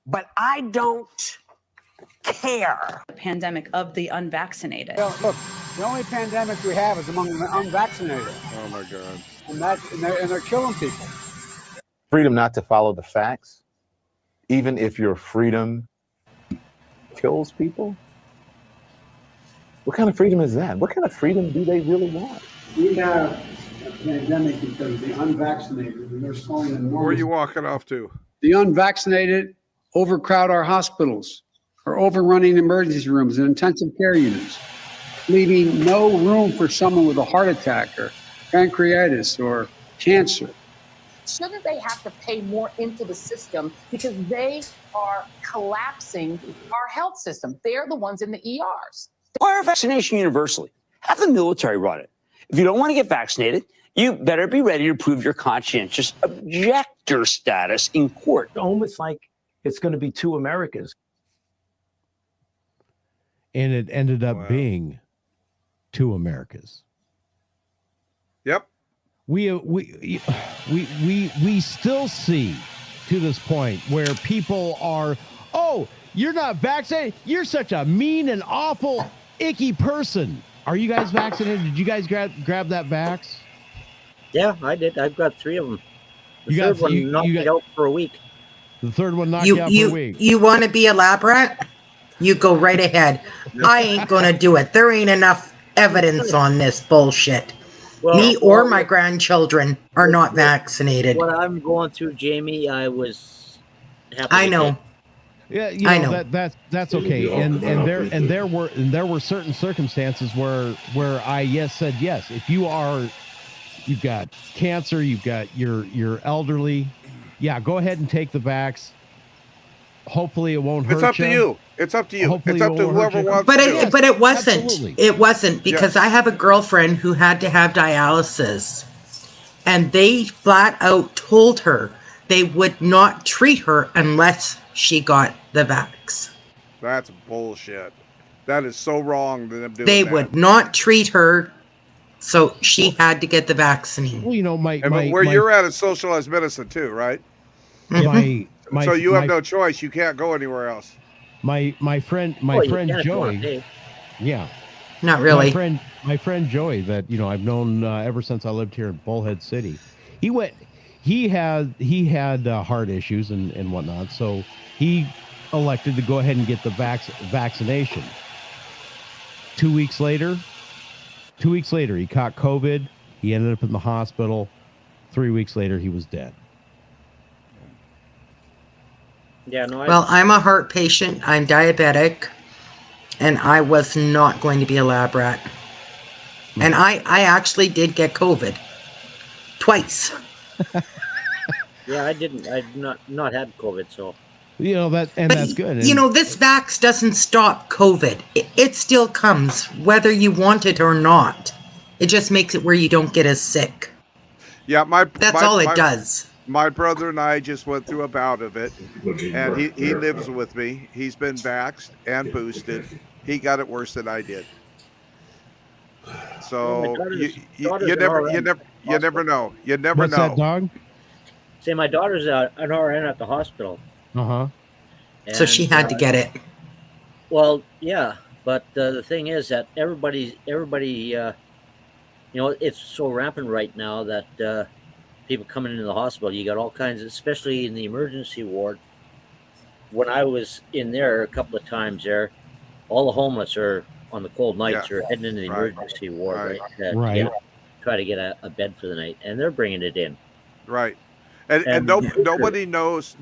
But I don't care. The pandemic of the unvaccinated. Well, look, the only pandemic we have is among the unvaccinated. Oh my God! And they're killing people. Freedom not to follow the facts, even if your freedom kills people. What kind of freedom is that? What kind of freedom do they really want? We have a pandemic because of the unvaccinated, and they're slowing enormous. Where are you walking off to? The unvaccinated overcrowd our hospitals, are overrunning emergency rooms and intensive care units, leaving no room for someone with a heart attack or pancreatitis or cancer. Shouldn't they have to pay more into the system because they are collapsing our health system? They're the ones in the ERs. Require vaccination universally. Have the military run it. If you don't want to get vaccinated, you better be ready to prove your conscientious objector status in court. Almost like it's going to be two Americas. And it ended up being two Americas. Yep. We still see to this point where people are, oh, you're not vaccinated. You're such a mean and awful, icky person. Are you guys vaccinated? Did you guys grab that vax? Yeah, I did. I've got 3 of them. The You third got- one you- knocked you me got- out for a week. The third one knocked you out for a week. You want to be a lab rat? You go right ahead. I ain't going to do it. There ain't enough evidence on this bullshit. Me or my grandchildren are not vaccinated. What I'm going through, Jamie, I was happy. I to know. Yeah, I know. That's okay. And there were certain circumstances where I said yes. If you've got cancer, you're elderly, yeah, go ahead and take the vax. Hopefully it won't hurt you. It's up to you. It's up to you. Hopefully It's up it to won't hurt whoever you. wants But to do it, it. but it wasn't. Absolutely. It wasn't because I have a girlfriend who had to have dialysis, and they flat out told her they would not treat her unless she got the vax. That's bullshit. That is so wrong that them doing They that. would not treat her, so she had to get the vaccine. Well, And where you're at is socialized medicine too, right? So you have no choice. You can't go anywhere else. My friend Joey. Yeah. Not really. My friend Joey that I've known ever since I lived here in Bullhead City. He had heart issues and whatnot, so he elected to go ahead and get the vaccination. 2 weeks later, he caught COVID. He ended up in the hospital. 3 weeks later, he was dead. Yeah, no. Well, I'm a heart patient. I'm diabetic, and I was not going to be a lab rat. And I actually did get COVID twice. Yeah, I didn't. I've not had COVID, so. That's good. This vax doesn't stop COVID. It still comes, whether you want it or not. It just makes it where you don't get as sick. Yeah, That's all it does. My brother and I just went through a bout of it, and he lives with me. He's been vaxxed and boosted. He got it worse than I did. So you never know. You never What's know. that, dog? See, my daughter's an RN at the hospital. Uh-huh. So she had to get it. Well, yeah, but the thing is that everybody, it's so rampant right now that people coming into the hospital, you got all kinds, especially in the emergency ward. When I was in there a couple of times there, all the homeless are on the cold nights are heading into the emergency ward, right? Try to get a bed for the night, and they're bringing it in. Right. And nobody knows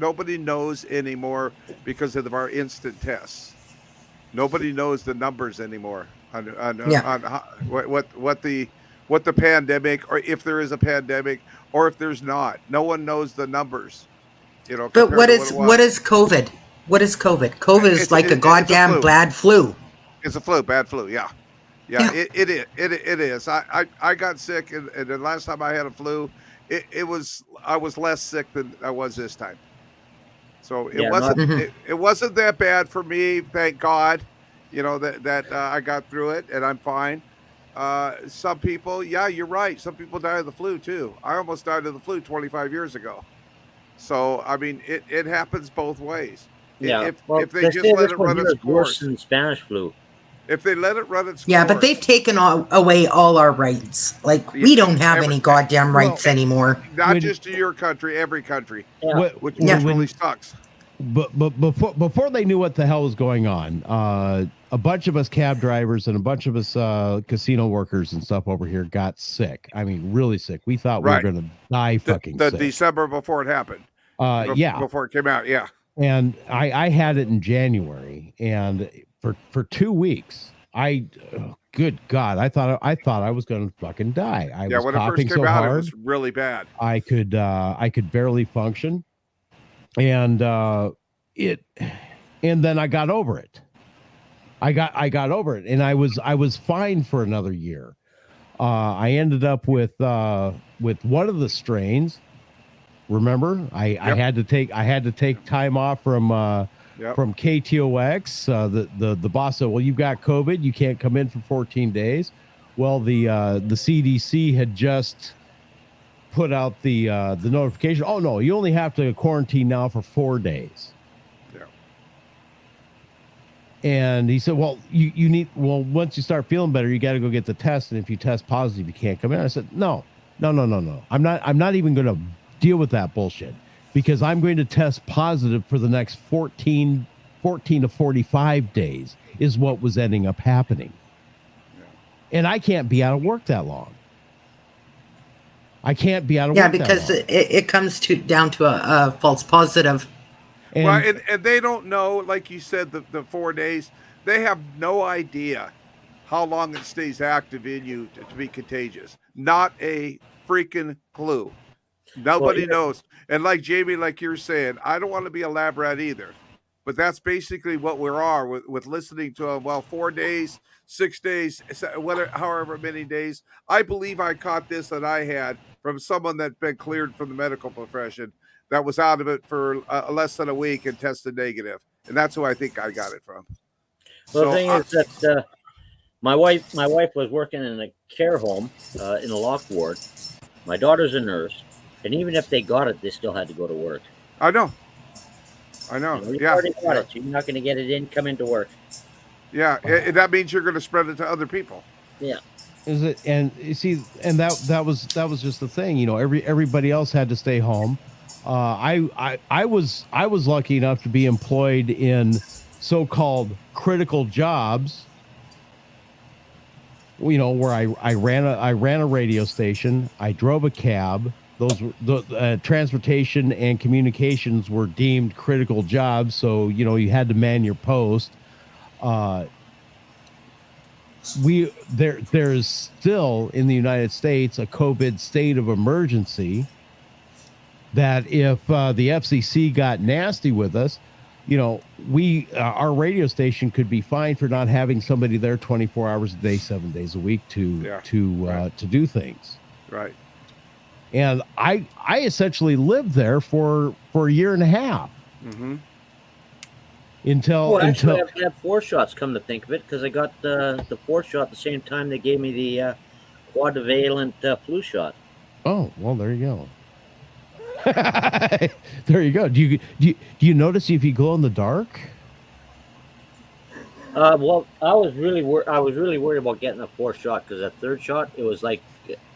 anymore because of our instant tests. Nobody knows the numbers anymore on what the pandemic, or if there is a pandemic or if there's not. No one knows the numbers. You know, But compared to what is COVID? What is COVID? COVID is like a goddamn flu. bad flu. It's a flu, bad flu. Yeah. It is. I got sick, and the last time I had a flu, I was less sick than I was this time. So it wasn't that bad for me, thank God. You know that I got through it and I'm fine. Some people, yeah, you're right. Some people die of the flu too. I almost died of the flu 25 years ago. So I mean, it happens both ways. Yeah. If they just let it run its worse course, than Spanish flu. if they let it run its Yeah, course, but they've taken away all our rights. Like, we don't have any goddamn rights anymore. not just to your country, every country, which really sucks. But before they knew what the hell was going on, a bunch of us cab drivers and a bunch of us casino workers and stuff over here got sick. I mean, really sick. We thought we were going to die fucking The sick. December before it happened. Yeah. Before it came out, yeah. And I had it in January, and for 2 weeks, good God, I thought I was going to fucking die. I was when it coughing first came so out, hard, it was really bad. I could barely function, and then I got over it. I got over it, and I was fine for another year. I ended up with one of the strains. Remember, I had to take time off from KTOX. The boss said, "Well, you've got COVID. You can't come in for 14 days." Well, the CDC had just put out the notification. Oh no, you only have to quarantine now for 4 days. Yeah. And he said, "Well, you need once you start feeling better, you got to go get the test. And if you test positive, you can't come in." I said, "No. I'm not even going to deal with that bullshit, because I'm going to test positive for the next 14 to 45 days is what was ending up happening. Yeah. And I can't be out of work that long. I can't be out of work that long. Yeah, because it comes down to a false positive. And they don't know, like you said, the 4 days, they have no idea how long it stays active in you to be contagious. Not a freaking clue. Nobody knows. And like Jamie, like you're saying, I don't want to be a lab rat either. But that's basically what we are with listening to them. Well, 4 days, 6 days, however many days. I believe I caught this that I had from someone that's been cleared from the medical profession that was out of it for less than a week and tested negative. And that's who I think I got it from. Well, the thing is that my wife was working in a care home in a lock ward. My daughter's a nurse. And even if they got it, they still had to go to work. I know. You already got it. So you're not going to get it in, come into work. Yeah, that means you're going to spread it to other people. Yeah. Is it? And you see, and that was just the thing. You know, everybody else had to stay home. I was lucky enough to be employed in so-called critical jobs. You know, where I ran a radio station. I drove a cab. Those the transportation and communications were deemed critical jobs, so you know you had to man your post. There's still in the United States a COVID state of emergency. That if the FCC got nasty with us, you know, our radio station could be fined for not having somebody there 24 hours a day, 7 days a week to do things. Right. And I essentially lived there for a year and a half. Mm-hmm. Until I've had 4 shots, come to think of it, because I got the 4th shot at the same time they gave me the quadrivalent flu shot. Oh, well, there you go. There you go. Do you notice if you glow in the dark? Well, I was really worried about getting a 4th shot, because that 3rd shot, it was like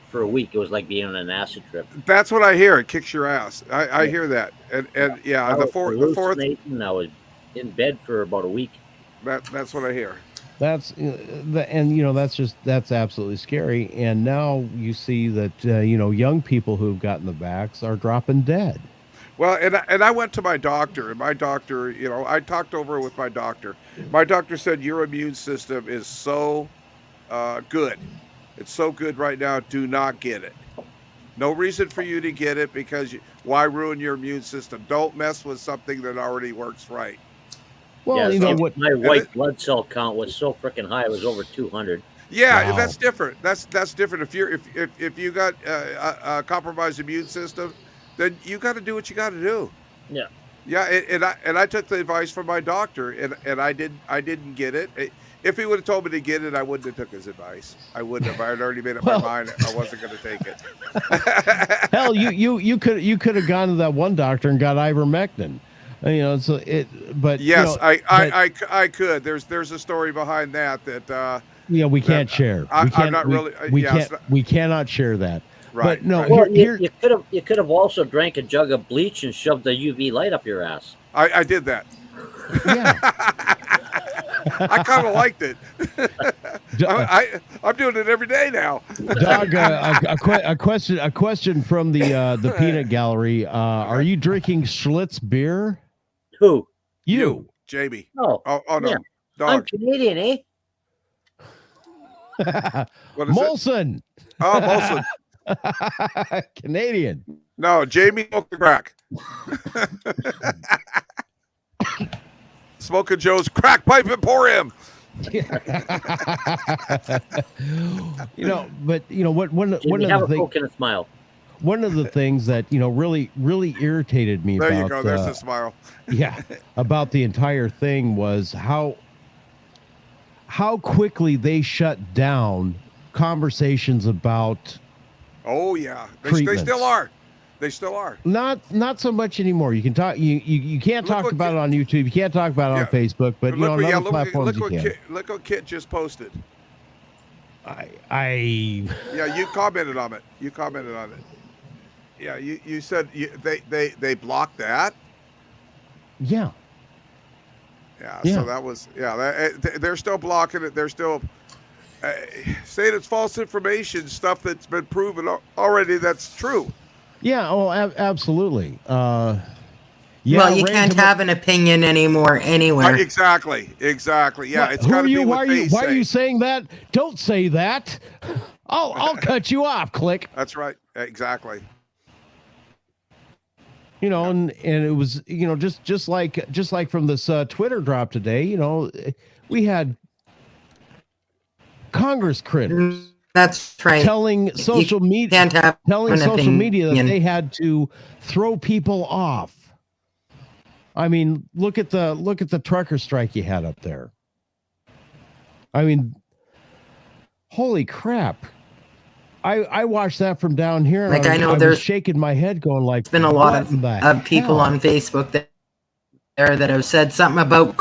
for a week, it was like being on an acid trip. That's what I hear. It kicks your ass. I hear that. And yeah, the fourth. I was in bed for about a week. That's what I hear. That's and you know that's absolutely scary. And now you see that you know, young people who've gotten the vax are dropping dead. Well, and I went to my doctor, and my doctor, you know, I talked over with my doctor. My doctor said your immune system is so good. It's so good right now. Do not get it. No reason for you to get it because why ruin your immune system? Don't mess with something that already works right. Well, my white blood cell count was so freaking high; it was over 200. Yeah, that's different. That's different. If you got a compromised immune system, then you got to do what you got to do. Yeah. Yeah, and I took the advice from my doctor, and I didn't get it. If he would have told me to get it, I wouldn't have took his advice. I wouldn't have. I had already made up my mind. I wasn't going to take it. Hell, you could have gone to that one doctor and got ivermectin. So it. But yes, I could. There's a story behind that. We can't share. I'm not really. We cannot share that. Right. But no, well, you could have also drank a jug of bleach and shoved the UV light up your ass. I did that. Yeah. I kind of liked it. I'm doing it every day now. Doug, a question from the peanut gallery. Are you drinking Schlitz beer? Who? You. Jamie. Oh no. Yeah. Dog. I'm Canadian, eh? What is Molson. It? Oh, Molson. Canadian. No, Jamie smoked the crack. Smoking Joe's crack pipe Emporium. But one of have the a Coke and a smile. One of the things that really irritated me there about you go. There's the smile. About the entire thing was how quickly they shut down conversations about. Oh yeah, they still are. They still are. Not so much anymore. You can talk. You can't talk about it on YouTube. You can't talk about it on Facebook. But on other platforms you can. Look what Kit just posted. Yeah, you commented on it. Yeah, you said they blocked that. Yeah. Yeah. So that was they're still blocking it. They're still saying it's false information, stuff that's been proven already that's true. Yeah. Oh, absolutely. Well, you can't have an opinion anymore anywhere. Exactly. Yeah, it's got to be what they say. Why are you saying that? Don't say that. I'll cut you off. Click. That's right. Exactly. And it was just like from this Twitter drop today. We had Congress critters. That's right. Telling social media that they had to throw people off. I mean, look at the trucker strike you had up there. I mean, holy crap. I watched that from down here. And I was shaking my head going like, there's been a lot of people on Facebook that have said something about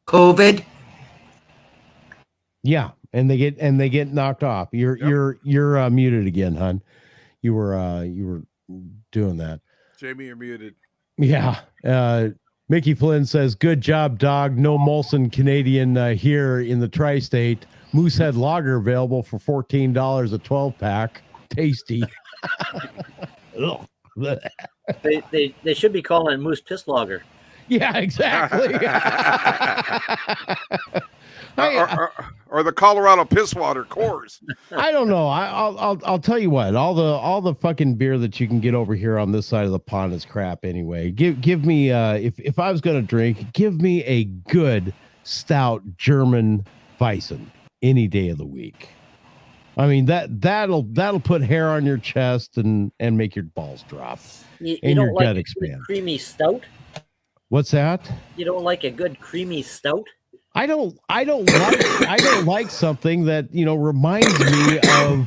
COVID. Yeah. And they get knocked off. You're muted again, hon. You were doing that. Jamie, you're muted. Yeah. Mickey Flynn says, "Good job, dog. No Molson Canadian here in the tri-state. Moosehead Lager available for $14 a 12-pack. Tasty." They should be calling it Moose Piss Lager. Yeah, exactly. Or the Colorado Pisswater Coors. I don't know. I'll tell you what. All the fucking beer that you can get over here on this side of the pond is crap anyway. Give me if I was gonna drink, give me a good stout German Weissen any day of the week. I mean that'll put hair on your chest and make your balls drop You and don't your like gut a expand. good creamy stout? What's that? You don't like a good creamy stout? I don't like something that reminds me of.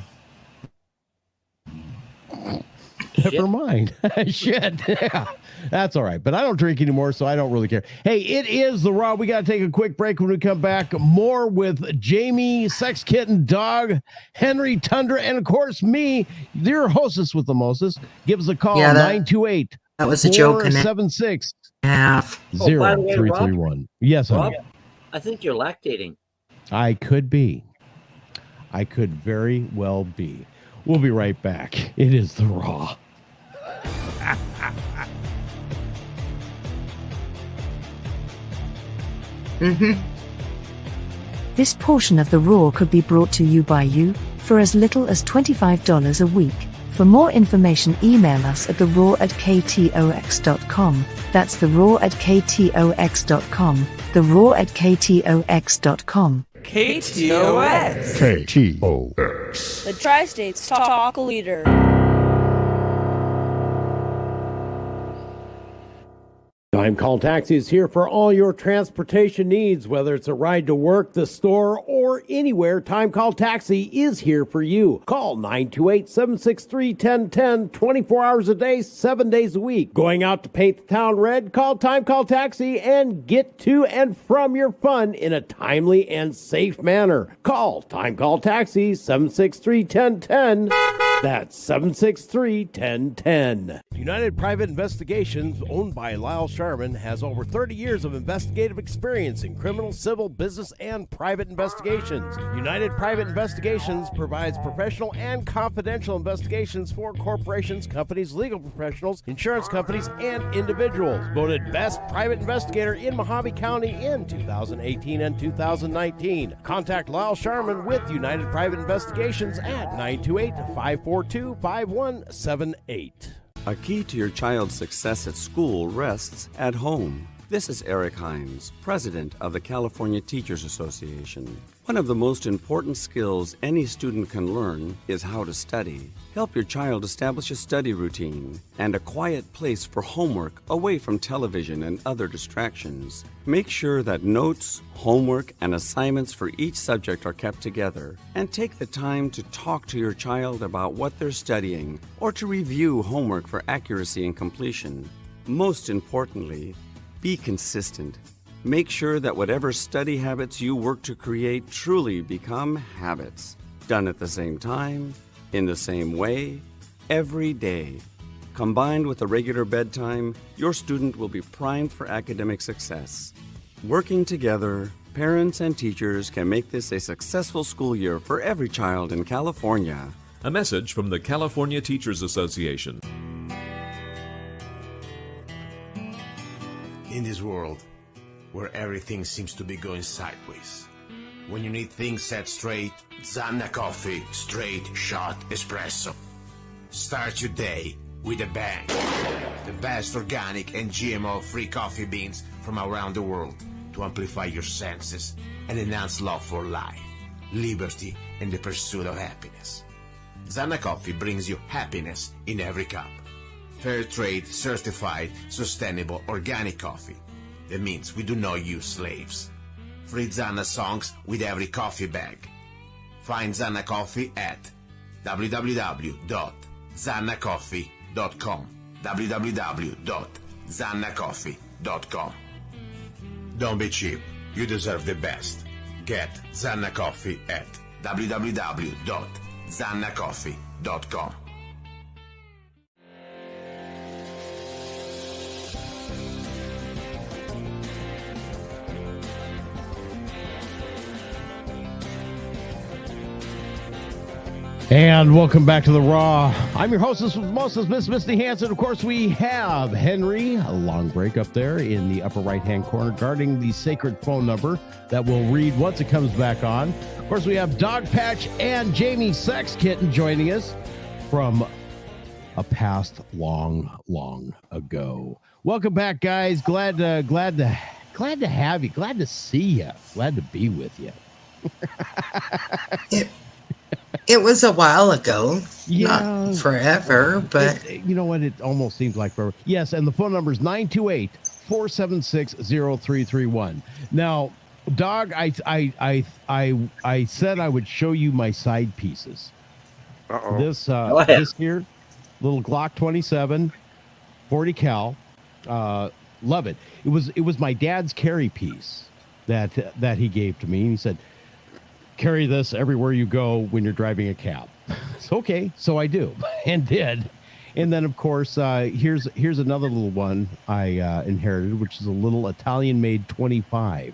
Never mind. Shit. Yeah. That's all right. But I don't drink anymore, so I don't really care. Hey, it is The Raw. We got to take a quick break. When we come back, more with Jamie, Sex Kitten, Dog, Henry, Tundra, and of course me, your hostess with the mostest. Give us a call, 928. That was a joke. 476 0331. Yes, Rob, honey. I think you're lactating. I could be. I could very well be. We'll be right back. It is The Raw. This portion of The Raw could be brought to you by you for as little as $25 a week. For more information, email us at theraw@ktox.com. That's theraw@ktox.com. theraw@ktox.com. KTOX. KTOX. The Tri-States Talk Leader. Time Call Taxi is here for all your transportation needs, whether it's a ride to work, the store, or anywhere. Time Call Taxi is here for you. Call 928-763-1010, 24 hours a day, 7 days a week. Going out to paint the town red? Call Time Call Taxi and get to and from your fun in a timely and safe manner. Call Time Call Taxi, 763-1010. That's 763-1010. United Private Investigations, owned by Lyle Sharman, has over 30 years of investigative experience in criminal, civil, business, and private investigations. United Private Investigations provides professional and confidential investigations for corporations, companies, legal professionals, insurance companies, and individuals. Voted Best Private Investigator in Mojave County in 2018 and 2019. Contact Lyle Sharman with United Private Investigations at 928-542-5178. A key to your child's success at school rests at home. This is Eric Hines, president of the California Teachers Association. One of the most important skills any student can learn is how to study. Help your child establish a study routine and a quiet place for homework away from television and other distractions. Make sure that notes, homework, and assignments for each subject are kept together, and take the time to talk to your child about what they're studying or to review homework for accuracy and completion. Most importantly, be consistent. Make sure that whatever study habits you work to create truly become habits, done at the same time, in the same way, every day. Combined with a regular bedtime, your student will be primed for academic success. Working together, parents and teachers can make this a successful school year for every child in California. A message from the California Teachers Association. In this world, where everything seems to be going sideways, when you need things set straight, Zanna Coffee Straight Shot Espresso. Start your day with a bang. The best organic and GMO-free coffee beans from around the world to amplify your senses and enhance love for life, liberty, and the pursuit of happiness. Zanna Coffee brings you happiness in every cup. Fair trade, certified, sustainable, organic coffee. That means we do not use slaves. Free Zanna songs with every coffee bag. Find Zanna Coffee at www.zannacoffee.com. www.zannacoffee.com. Don't be cheap. You deserve the best. Get Zanna Coffee at www.zannacoffee.com. And welcome back to The Raw. I'm your hostess with Moses, Miss Misty Hansen. Of course, we have Henry, a long break up there in the upper right-hand corner, guarding the sacred phone number that we'll read once it comes back on. Of course, we have Dog Patch and Jamie Sex Kitten joining us from a past long ago. Welcome back, guys. Glad to have you. Glad to see you. Glad to be with you. It was a while ago, not forever, but you know what? It almost seems like forever. Yes, and the phone number is 928-476-0331. Now, Dog, I said I would show you my side pieces. This here, little Glock 27, 40 cal, love it. It was my dad's carry piece that he gave to me, and he said, carry this everywhere you go when you're driving a cab. It's okay, so I do, and did. And then, of course, here's another little one I inherited, which is a little Italian-made 25.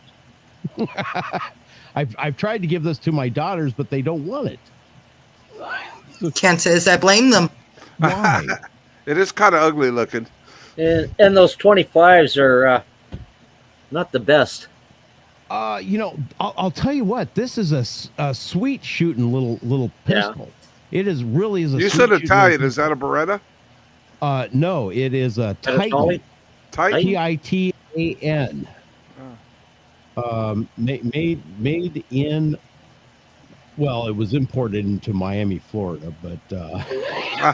I've tried to give this to my daughters, but they don't want it. Can't say as I blame them. Why? It is kind of ugly looking. And those 25s are not the best. I'll tell you what. This is a sweet shooting little pistol. It is really is a. You said Italian. Is that a Beretta? No, it is a Titan. Titan. Titan. Made in. Well, it was imported into Miami, Florida, but it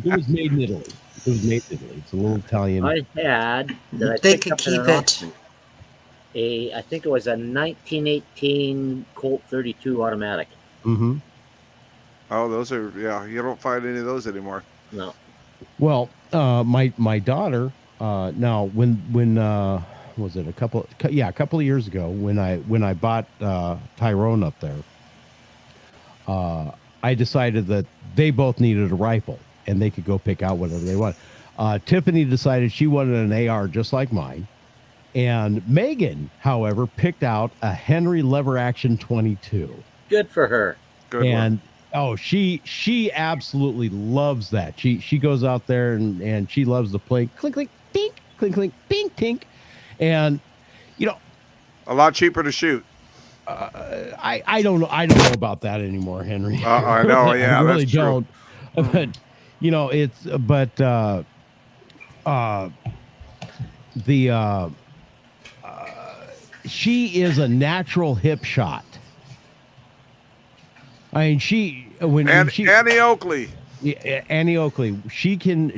was made in Italy. It was made in Italy. It's a little Italian. I had that I They picked could up in keep an it. auction. I think it was a 1918 Colt 32 automatic. Mm-hmm. Oh, those are you don't find any of those anymore. No. Well, my daughter now when was it a couple of years ago when I bought Tyrone up there, I decided that they both needed a rifle and they could go pick out whatever they want. Tiffany decided she wanted an AR just like mine, and Megan, however, picked out a Henry lever action 22. Good for her. Good and one. oh, she absolutely loves that. She goes out there and she loves to play clink clink tink clink clink pink tink, and a lot cheaper to shoot. I don't know about that anymore, Henry. I know, yeah, I really that's true. don't. But it's she is a natural hip shot. I mean, Annie Oakley. Yeah, Annie Oakley. She can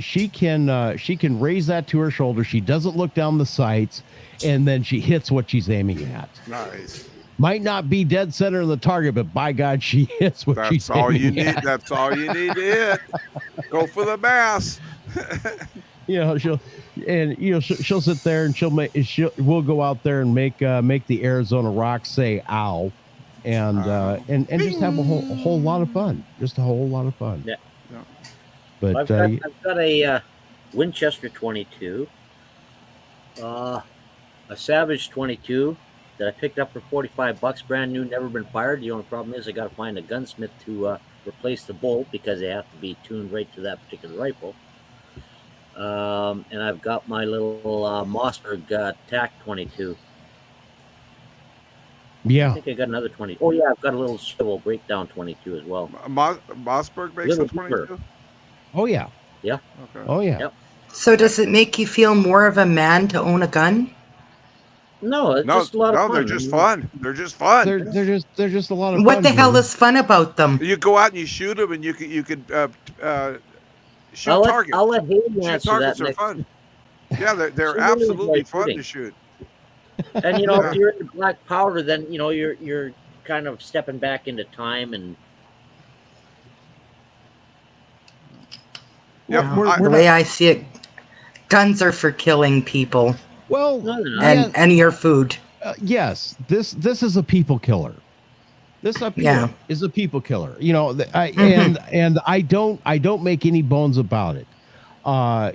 raise that to her shoulder. She doesn't look down the sights, and then she hits what she's aiming at. Nice. Might not be dead center of the target, but by God, she hits what she's That's all you aiming need. at. That's all you need to hit. Go for the mass. She'll sit there and we'll go out there and make the Arizona rocks say ow, and just have a whole lot of fun. Just a whole lot of fun. Yeah. But I've got a Winchester 22, a Savage 22 that I picked up for $45, brand new, never been fired. The only problem is I got to find a gunsmith to replace the bolt because they have to be tuned right to that particular rifle. And I've got my little Mossberg TAC 22. Yeah. I think I got another 20. Oh, yeah, I've got a little swivel breakdown 22 as well. Mossberg makes a 22? Oh, yeah. Yeah. Okay. Oh, yeah. Yep. So does it make you feel more of a man to own a gun? No, it's just a lot of fun. They're just fun. They're just fun. They're just a lot of fun. What the hell is fun about them? You go out and you shoot them, and you could shoot targets. I'll let Haley Shoot answer targets that are next. fun. Yeah, they're She really absolutely enjoys fun shooting. to shoot. And if you're into black powder, then you're kind of stepping back into time and. Yep. The way I see it, guns are for killing people. Well, and your food. Yes, this is a people killer. This is a people killer. And I don't make any bones about it.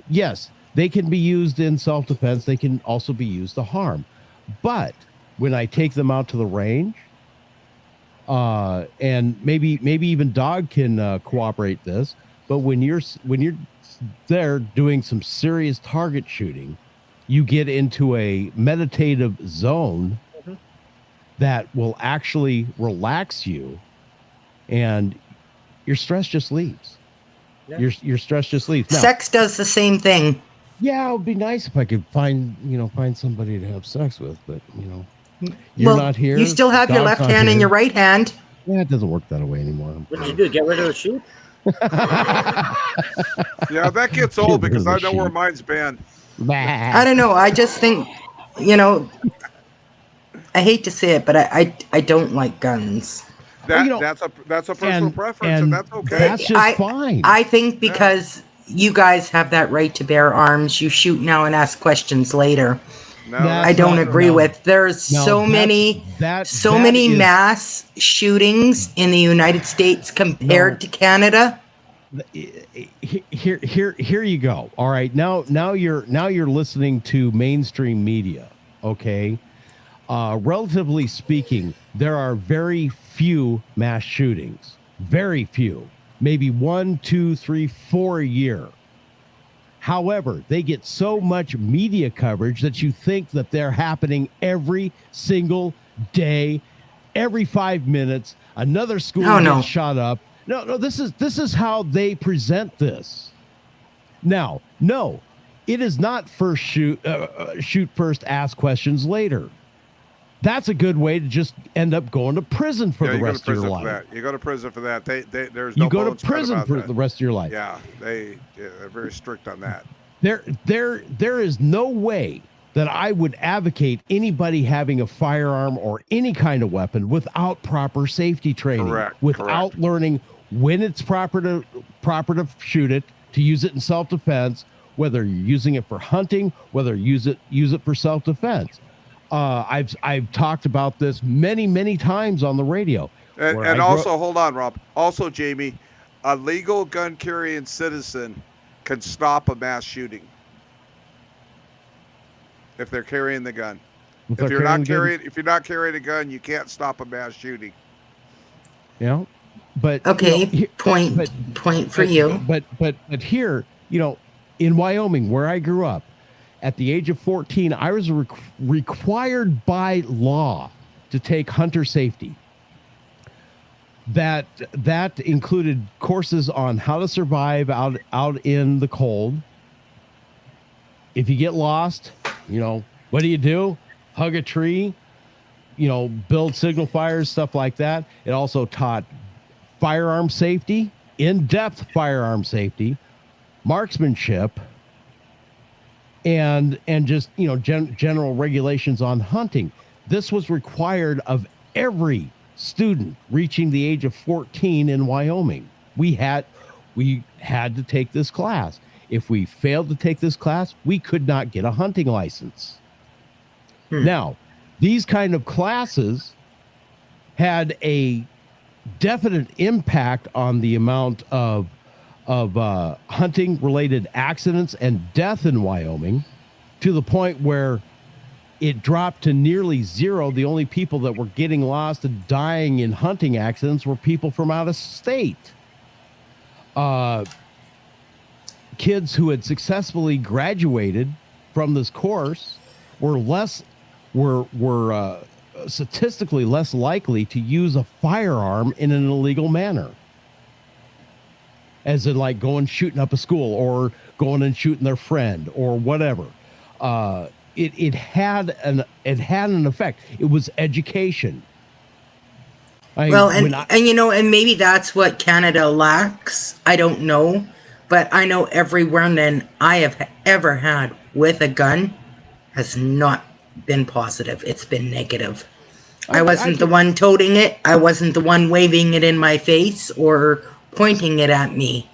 Yes, they can be used in self-defense. They can also be used to harm. But when I take them out to the range, and maybe even Dog can cooperate this, but when you're there doing some serious target shooting, you get into a meditative zone that will actually relax you, and your stress just leaves. Yeah. Your stress just leaves. Now, Sex does the same thing. Yeah, it would be nice if I could find somebody to have sex with, but you're not here. You still have your Dog's left not hand and here. your right hand. Yeah, it doesn't work that way anymore. What did you do? Get rid of the sheep? Yeah, that gets old because I know where mine's been. I don't know. I just think, I hate to say it, but I don't like guns. That's a personal preference, and that's okay. That's just fine. I think because you guys have that right to bear arms, you shoot now and ask questions later. No, I don't agree with. There's so many mass shootings in the United States compared to Canada. Here you go. All right, now you're listening to mainstream media. Okay, relatively speaking, there are very few mass shootings. Very few, maybe 1, 2, 3, 4 a year. However, they get so much media coverage that you think that they're happening every single day, every 5 minutes. Another school gets shot up. No, this is how they present this. Now, no, it is not first shoot first, ask questions later. That's a good way to just end up going to prison for the rest of your life. You go to prison for that. There's You no go to bones prison about for that. the rest of your life. Yeah, they're very strict on that. There is no way that I would advocate anybody having a firearm or any kind of weapon without proper safety training, without learning when it's proper to shoot it, to use it in self-defense, whether you're using it for hunting, whether you use it for self-defense. I've talked about this many times on the radio. And also, hold on, Rob. Also, Jamie, a legal gun carrying citizen can stop a mass shooting if they're carrying the gun. If you're not carrying a gun, you can't stop a mass shooting. Yeah, but okay, point for you. But here, in Wyoming, where I grew up, at the age of 14, I was required by law to take hunter safety. That included courses on how to survive out in the cold. If you get lost, what do? Hug a tree, build signal fires, stuff like that. It also taught firearm safety, in-depth firearm safety, marksmanship, and just general regulations on hunting. This was required of every student reaching the age of 14 in Wyoming. We had to take this class. If we failed to take this class, we could not get a hunting license. Now, these kind of classes had a definite impact on the amount of hunting related accidents and death in Wyoming, to the point where it dropped to nearly zero. The only people that were getting lost and dying in hunting accidents were people from out of state. Kids who had successfully graduated from this course were statistically less likely to use a firearm in an illegal manner, as in like going shooting up a school or going and shooting their friend or whatever. It had an effect. It was education. And maybe that's what Canada lacks. I don't know, but I know every run-in I have ever had with a gun has not been positive. It's been negative. I wasn't the one toting it. I wasn't the one waving it in my face or pointing it at me.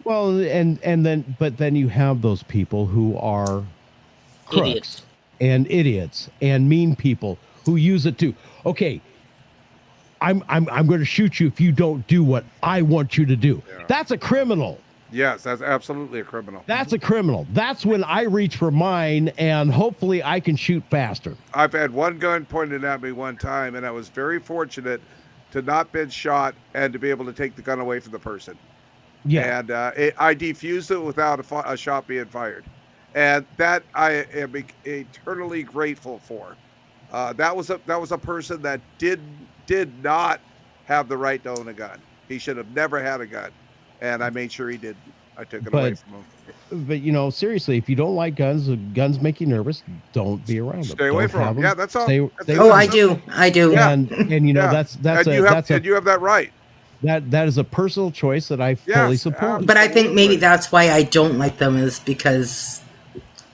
Well, but then you have those people who are crooks and idiots and mean people who use it too. Okay, I'm going to shoot you if you don't do what I want you to do. Yeah. That's a criminal. Yes, that's absolutely a criminal. That's a criminal. That's when I reach for mine, and hopefully I can shoot faster. I've had one gun pointed at me one time, and I was very fortunate to not been shot and to be able to take the gun away from the person. Yeah. And I defused it without a shot being fired. And that I am eternally grateful for. That was a person that did not have the right to own a gun. He should have never had a gun. And I made sure he did. I took it away from him. But seriously, if you don't like guns, guns make you nervous, don't be around them. Stay away from them. Yeah, that's all. I do. Yeah. And that's you have that right. That is a personal choice that I fully support. But I think maybe that's why I don't like them, is because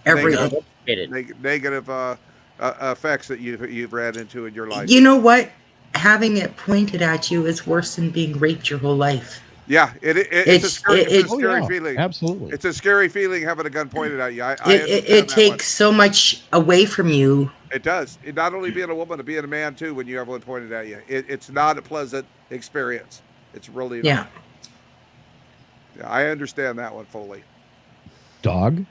negative effects that you've ran into in your life. You know what? Having it pointed at you is worse than being raped your whole life. Yeah, it's a scary feeling. Absolutely. It's a scary feeling having a gun pointed at you. It takes so much away from you. It does. It not only being a woman, but being a man too, when you have one pointed at you. It's not a pleasant experience. It's really not. Yeah, I understand that one fully. Dog?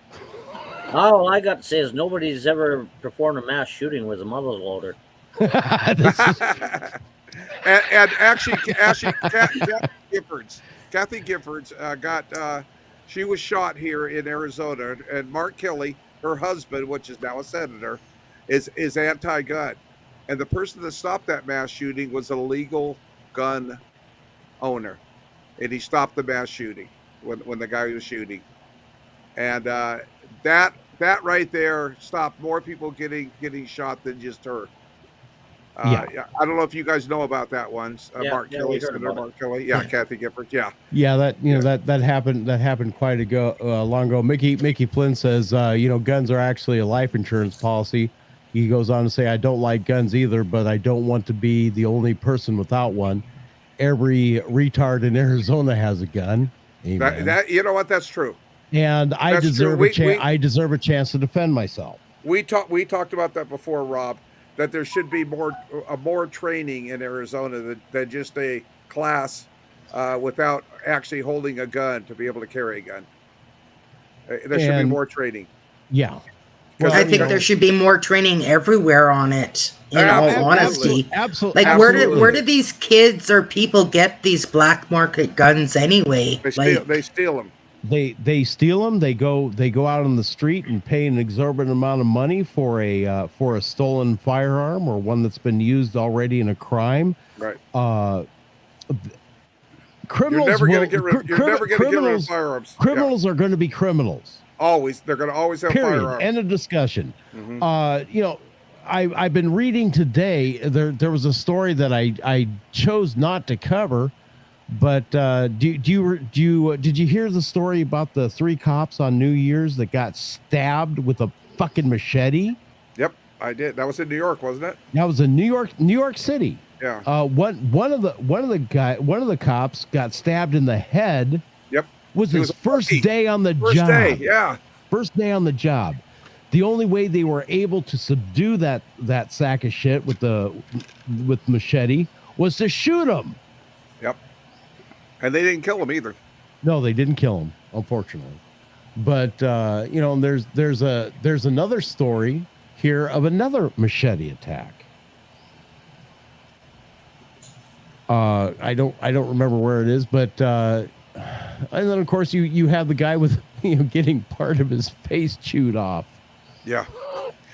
All I got to say is nobody's ever performed a mass shooting with a muzzle loader. and actually, Kathy Giffords she was shot here in Arizona, and Mark Kelly, her husband, which is now a senator, is anti-gun, and the person that stopped that mass shooting was a legal gun owner, and he stopped the mass shooting when the guy was shooting, and that right there stopped more people getting shot than just her. Yeah. I don't know if you guys know about that one. Mark we Kelly, heard Senator about Mark Kelly. Yeah, Kathy Gifford. Yeah. Yeah, that happened quite long ago. Mickey Flynn says, guns are actually a life insurance policy. He goes on to say, I don't like guns either, but I don't want to be the only person without one. Every retard in Arizona has a gun. Amen. That you know what? That's true. And I deserve a chance. I deserve a chance to defend myself. We talked about that before, Rob. That there should be more training in Arizona than just a class without actually holding a gun to be able to carry a gun. There should be more training. Yeah. Well, I think there should be more training everywhere on it. In all honesty, absolutely. Like, where do these kids or people get these black market guns anyway? They steal them. They steal them. They go out on the street and pay an exorbitant amount of money for a stolen firearm or one that's been used already in a crime. Right. Criminals. You're never going to get rid of firearms. Criminals are going to be criminals. Always. They're going to always have Period. firearms. End of discussion. Mm-hmm. I've been reading today. There was a story that I chose not to cover. But did you hear the story about the 3 cops on New Year's that got stabbed with a fucking machete? Yep, I did. That was in New York, wasn't it? That was in New York City. Yeah. One of the cops got stabbed in the head. Yep. Was his first day on the job. First day, yeah. First day on the job. The only way they were able to subdue that sack of shit with machete was to shoot him. Yep. And they didn't kill him either. No, they didn't kill him, unfortunately. But there's another story here of another machete attack. I don't remember where it is, but and then of course you have the guy with getting part of his face chewed off. Yeah.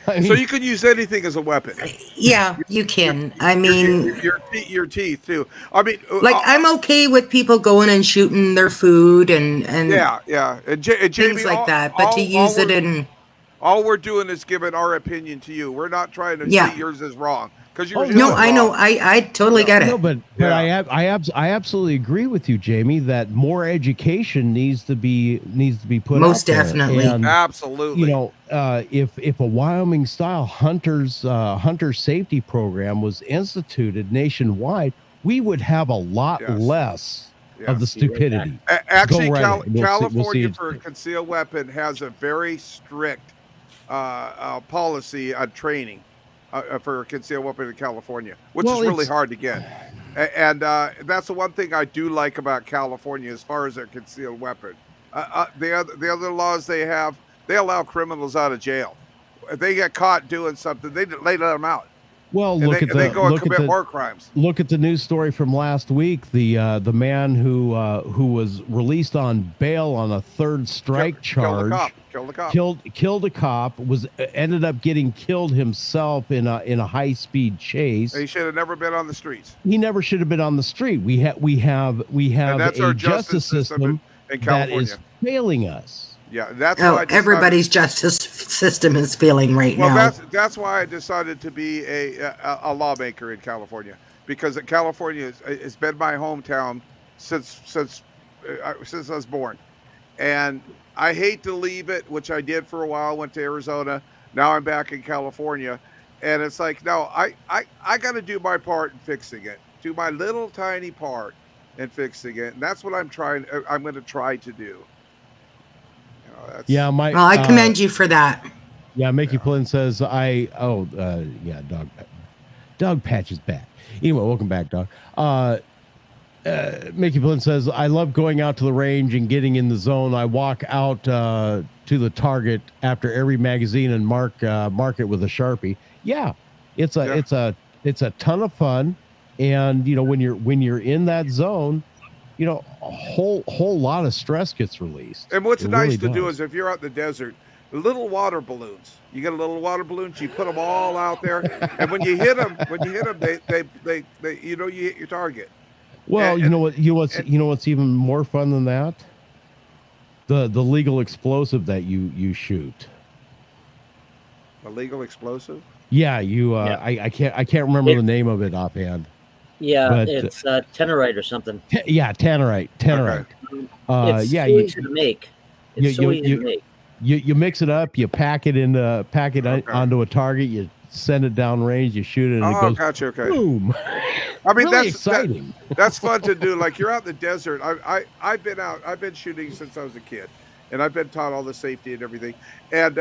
So you can use anything as a weapon. Yeah, you can. I mean, your teeth too. I mean, I'm okay with people going and shooting their food and yeah, and Jamie, things like that. But to use it in all we're doing is giving our opinion to you. We're not trying to say yours is wrong because yours is no, wrong. I know, I totally get it. No, but I absolutely agree with you, Jamie, that more education needs to be put most out there. definitely, and, absolutely. If a Wyoming style hunter safety program was instituted nationwide, we would have a lot less of the stupidity. Actually, California for a concealed weapon has a very strict policy on training for a concealed weapon in California, which is really hard to get. And that's the one thing I do like about California as far as a concealed weapon. The other laws they have, they allow criminals out of jail. If they get caught doing something, they let them out. Well, they go and commit more crimes. Look at the news story from last week. The man who was released on bail on a third strike charge. Killed a cop. Killed a cop. Ended up getting killed himself in a high-speed chase. He should have never been on the streets. He never should have been on the street. We have a justice system in that is failing us. Yeah, that's why everybody's justice system is failing right now. Well, that's why I decided to be a lawmaker in California, because California has been my hometown since I was born, and I hate to leave it, which I did for a while. Went to Arizona, now I'm back in California, and it's like, no, I got to do my part in fixing it, do my little tiny part in fixing it, and that's what I'm going to try to do. I commend you for that. Yeah, Mickey Flynn says Dog Patch is back. Anyway, welcome back, Dog. Mickey Flynn says, I love going out to the range and getting in the zone. I walk out to the target after every magazine and mark it with a Sharpie. Yeah, it's a ton of fun, and when you're in that zone, a whole lot of stress gets released. And what's nice to do is if you're out in the desert, little water balloons. You get a little water balloons, you put them all out there, and when you hit them, they you hit your target. Well, you know what's even more fun than that? The legal explosive that you shoot. A legal explosive? Yeah, I can't remember the name of it offhand. Yeah, but, it's Tenorite or something. Tannerite. It's so easy to make. It's so easy to make. You mix it up, you pack it onto a target, you send it down range, you shoot it, and it goes gotcha, okay. boom. I mean, really that's exciting. That's fun to do. Like, you're out in the desert. I've been shooting since I was a kid, and I've been taught all the safety and everything. And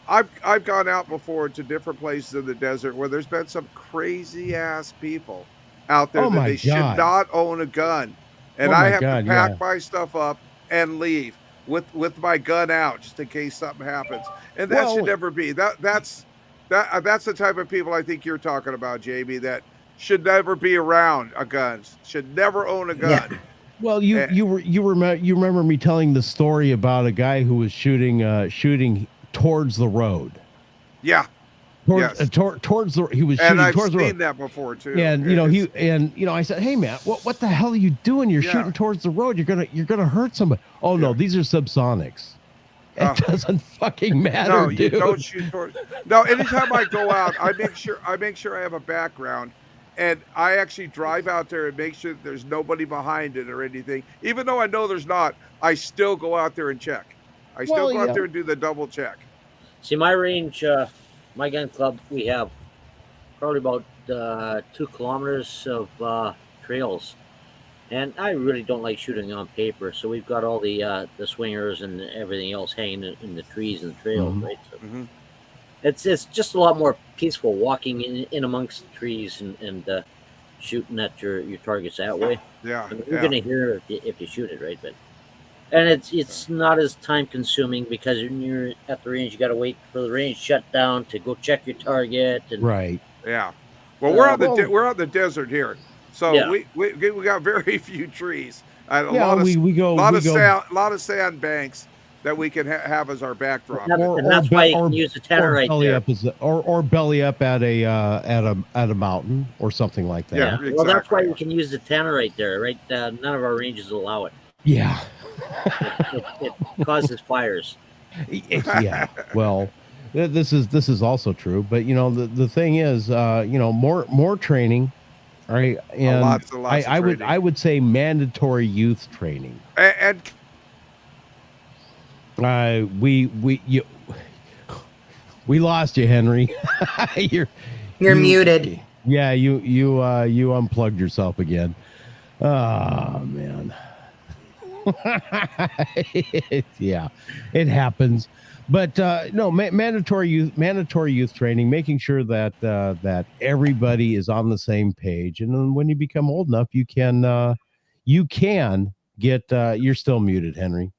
I've gone out before to different places in the desert where there's been some crazy ass people out there that they should not own a gun, and I have to pack my stuff up and leave with my gun out just in case something happens. And that should never be. That's the type of people I think you're talking about, Jamie, that should never be around guns. Should never own a gun. Yeah. Well, you remember me telling the story about a guy who was shooting towards the road. Yeah. Towards the he was shooting I've towards the road. seen that before too. And I said, "Hey man, what the hell are you doing? You're shooting towards the road. You're gonna hurt somebody." Oh no, these are subsonics. It doesn't fucking matter. No, dude. you don't shoot towards. No, anytime I go out, I make sure I have a background, and I actually drive out there and make sure that there's nobody behind it or anything. Even though I know there's not, I still go out there and check. I still go out there and do the double check. See, my range, my gun club, we have probably about 2 kilometers of trails, and I really don't like shooting on paper. So we've got all the swingers and everything else hanging in the trees and the trails, right? So it's just a lot more peaceful walking in amongst the trees and shooting at your targets that way. Yeah, I mean, you're gonna hear if you shoot it, right? And it's not as time consuming because when you're at the range, you got to wait for the range shut down to go check your target. And, right. Yeah. Well, we're on the desert here, so we got very few trees. A lot of sand banks that we can have as our backdrop. And that's why you can use the Tenorite there. Or belly up at a mountain or something like that. Yeah, exactly. Well, that's why you can use the Tenorite there, right? None of our ranges allow it. Yeah. It causes fires. Yeah. Well, this is also true, but the thing is, more training, right? And lots of I would say mandatory youth training. And we lost you, Henry. You're muted. Yeah, you unplugged yourself again. Oh man. Yeah, it happens, but no, mandatory youth training, making sure that everybody is on the same page, and then when you become old enough, you can get. You're still muted, Henry.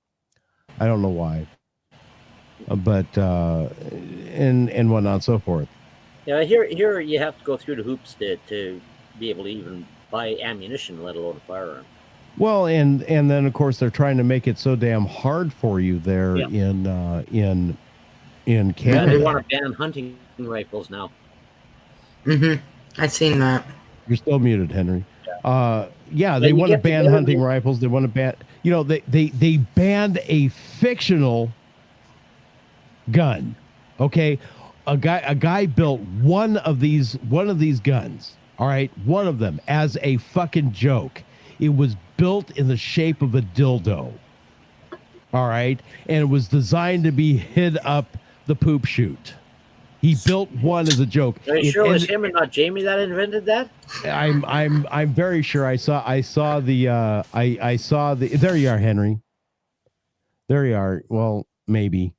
I don't know why, but and whatnot and so forth. Yeah, here you have to go through the hoops to be able to even buy ammunition, let alone a firearm. Well, and then of course they're trying to make it so damn hard for you there in Canada. Yeah, they want to ban hunting rifles now. I've seen that. You're still muted, Henry. They want to ban hunting rifles. They want to ban. They banned a fictional gun. Okay, a guy built one of these guns. All right, one of them as a fucking joke. It was built in the shape of a dildo. All right. And it was designed to be hid up the poop chute. He built one as a joke. Are you sure it was him and not Jamie that invented that? I'm very sure I saw the there you are, Henry. There you are. Well, maybe.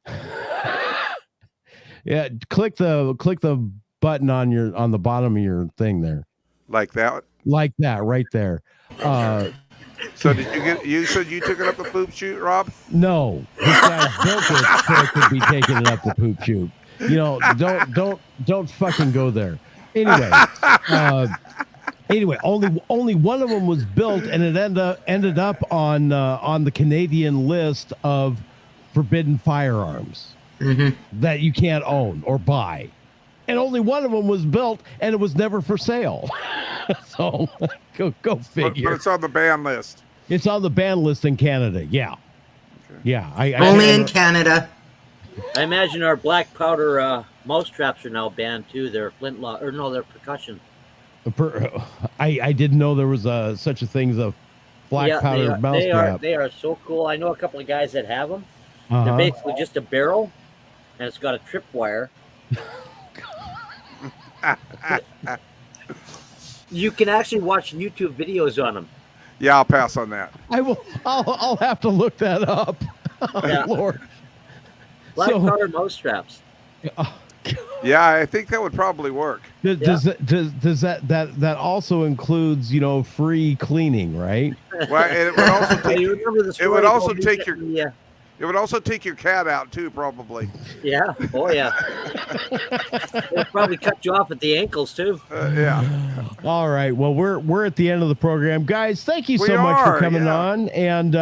Yeah, click the button on the bottom of your thing there. Like that? Like that, right there. So you said you took it up the poop chute, Rob? No, this guy built it so it could be taking it up the poop chute. Don't fucking go there. Anyway, only one of them was built, and it ended up on the Canadian list of forbidden firearms that you can't own or buy. And only one of them was built, and it was never for sale. So go figure. But it's on the ban list. It's on the ban list in Canada. Yeah. Okay. Yeah. Only in Canada. I imagine our black powder mouse traps are now banned too. They're flintlock, or no, they're percussion. I didn't know there was such a thing as a black powder mouse trap. They are so cool. I know a couple of guys that have them. They're basically just a barrel, and it's got a tripwire. You can actually watch YouTube videos on them. Yeah, I'll pass on that. I'll have to look that up. Yeah. Lord. Black powder mouse traps. Yeah, I think that would probably work. Does that also includes free cleaning, right? Well, and it would also take, you remember the story it would also about take your it would also take your cat out too, probably. Yeah. Oh yeah. It'll probably cut you off at the ankles too. Yeah. All right. Well, we're at the end of the program, guys. Thank you so much for coming on, and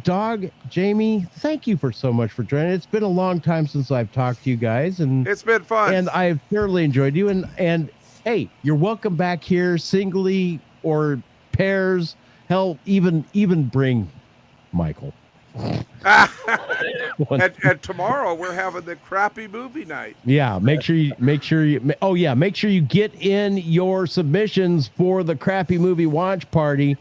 Dog, Jamie, thank you so much for joining. It's been a long time since I've talked to you guys, and it's been fun. And I've thoroughly enjoyed you. And hey, you're welcome back here, singly or pairs. Hell, even bring Michael. and tomorrow we're having the crappy movie night. Yeah, make sure you get in your submissions for the crappy movie watch party.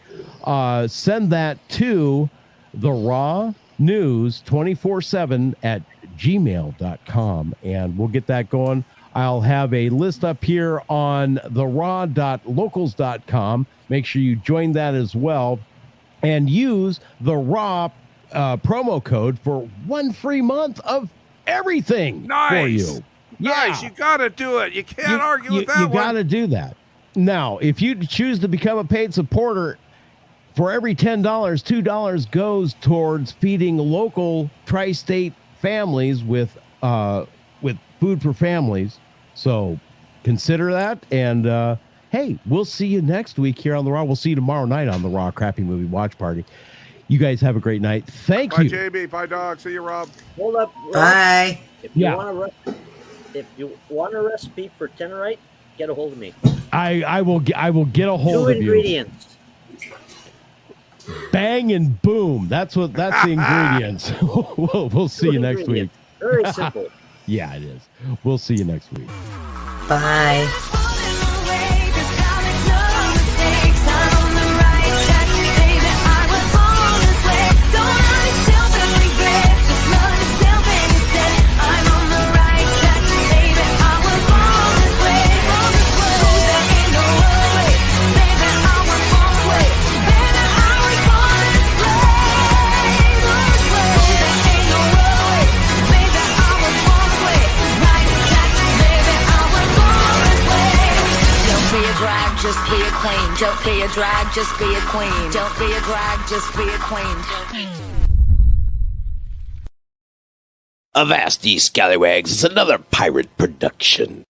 Send that to the Raw News 24/7 at gmail.com, and we'll get that going. I'll have a list up here on the raw.locals.com. Make sure you join that as well, and use the Raw promo code for 1 free month of everything for you. Nice. You got to do it. You can't argue with that one. You got to do that. Now, if you choose to become a paid supporter, for every $10, $2 goes towards feeding local tri-state families with food for families. So consider that. And hey, we'll see you next week here on the Raw. We'll see you tomorrow night on the Raw Crappy Movie Watch Party. You guys have a great night. Thank you. Bye, JB. Bye, Dog. See you, Rob. Hold up, Rob. Bye. If you want a recipe for Tenorite, get a hold of me. I will get a hold of you. 2 ingredients. Bang and boom. That's the ingredients. We'll see you next week. Very simple. Yeah, it is. We'll see you next week. Bye. Just be a queen. Don't be a drag, just be a queen. Don't be a drag, just be a queen. Avast ye scallywags, it's another pirate production.